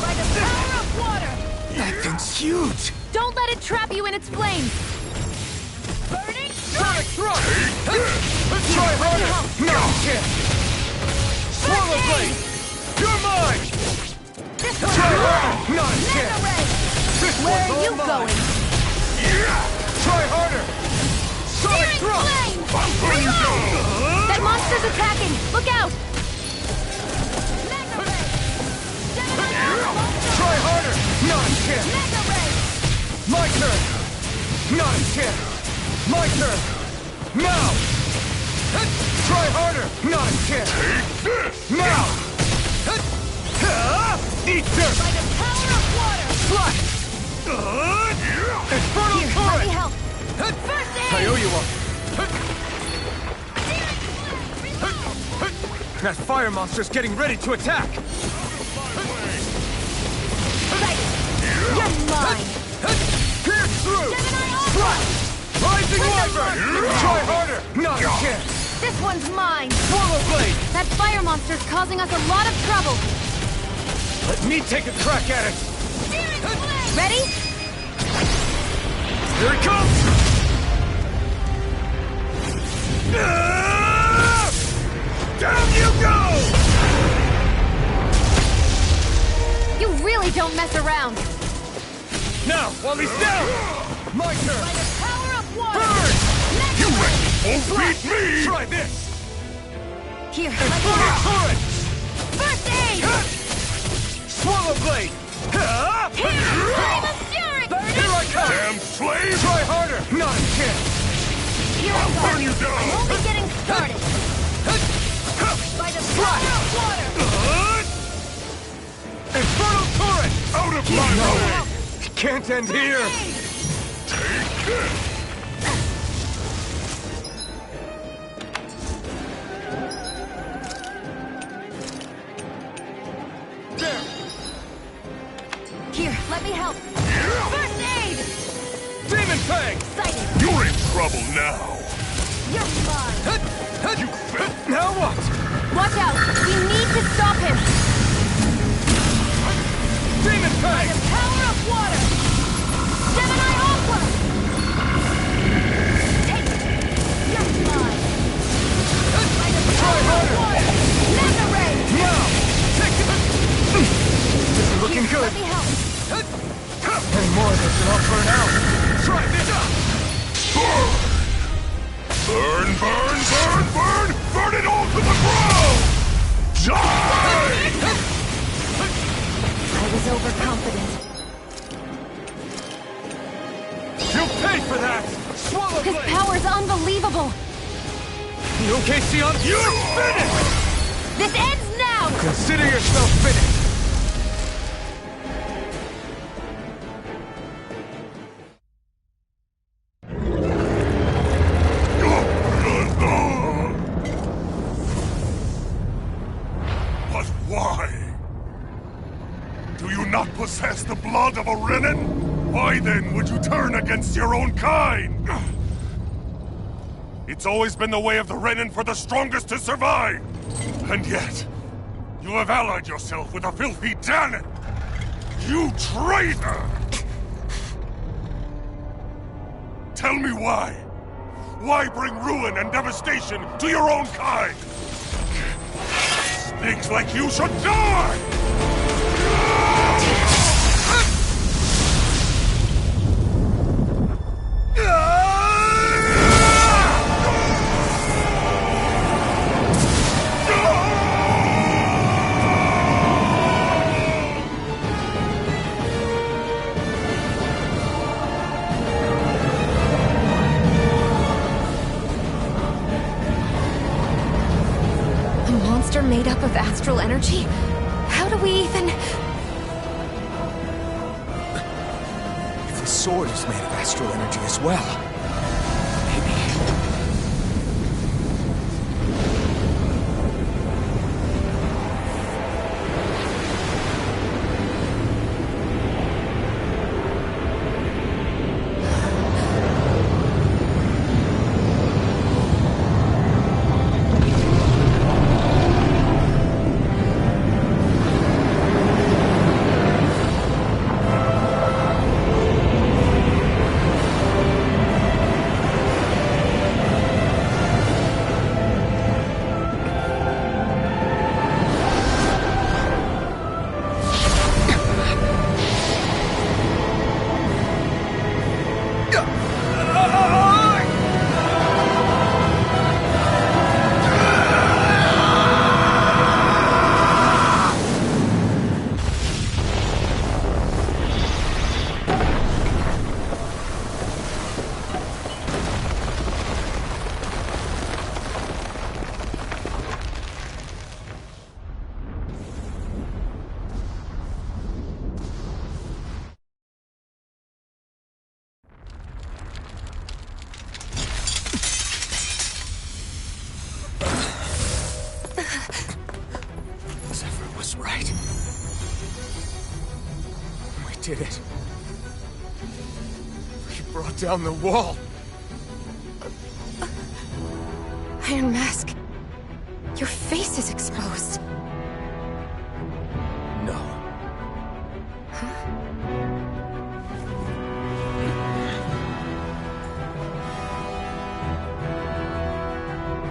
By the power of water! That thing's huge! Don't let it trap you in its flames! Burning Sonic thrust! Try harder! No, kid! Swallow blade! You're mine! This one's Try mine! harder! Not a Mega chance! Ray! This Where one's are all you mine. going? Try harder! Sonic Searing thrust! flame! I'm going to go! That monster's attacking! Look out! Mega Ray! Try harder! Not a chance! Mega Ray! My turn! Not a chance! My turn! Now! Try harder! Not a chance! Take this! Now! Eat dirt! By the power of water! Fly! Infernal Here, let me turret! help! First aid! I owe you one. That fire monster's getting ready to attack! Right. You're mine! Pierce through! Gemini Ultra! Rising Wyvern! Try harder! Not a chance! This one's mine! Swallow blade! That fire monster's causing us a lot of trouble! Let me take a crack at it! Ready? Here it comes! Down you go! You really don't mess around! Now, while he's down! My turn! By the power of water! Burn! You won't beat me! Try this! Here, let me Infernal help! turret! First aid! Swallow blade! Here! Flame of Fury! Here I come! Damn slave! Try harder! Not a chance! Here I go! Burn you down! I'm only getting started! By the power of water! Infernal turret! Out of my way! It can't end here! Take this! There! Here, let me help! First aid! Demon Fang! Excited! You're in trouble now! You're mine! You fell! Now what? Watch out! We need to stop him! Demon By Fang! the power of water! Gemini Ultra! Take it! You're mine! By the power of water! Mega Ray! Now! Take it! This is looking Here, good! let me help! Any more of this and I'll burn out! Try this! Burn, burn, burn, burn! Burn it all to the ground! Die! I was overconfident. You'll pay for that! Swallow His blade! power's unbelievable! You okay, Sion? You're finished! This ends now! Consider yourself finished! But why? Do you not possess the blood of a Renin? Why then would you turn against your own kind? It's always been the way of the Renin for the strongest to survive! And yet, you have allied yourself with a filthy Danon! You traitor! Tell me why? Why bring ruin and devastation to your own kind? Snakes like you should die! monster made up of astral energy? How do we even... If the sword is made of astral energy as well, maybe... Right. We did it. We brought down the wall. Iron Mask, your face is exposed. No. Huh?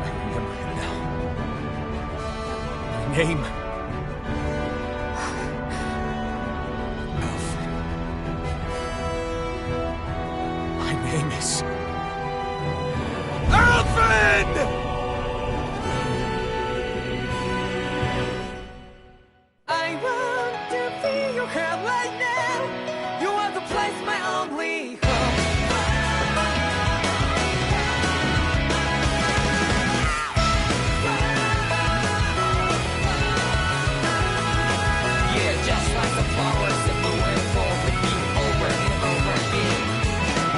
I remember it now. My name. I want to feel your hair right now. You are the place, my only home. Yeah, just like the flowers that bloom and fall with you over and over again.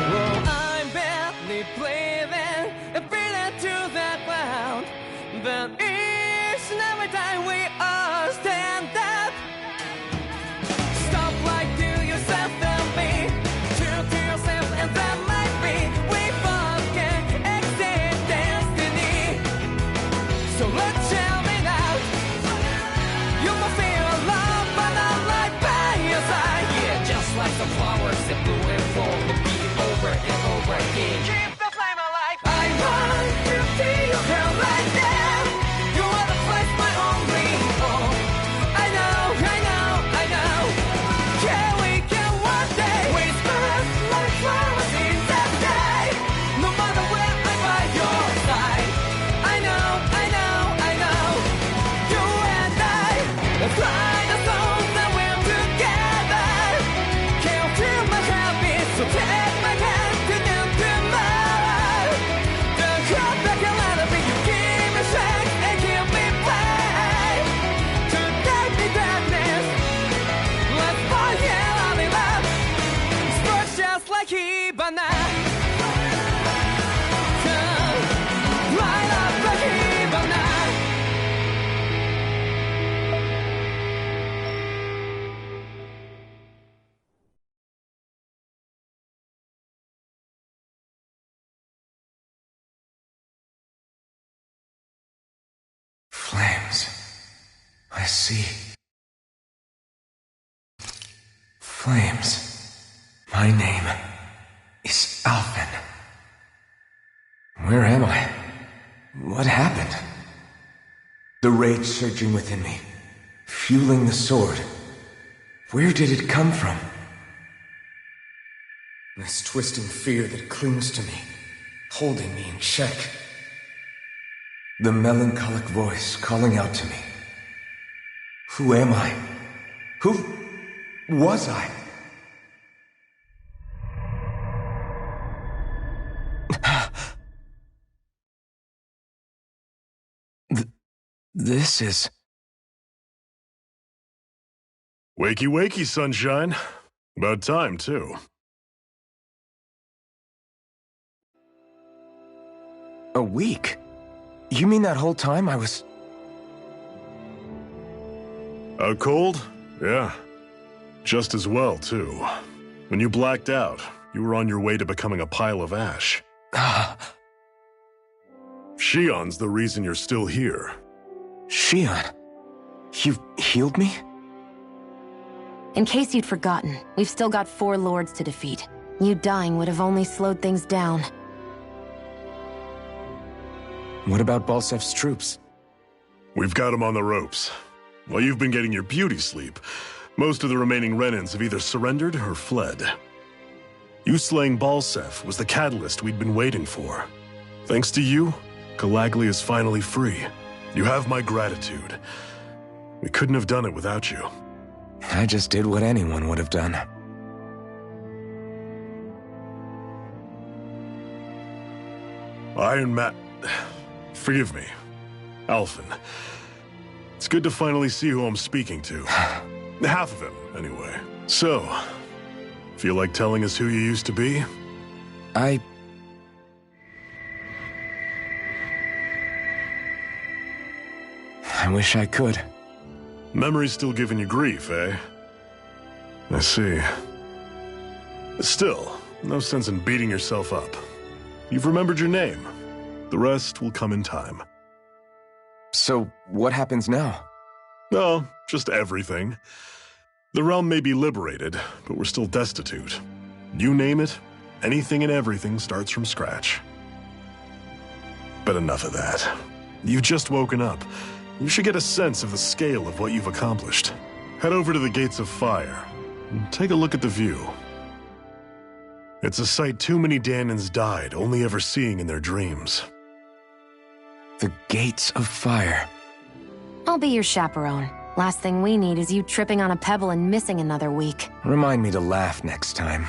Oh, I'm barely breathing and breathing to that ground, but each and every time we all stand up. Stop like to yourself and me, true to yourself, and that might be we both can exist destiny. So let's tell me now, you must feel love, but not like by your side. Yeah, just like the flowers that bloom and fall, repeat over and over again. Keep the flame alive. I want to see your hair right now. You are the place, my only home. I know, I know, I know. Yeah, we can one day whisper like flowers in the sky. No matter where I'm by your side. I know, I know, I know. You and I, let's fly the souls that we're together. Can't feel my habits, so take my hand to new tomorrow. The crowd that can let it be, you give me strength and give me pain. Tonight the darkness, let's fall out in love. Sparks just like Hibana. Light up like Hibana. Flames. I see. Flames. My name is Alphen. Where am I? What happened? The rage surging within me, fueling the sword. Where did it come from? This twisting fear that clings to me, holding me in check. The melancholic voice calling out to me. Who am I? Who was I? This is... Wakey wakey, sunshine. About time, too. A week? You mean that whole time I was... Out cold? Yeah. Just as well, too. When you blacked out, you were on your way to becoming a pile of ash. Shion's the reason you're still here. Shion? You've healed me? In case you'd forgotten, we've still got 4 lords to defeat. You dying would have only slowed things down. What about Balsef's troops? We've got them on the ropes. While you've been getting your beauty sleep, most of the remaining Renans have either surrendered or fled. You slaying Balsef was the catalyst we'd been waiting for. Thanks to you, Calaglia is finally free. You have my gratitude. We couldn't have done it without you. I just did what anyone would have done. Iron Man... Forgive me. Alphen. It's good to finally see who I'm speaking to. Half of him, anyway. So, feel like telling us who you used to be? I wish I could. Memory's still giving you grief, eh? I see. Still, no sense in beating yourself up. You've remembered your name. The rest will come in time. So, what happens now? Oh, just everything. The realm may be liberated, but we're still destitute. You name it, anything and everything starts from scratch. But enough of that. You've just woken up. You should get a sense of the scale of what you've accomplished. Head over to the Gates of Fire, and take a look at the view. It's a sight too many Dahnans died only ever seeing in their dreams. The Gates of Fire. I'll be your chaperone. Last thing we need is you tripping on a pebble and missing another week. Remind me to laugh next time.